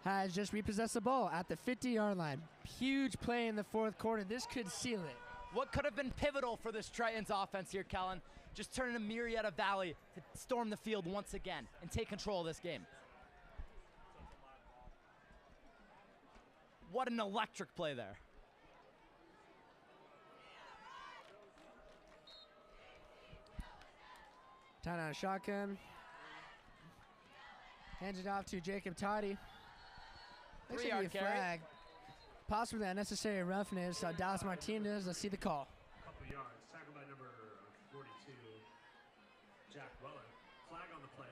has just repossessed the ball at the 50-yard line. Huge play in the 4th quarter. This could seal it. What could have been pivotal for this Tritons offense here, Kellen, just turning to Murrieta Valley to storm the field once again and take control of this game. What an electric play there. Time on a shotgun. Hands it off to Jacob Toddy. Looks like a flag. Possibly unnecessary roughness. Dallas Martinez, let's see the call. Couple yards. Tackled by number 42, Jack Weller. Flag on the play.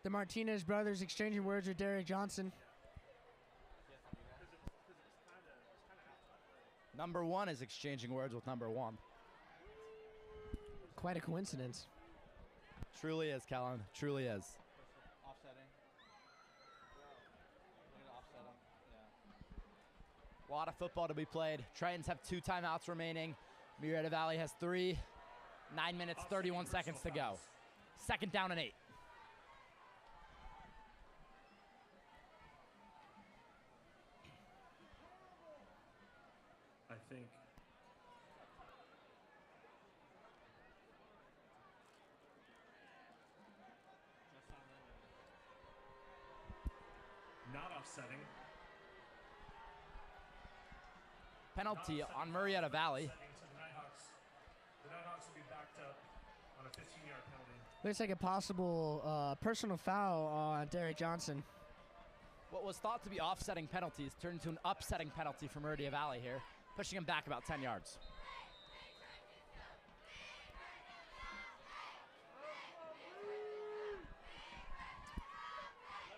The Martinez brothers exchanging words with Derek Johnson. Number 1 is exchanging words with number 1. Quite a coincidence. Truly is, Kellen. Truly is. Offsetting. A lot of football to be played. Tritons have 2 timeouts remaining. Murrieta Valley has 3, 9 minutes, 31 seconds to go. 2nd down and 8. I think not offsetting. Penalty on Murrieta Valley. The Nighthawks will be backed up on a 15-yard penalty. Looks like a possible personal foul on Derek Johnson. What was thought to be offsetting penalties turned into an upsetting penalty for Murrieta Valley here, pushing him back about 10 yards.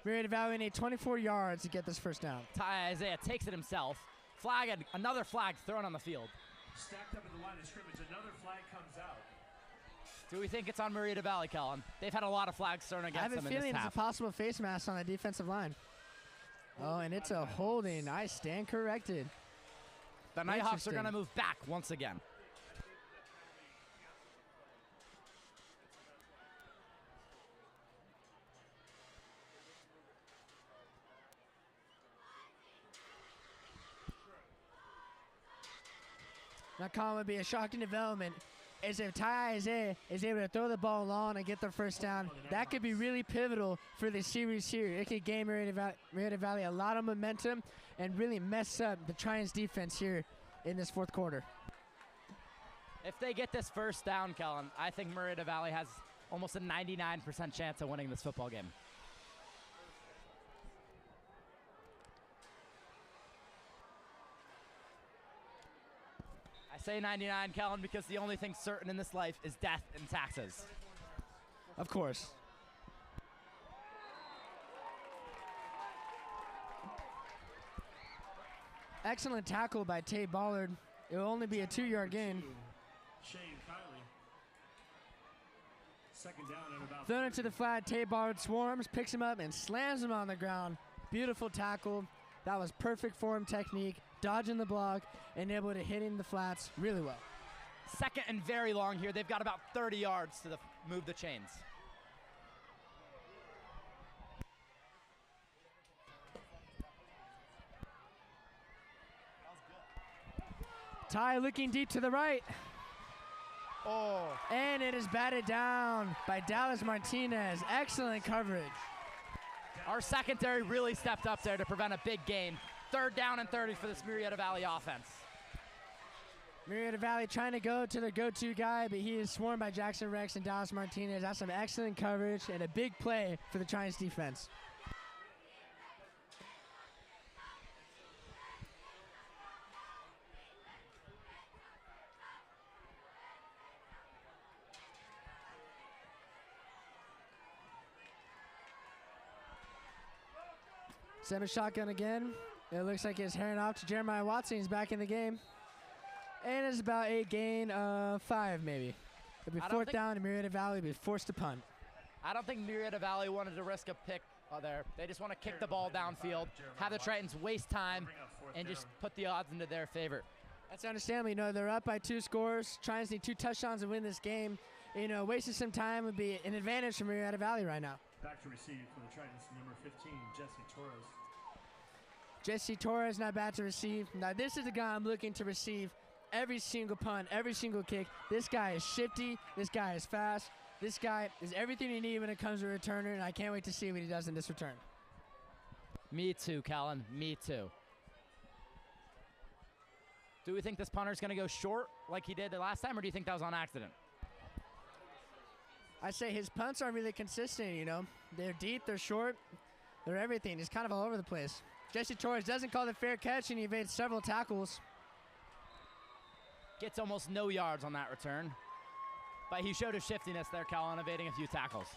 Murrieta Valley need 24 yards to get this first down. Ty Isaiah takes it himself. Flag, another flag thrown on the field. Stacked up at the line of scrimmage, another flag comes out. Do we think it's on Murrieta Valley, Kellen? They've had a lot of flags thrown against them in this half. I have a feeling it's a possible face mask on the defensive line. Oh, and it's a holding. I stand corrected. The Nighthawks are going to move back once again. Now, Colin, would be a shocking development is if Ty Isaiah is able to throw the ball long and get the first down. That could be really pivotal for the series here. It could gain Murrieta Valley a lot of momentum and really mess up the Tritons defense here in this fourth quarter. If they get this first down, Kellen, I think Murrieta Valley has almost a 99% chance of winning this football game. I say 99, Kellen, because the only thing certain in this life is death and taxes. Of course. Excellent tackle by Tay Ballard. It will only be a 2-yard gain. Shane Kiley. 2nd down and about. Thrown into the flat, Tay Ballard swarms, picks him up, and slams him on the ground. Beautiful tackle. That was perfect form technique, dodging the block, and able to hit in the flats really well. 2nd and very long here. They've got about 30 yards to move the chains. Ty looking deep to the right. Oh. And it is batted down by Dallas Martinez. Excellent coverage. Our secondary really stepped up there to prevent a big gain. 3rd down and 30 for this Murrieta Valley offense. Murrieta Valley trying to go to their go-to guy, but he is swarmed by Jackson Rex and Dallas Martinez. That's some excellent coverage and a big play for the Tritons defense. Semi shotgun again. It looks like it's herring off to Jeremiah Watson. He's back in the game. And it's about a gain of 5, maybe. It'll be 4th down, and Murrieta Valley will be forced to punt. I don't think Murrieta Valley wanted to risk a pick there. They just want to kick the ball downfield, have the Tritons waste time, and just put the odds into their favor. That's understandable. You know, they're up by 2 scores. Tritons need 2 touchdowns to win this game. You know, wasting some time would be an advantage for Murrieta Valley right now. Back to receive for the Tritons, number 15, Jesse Torres. Jesse Torres not bad to receive. Now, this is the guy I'm looking to receive every single punt, every single kick. This guy is shifty. This guy is fast. This guy is everything you need when it comes to a returner, and I can't wait to see what he does in this return. Me too, Kellen. Me too. Do we think this punter's going to go short like he did the last time, or do you think that was on accident? I say his punts aren't really consistent, you know. They're deep, they're short, they're everything. He's kind of all over the place. Jesse Torres doesn't call the fair catch, and he evades several tackles. Gets almost no yards on that return. But he showed his shiftiness there, Kellen, evading a few tackles.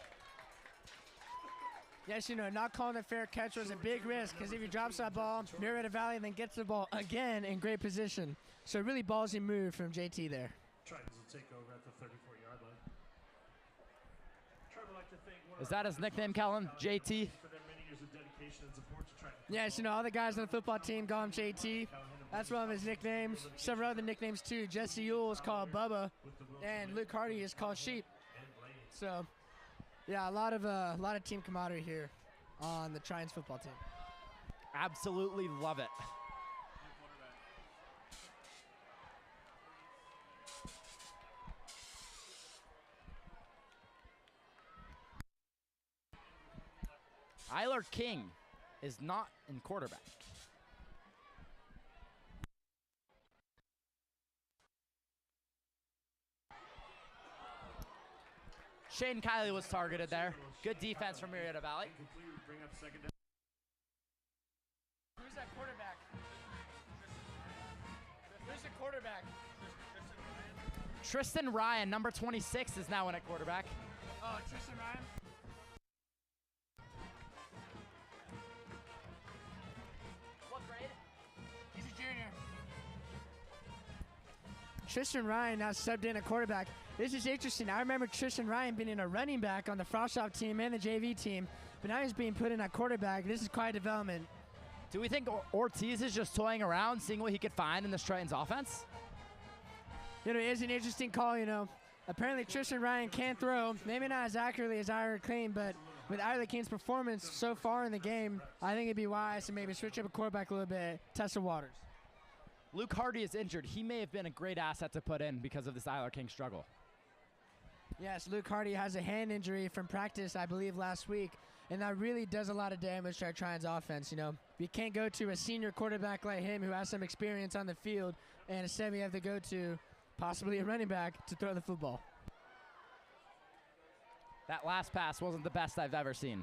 Yes, you know, not calling the fair catch was a big risk, because if he drops that ball, Murrieta Valley then gets the ball again in great position. So really ballsy move from JT there. Tritons will take over at the 34-yard line. Trevor, like to thank Is that his nickname, Kellen? JT? for their many years of dedication dedication and support to Triton. Yes, you know, all the guys on the football team call him JT. That's one of his nicknames. Several other nicknames too. Jesse Ewell is called Bubba, and Luke Hardy is called Sheep. So, yeah, a lot of team camaraderie here on the Tritons football team. Absolutely love it. Tyler King is not in quarterback. Shane Kiley was targeted there. Good defense from Murrieta Valley. Bring up second down. Who's that quarterback? Who's the quarterback? Tristan Ryan, number 26, is now in at quarterback. Oh, Tristan Ryan? What grade? He's a junior. Tristan Ryan now subbed in at quarterback. This is interesting. I remember Tristan Ryan being a running back on the Frostshop team and the JV team, but now he's being put in at quarterback. This is quite a development. Do we think Ortiz is just toying around, seeing what he could find in this Tritons offense? You know, it is an interesting call, you know. Apparently Tristan Ryan can throw, maybe not as accurately as Ira Kane, but with Ira Kane's performance so far in the game, I think it'd be wise to maybe switch up a quarterback a little bit, test the waters. Luke Hardy is injured. He may have been a great asset to put in because of this Tyler King struggle. Yes, Luke Hardy has a hand injury from practice, I believe, last week, and that really does a lot of damage to our Tritons offense, you know. We can't go to a senior quarterback like him who has some experience on the field, and instead we have to go to possibly a running back to throw the football. That last pass wasn't the best I've ever seen.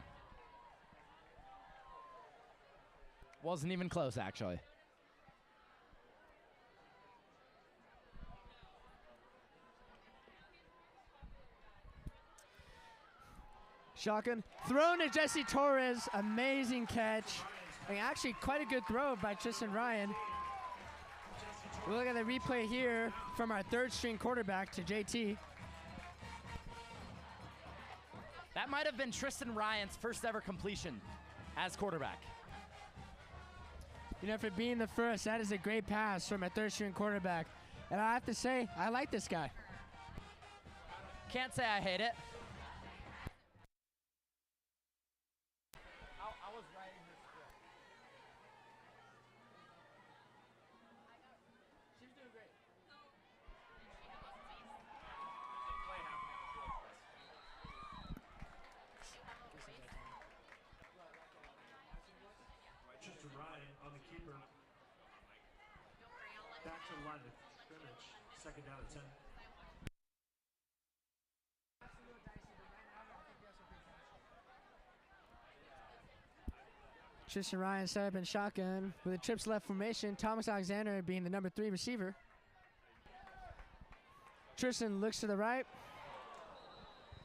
Wasn't even close, actually. Shotgun. Thrown to Jesse Torres. Amazing catch. And actually quite a good throw by Tristan Ryan. We'll look at the replay here from our third string quarterback to JT. That might have been Tristan Ryan's first ever completion as quarterback. You know, for being the first, that is a great pass from a third string quarterback. And I have to say, I like this guy. Can't say I hate it. Tristan Ryan on the keeper. Back to the line of scrimmage. Second down at 10. Tristan Ryan set up in shotgun with a trips left formation. Thomas Alexander being the number 3 receiver. Tristan looks to the right.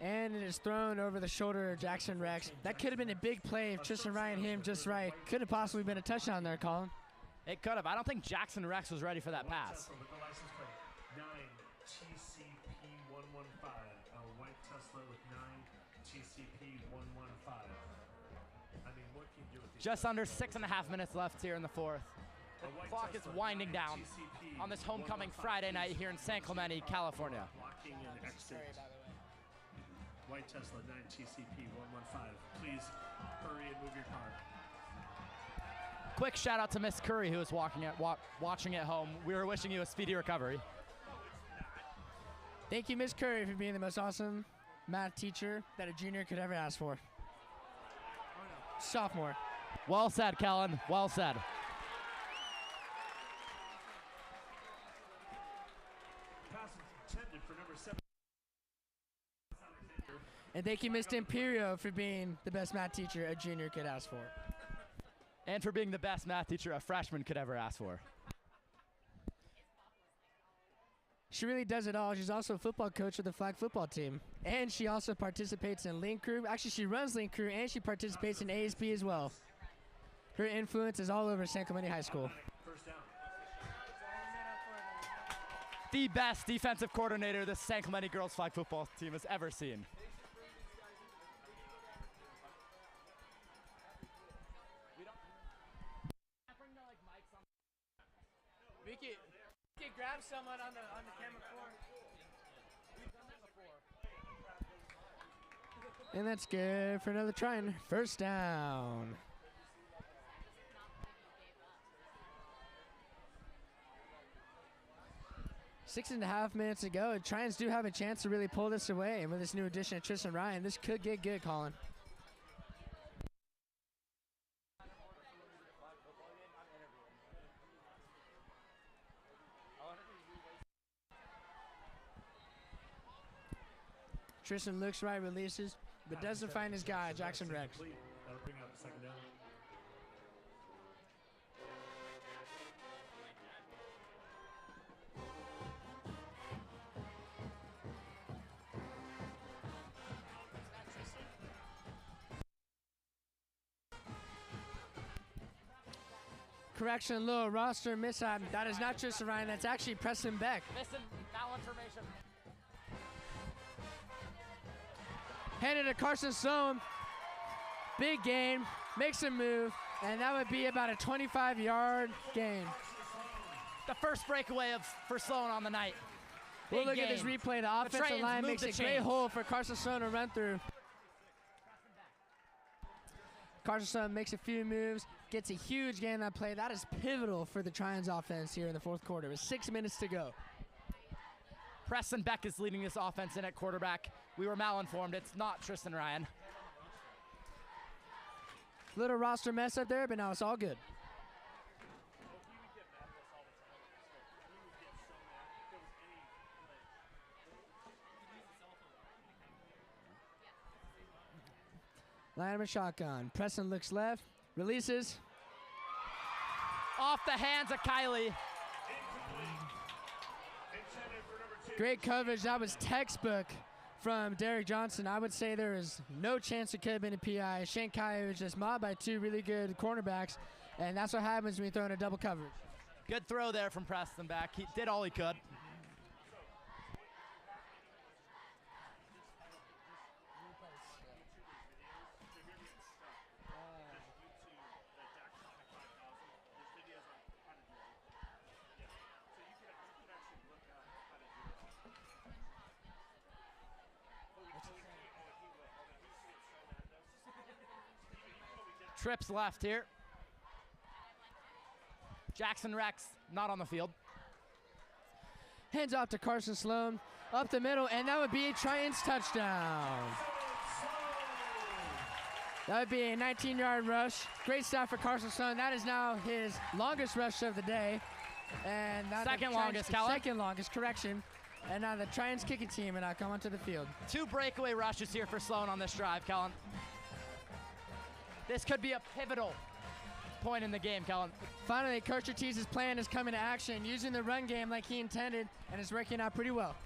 And it is thrown over the shoulder of Jackson Rex. That could have been a big play if Tristan Ryan hit him just right. Could have possibly been a touchdown there, Colin. It could have. I don't think Jackson Rex was ready for that pass. With the license plate 9 TCP115. A white Tesla with 9 TCP115. I mean, what can you do with these? Just under 6.5 minutes left here in the fourth. The clock is winding down on this homecoming Friday night here in San Clemente, California. Blocking and exit. White Tesla 9 TCP115. Please hurry and move your car. Quick shout out to Miss Curry who is watching at home. We were wishing you a speedy recovery. Thank you, Miss Curry, for being the most awesome math teacher that a junior could ever ask for. Sophomore. Well said, Kellen. Well said. Pass intended for number 7. And thank you, Mr. Imperio, for being the best math teacher a junior could ask for. And for being the best math teacher a freshman could ever ask for. She really does it all. She's also a football coach with the flag football team. And she also participates in Link Crew. Actually, she runs Link Crew, and she participates in ASP as well. Her influence is all over San Clemente High School. First down. The best defensive coordinator the San Clemente girls flag football team has ever seen. We could grab someone on the camera floor. We've done that before. And that's good for another try and first down. Six and a half minutes to go. Tritons do have a chance to really pull this away. And with this new addition of Tristan Ryan, this could get good, Colin. Tristan looks right, releases, but doesn't find his guy, Jackson Rex. That'll bring up the second down. Correction, little roster mishap. That is not Tristan Ryan, that's actually Preston Beck. Missing malinformation. Handed to Carson Sloan. Big gain, makes a move, and that would be about a 25-yard gain. The first breakaway for Sloan on the night. We'll look at this replay. The offensive line makes a great hole for Carson Sloan to run through. Carson Sloan makes a few moves, gets a huge gain on that play. That is pivotal for the Tritons offense here in the fourth quarter with 6 minutes to go. Preston Beck is leading this offense in at quarterback. We were malinformed. It's not Tristan Ryan. Little roster mess up there, but now it's all good. Line of shotgun. Preston looks left, releases. Off the hands of Kylie. Great coverage. That was textbook from Derek Johnson. I would say there is no chance it could have been a PI. Shane Kai was just mobbed by two really good cornerbacks, and that's what happens when you throw in a double coverage. Good throw there from Preston Beck. He did all he could. Trips left here. Jackson Rex not on the field. Hands off to Carson Sloan, up the middle, and that would be a Tritons touchdown. That would be a 19-yard rush. Great stop for Carson Sloan. That is now his longest rush of the day. And now second longest, correction. And now the Tritons kicking team and I come onto the field. 2 breakaway rushes here for Sloan on this drive, Kellen. This could be a pivotal point in the game, Kellen. Finally, Coach Ortiz's plan is coming to action, using the run game like he intended, and it's working out pretty well.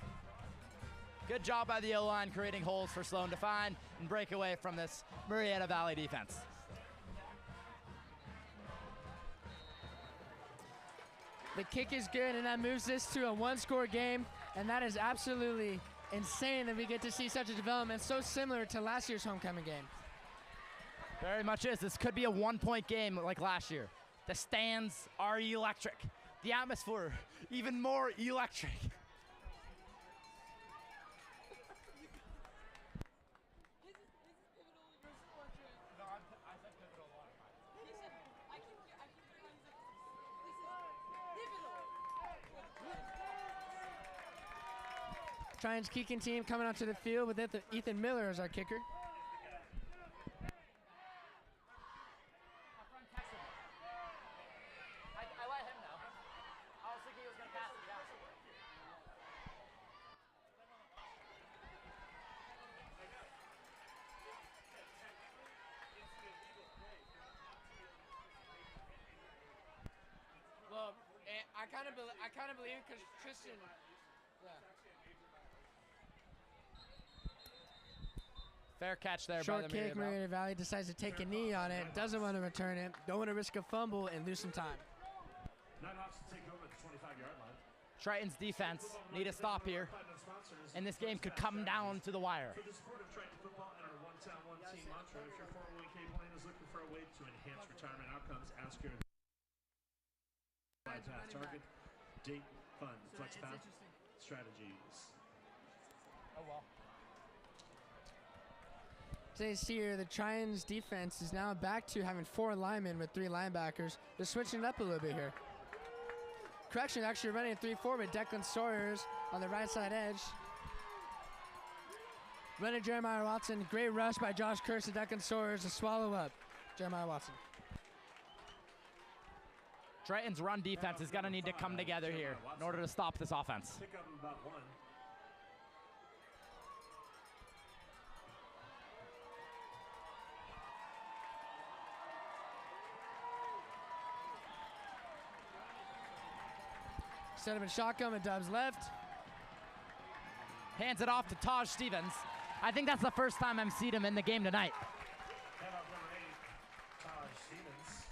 Good job by the O-line creating holes for Sloan to find and break away from this Murrieta Valley defense. The kick is good, and that moves this to a one-score game, and that is absolutely insane that we get to see such a development so similar to last year's homecoming game. Very much is. This could be a 1-point game like last year. The stands are electric. The atmosphere, even more electric. Tritons kicking team coming onto the field with Ethan Miller as our kicker. Well, I kind of believe because Tristan. Yeah. Fair catch there Short by the kick, Murrieta Valley decides to take a knee on it, doesn't want to return it, don't want to risk a fumble and lose some time. Nighthawks take over at the 25-yard line. Tritons defense need a stop here, and this game could come down to the wire. For the support of Triton football and our one-town, one-team mantra, if your 401k plan is looking for a way to enhance retirement outcomes, ask your pass target. date fund flex path strategies. Oh well. Today's here, the Tritons defense is now back to having 4 linemen with 3 linebackers. They're switching it up a little bit here. Correction, actually running a 3-4 with Declan Sawyers on the right side edge. Running Jeremiah Watson, great rush by Josh Kurtz and Declan Sawyers to swallow up Jeremiah Watson. Tritons' run defense is going to need to come together here in order to stop this offense. Pick up about 1. Set up in shotgun and Dubs left. Hands it off to Taj Stevens. I think that's the first time I've seen him in the game tonight. Head up number 8, Taj Stevens.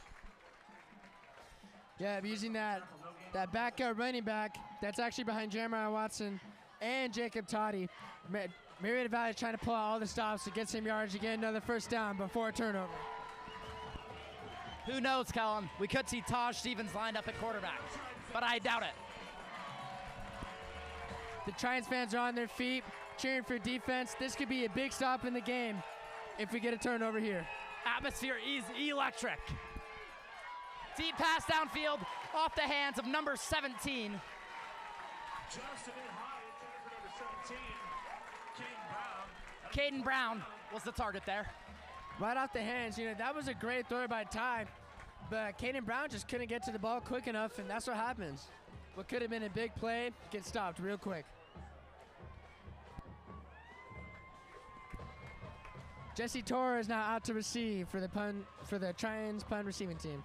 Yeah, using that backup running back that's actually behind Jeremiah Watson and Jacob Toddy. Murrieta Valley is trying to pull out all the stops to get some yards to get another first down before a turnover. Who knows, Kellen? We could see Taj Stevens lined up at quarterback, but I doubt it. The Tritons fans are on their feet, cheering for defense. This could be a big stop in the game if we get a turnover here. Atmosphere is electric. Deep pass downfield off the hands of number 17. Just a bit high, intended for number 17, Caden Brown was the target there. Right off the hands, that was a great throw by Ty, but Caden Brown just couldn't get to the ball quick enough, and that's what happens. What could have been a big play gets stopped real quick. Jesse Torres is now out to receive for the Tritons punt receiving team.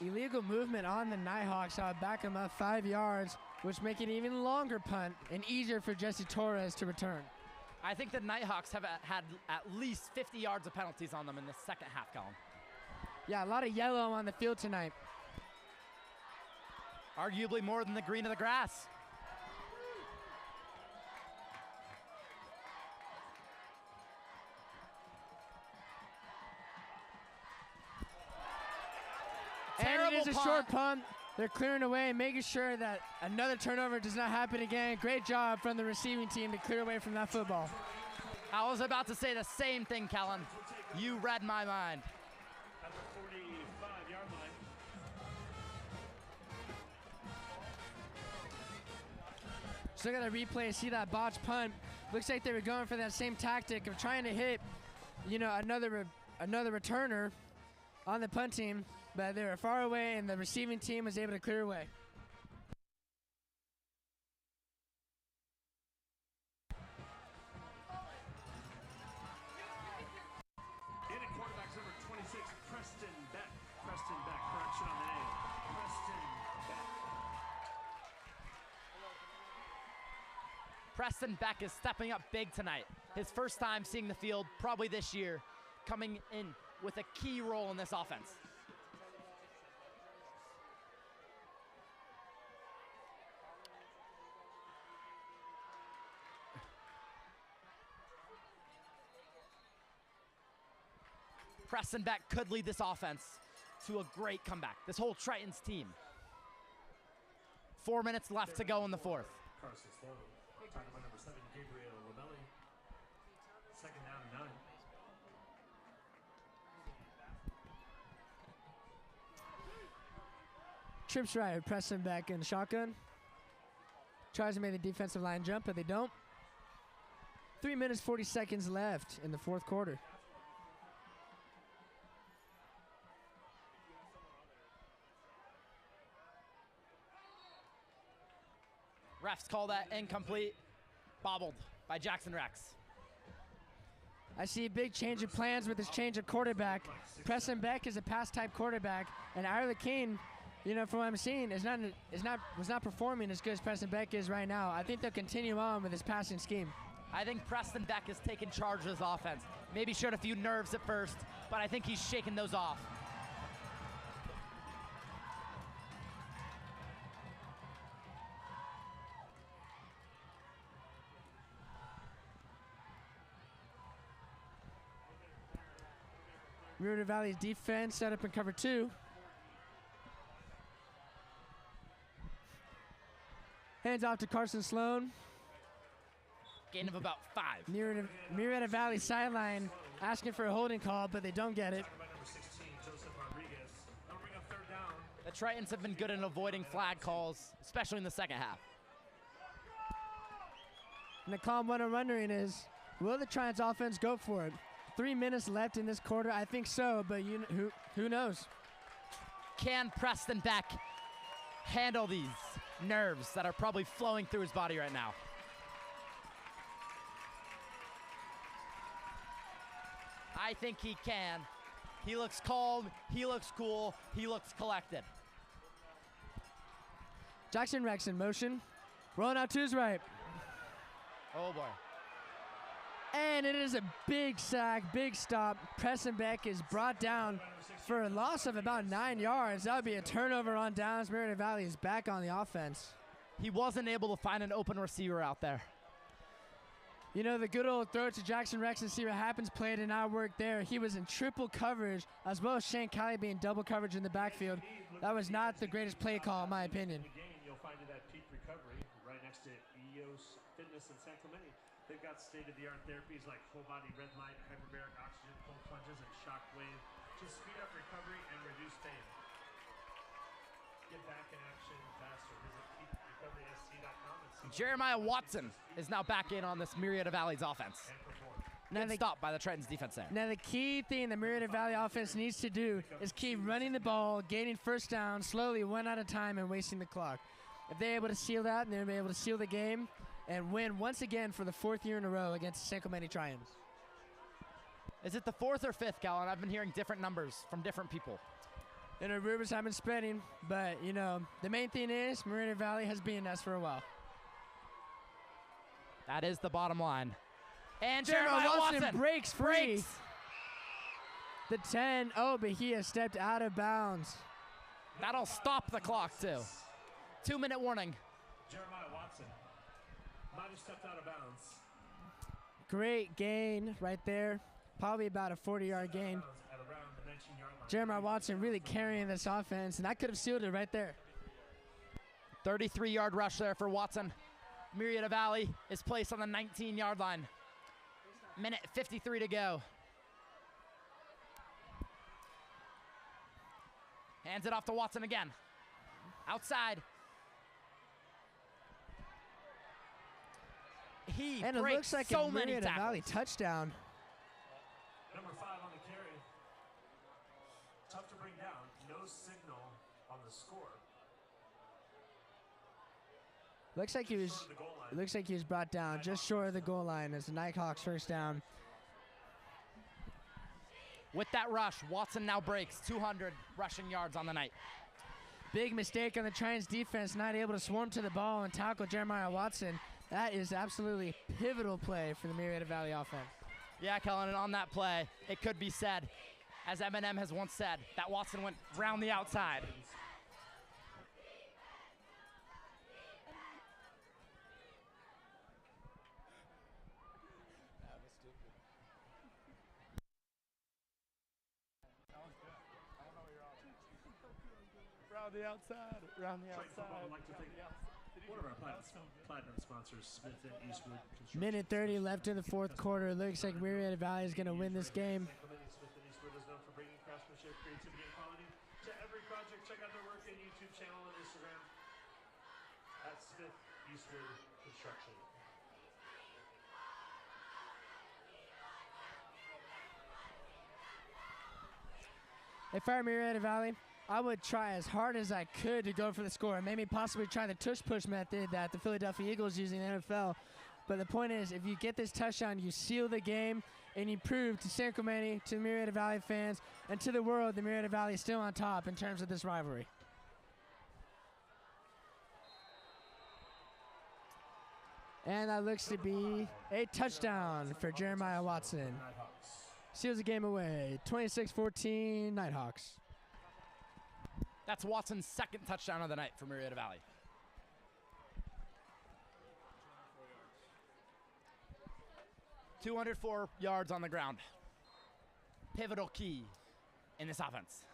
Illegal movement on the Nighthawks. I'll back him up 5 yards, which make it an even longer punt and easier for Jesse Torres to return. I think the Nighthawks have had at least 50 yards of penalties on them in the second half, Colin. Yeah, a lot of yellow on the field tonight. Arguably more than the green of the grass. And it is a short punt. They're clearing away, making sure that another turnover does not happen again. Great job from the receiving team to clear away from that football. I was about to say the same thing, Kellen. You read my mind. At the 45-yard line. So look at the replay, see that botch punt. Looks like they were going for that same tactic of trying to hit, another returner on the punt team, but they were far away and the receiving team was able to clear away. In at quarterback's number 26, Preston Beck. Preston Beck, correction on the name. Preston Beck. Preston Beck is stepping up big tonight. His first time seeing the field probably this year, coming in with a key role in this offense. Preston Beck could lead this offense to a great comeback. This whole Tritons team. 4 minutes left to go in the fourth. Carson Sloan. Target by number 7, Gabriel Lamelli. Second down and 9. Trips right, Preston back in the shotgun. Tries to make the defensive line jump, but they don't. 3 minutes, 40 seconds left in the fourth quarter. Refs call that incomplete, bobbled by Jackson Rex. I see a big change of plans with this change of quarterback. Preston Beck is a pass-type quarterback, and Ira Kane You know, from what I'm seeing, was not performing as good as Preston Beck is right now. I think they'll continue on with his passing scheme. I think Preston Beck has taken charge of his offense. Maybe showed a few nerves at first, but I think he's shaking those off. Murrieta Valley's defense set up in cover 2. Hands off to Carson Sloan. Gain of about 5. Murrieta Valley sideline asking for a holding call, but they don't get it. The Tritons have been good in avoiding flag calls, especially in the second half. And the calm what I'm wondering is, will the Tritons offense go for it? 3 minutes left in this quarter, I think so, but who knows? Can Preston Beck handle these nerves that are probably flowing through his body right now? I think he can. He looks calm, he looks cool, he looks collected. Jackson Rex in motion. Rolling out to his right. Oh boy. And it is a big sack, big stop. Preston Beck is brought down for a loss of about 9 yards. That would be a turnover on downs. Murrieta Valley is back on the offense. He wasn't able to find an open receiver out there. You know, the good old throw to Jackson Rex and see what happens play did not work there. He was in triple coverage, as well as Shane Kelly being double coverage in the backfield. That was not the greatest play call, in my opinion. You'll find it at Peak Recovery, right next to EOS Fitness in San Clemente. They've got state-of-the-art therapies like whole-body red light, hyperbaric oxygen, cold plunges, and shockwave to speed up recovery and reduce pain. Get back in action faster. Visit peakrecoverysc.com and see. Jeremiah Watson is now back in on this Murrieta Valley's offense. Good stop by the Tritons defense there. Now the key thing the Murrieta Valley offense needs to do is keep running the ball, gaining first down slowly, one at a time, and wasting the clock. If they're able to seal that, then they'll be able to seal the game and win once again for the 4th year in a row against the San Clemente Tritons. Is it the 4th or 5th, Callan? I've been hearing different numbers from different people. You know, rumors have been spreading, but, you know, the main thing is Murrieta Valley has been us for a while. That is the bottom line. And Jeremiah Watson breaks free. The 10, oh, but he has stepped out of bounds. That'll stop the clock, too. 2-minute warning. Jeremiah Watson might have stepped out of bounds. Great gain right there. Probably about a 40-yard gain. At around the 19-yard line. Jeremiah Watson really carrying this offense, and that could have sealed it right there. 33-yard rush there for Watson. Murrieta Valley is placed on the 19-yard line. Minute 53 to go. Hands it off to Watson again. Outside. And it looks like so a many Murrieta Valley touchdown. Number 5 on the carry. Tough to bring down. No signal on the score. Looks like he was brought down just short of the goal line as the Nighthawks first down. With that rush, Watson now breaks 200 rushing yards on the night. Big mistake on the Tritons defense, not able to swarm to the ball and tackle Jeremiah Watson. That is absolutely pivotal play for the Murrieta Valley offense. Yeah, Kellen, and on that play, it could be said, as Eminem has once said, that Watson went round the outside. Round the outside, round the outside. I'd like to thank one of our platinum sponsors, Smith & Eastwood Construction. Minute 30 left in the 4th quarter. Looks like Murrieta Valley is going to win this game. Smith & Eastwood is known for bringing craftsmanship, creativity, and quality to every project. Check out their work and YouTube channel and Instagram at Smith Eastwood Construction. If I were Murrieta Valley, I would try as hard as I could to go for the score. Maybe possibly try the tush-push method that the Philadelphia Eagles use in the NFL. But the point is, if you get this touchdown, you seal the game, and you prove to San Clemente, to the Murrieta Valley fans, and to the world that Murrieta Valley is still on top in terms of this rivalry. And that looks to be a touchdown for Jeremiah Watson. Seals the game away, 26-14 Nighthawks. That's Watson's second touchdown of the night for Murrieta Valley. .204 yards on the ground. Pivotal key in this offense.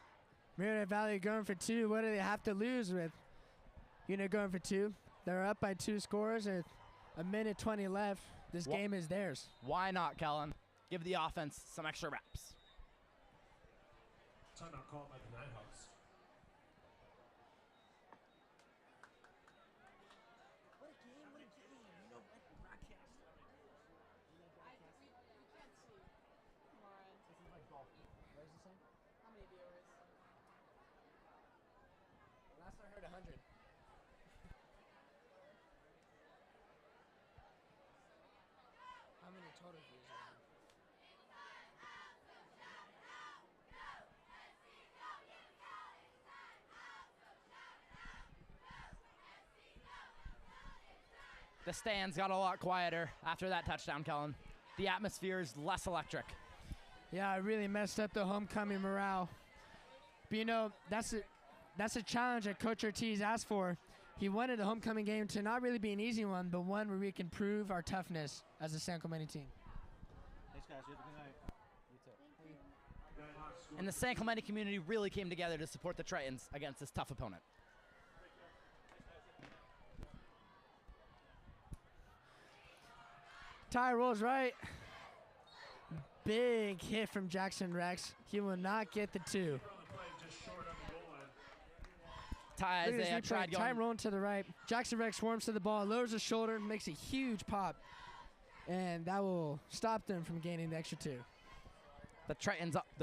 Murrieta Valley going for 2. What do they have to lose with, going for 2? They're up by 2 scores with a minute 20 left. This game is theirs. Why not, Kellen? Give the offense some extra reps. Timeout called by the Nighthawks. Last I heard 100. How many total views are there? The stands got a lot quieter after that touchdown, Kellen. The atmosphere is less electric. Yeah, it really messed up the homecoming morale. But that's a challenge that Coach Ortiz asked for. He wanted the homecoming game to not really be an easy one, but one where we can prove our toughness as a San Clemente team. Thanks, guys. You have a good night. You too. And the San Clemente community really came together to support the Tritons against this tough opponent. Ty rolls right. Big hit from Jackson Rex. He will not get the 2. Ty tried going. Ty rolling to the right. Jackson Rex swarms to the ball, lowers his shoulder, makes a huge pop. And that will stop them from gaining the extra 2. The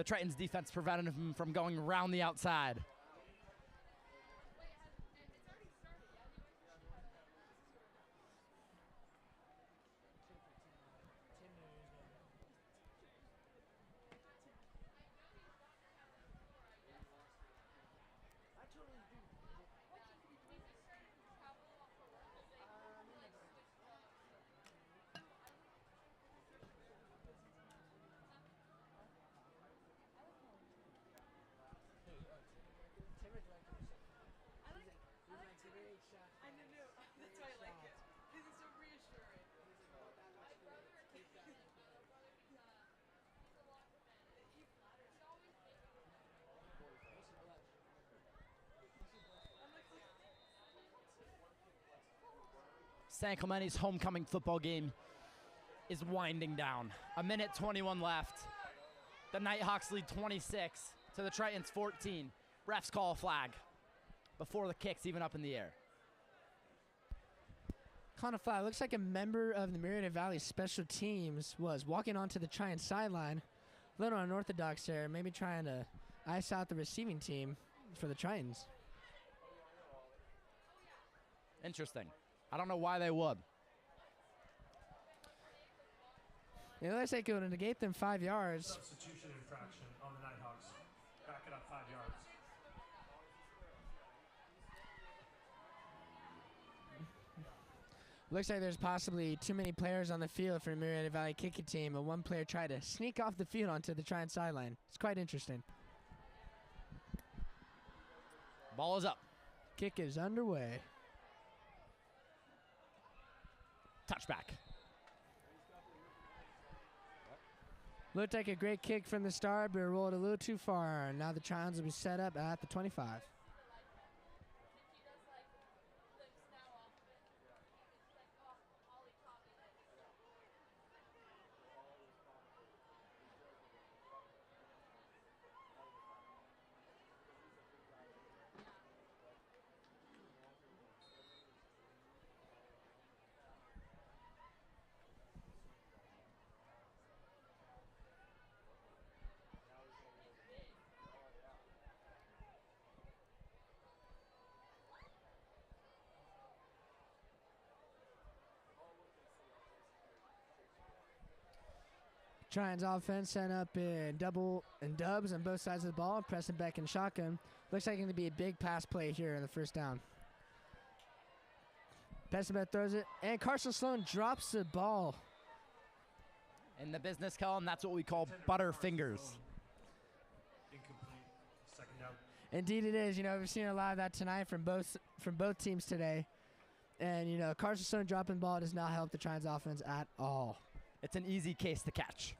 Tritons defense prevented him from going around the outside. San Clemente's homecoming football game is winding down. A minute 21 left. The Nighthawks lead 26 to the Tritons 14. Refs call a flag before the kick's even up in the air. Call a flag. Looks like a member of the Murrieta Valley special teams was walking onto the Triton sideline. A little unorthodox there, maybe trying to ice out the receiving team for the Tritons. Interesting. I don't know why they would. It looks like it would negate them 5 yards. Substitution infraction on the Nighthawks. Back it up 5 yards. Looks like there's possibly too many players on the field for the Murrieta Valley kicking team, and one player tried to sneak off the field onto the Triton sideline. It's quite interesting. Ball is up. Kick is underway. Touchback. Looked like a great kick from the start, but it rolled a little too far. Now the Tritons will be set up at the 25. Tritons offense set up in double and dubs on both sides of the ball, pressing back and shotgun. Looks like it's going to be a big pass play here in the first down. Pressenbeck throws it, and Carson Sloan drops the ball. In the business column, that's what we call butter fingers. Incomplete. Second down. Indeed it is. You know, we've seen a lot of that tonight from both teams today. And, you know, Carson Sloan dropping the ball does not help the Tritons offense at all. It's an easy case to catch.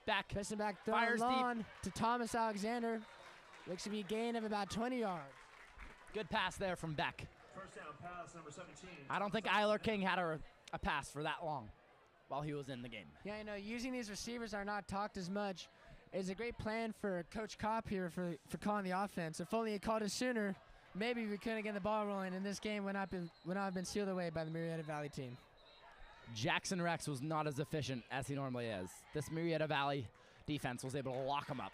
Back. Pressenbeck Fires throwing deep. on to Thomas Alexander. Looks to be a gain of about 20 yards. Good pass there from Beck. First down pass, number 17. I don't think Eiler King had a pass for that long while he was in the game. Yeah, you know, using these receivers are not talked as much is a great plan for Coach Kopp here for calling the offense. If only he called it sooner, maybe we couldn't get the ball rolling, and this game would not have been sealed away by the Murrieta Valley team. Jackson Rex was not as efficient as he normally is. This Murrieta Valley defense was able to lock him up.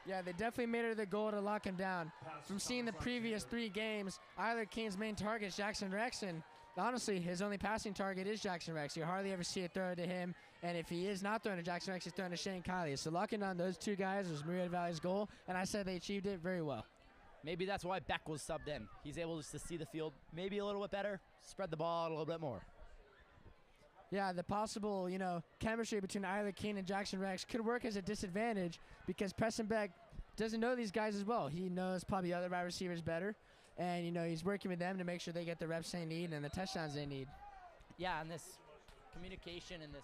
Yeah, they definitely made it their goal to lock him down. From seeing the previous 3 games, Eiler King's main target is Jackson Rex, and honestly, his only passing target is Jackson Rex. You hardly ever see it throw to him, and if he is not throwing to Jackson Rex, he's throwing to Shane Kiley. So locking down those 2 guys was Murrieta Valley's goal, and I said they achieved it very well. Maybe that's why Beck was subbed in. He's able just to see the field maybe a little bit better, spread the ball out a little bit more. Yeah, the possible, you know, chemistry between Eiler King and Jackson Rex could work as a disadvantage because Pressenbeck doesn't know these guys as well. He knows probably other wide receivers better, and, you know, he's working with them to make sure they get the reps they need and the touchdowns they need. Yeah, and this communication and this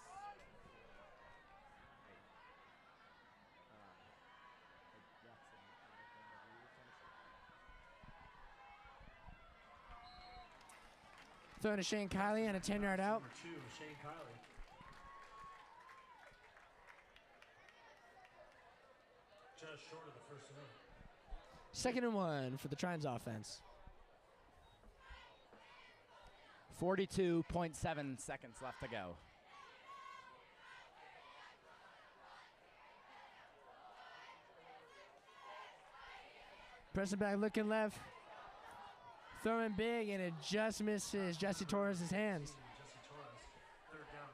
throwing to Shane Kiley and a 10-yard out. Number 2, Shane Kiley. Just short of the first down. 2nd and 1 for the Tritons offense. 42.7 seconds left to go. Pressenbeck looking left, throwing big, and it just misses Jesse Torres' hands. Jesse Torres. Third down.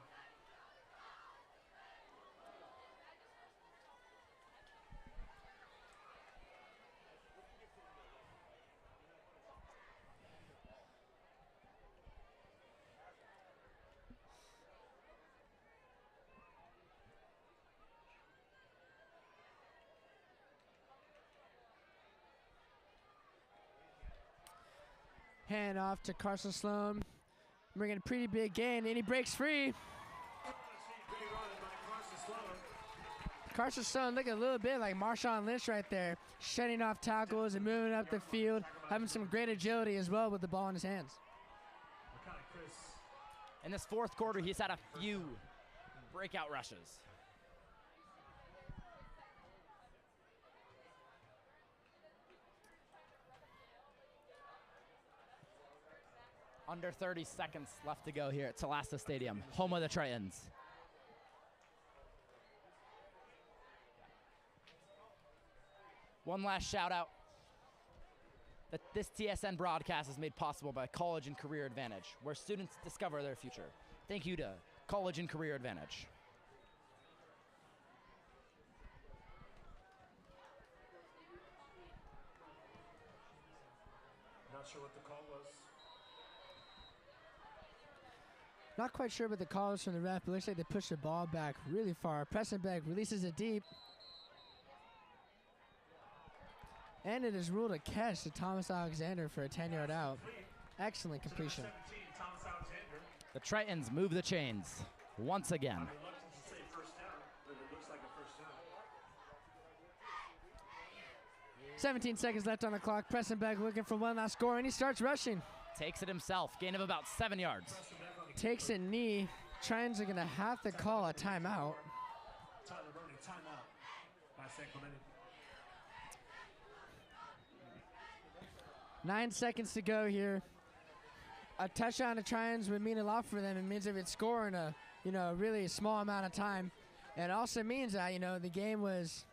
Hand off to Carson Sloan, bringing a pretty big gain, and he breaks free. Big run by Carson Sloan. Carson Sloan looking a little bit like Marshawn Lynch right there, shutting off tackles and moving up the field, having some great agility as well with the ball in his hands. In this 4th quarter, he's had a few breakout rushes. Under 30 seconds left to go here at Talasta Stadium, home of the Tritons. One last shout out that this TSN broadcast is made possible by College and Career Advantage, where students discover their future. Thank you to College and Career Advantage. Not sure what the call was. Not quite sure what the call is from the ref, but looks like they pushed the ball back really far. Pressenbeck releases it deep. And it is ruled a catch to Thomas Alexander for a 10-yard out. Excellent completion. 17, Thomas Alexander. The Tritons move the chains once again. I'm reluctant to say first down, but it looks like a first down. 17 seconds left on the clock. Pressenbeck looking for one last score, and he starts rushing. Takes it himself, gain of about 7 yards. Takes a knee. Tritons are going to have to call a timeout. Tyler Bernie, timeout by San Clemente. 9 seconds to go here. A touchdown to Tritons would mean a lot for them. It means they would score in a really small amount of time. And it also means that, the game was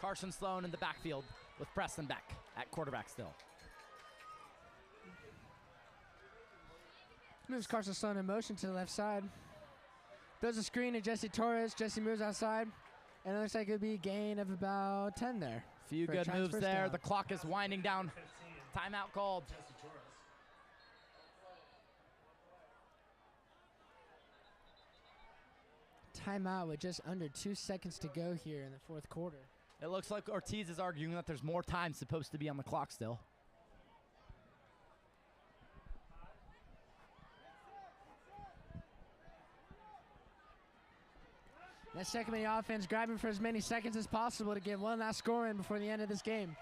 Carson Sloan in the backfield with Preston Beck at quarterback still. Moves Carson Sloan in motion to the left side. Throws a screen to Jesse Torres. Jesse moves outside. And it looks like it would be a gain of about 10 there. Few good moves there. The clock is winding down. Timeout called. Timeout with just under 2 seconds to go here in the fourth quarter. It looks like Ortiz is arguing that there's more time supposed to be on the clock still. That San Clemente offense grabbing for as many seconds as possible to get one last score in before the end of this game.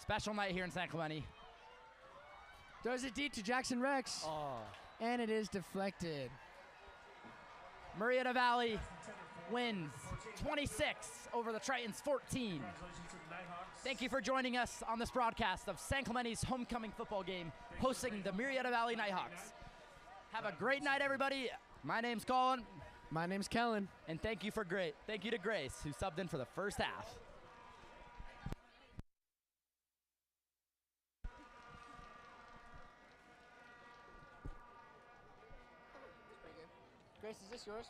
Special night here in San Clemente. Throws it deep to Jackson Rex. Oh. And it is deflected. Murrieta Valley wins 26 over the Tritons 14. Thank you for joining us on this broadcast of San Clemente's homecoming football game, hosting the Murrieta Valley Nighthawks. Have a great night, everybody. My name's Colin. My name's Kellen. And thank you to Grace, who subbed in for the first half. Grace, is this yours?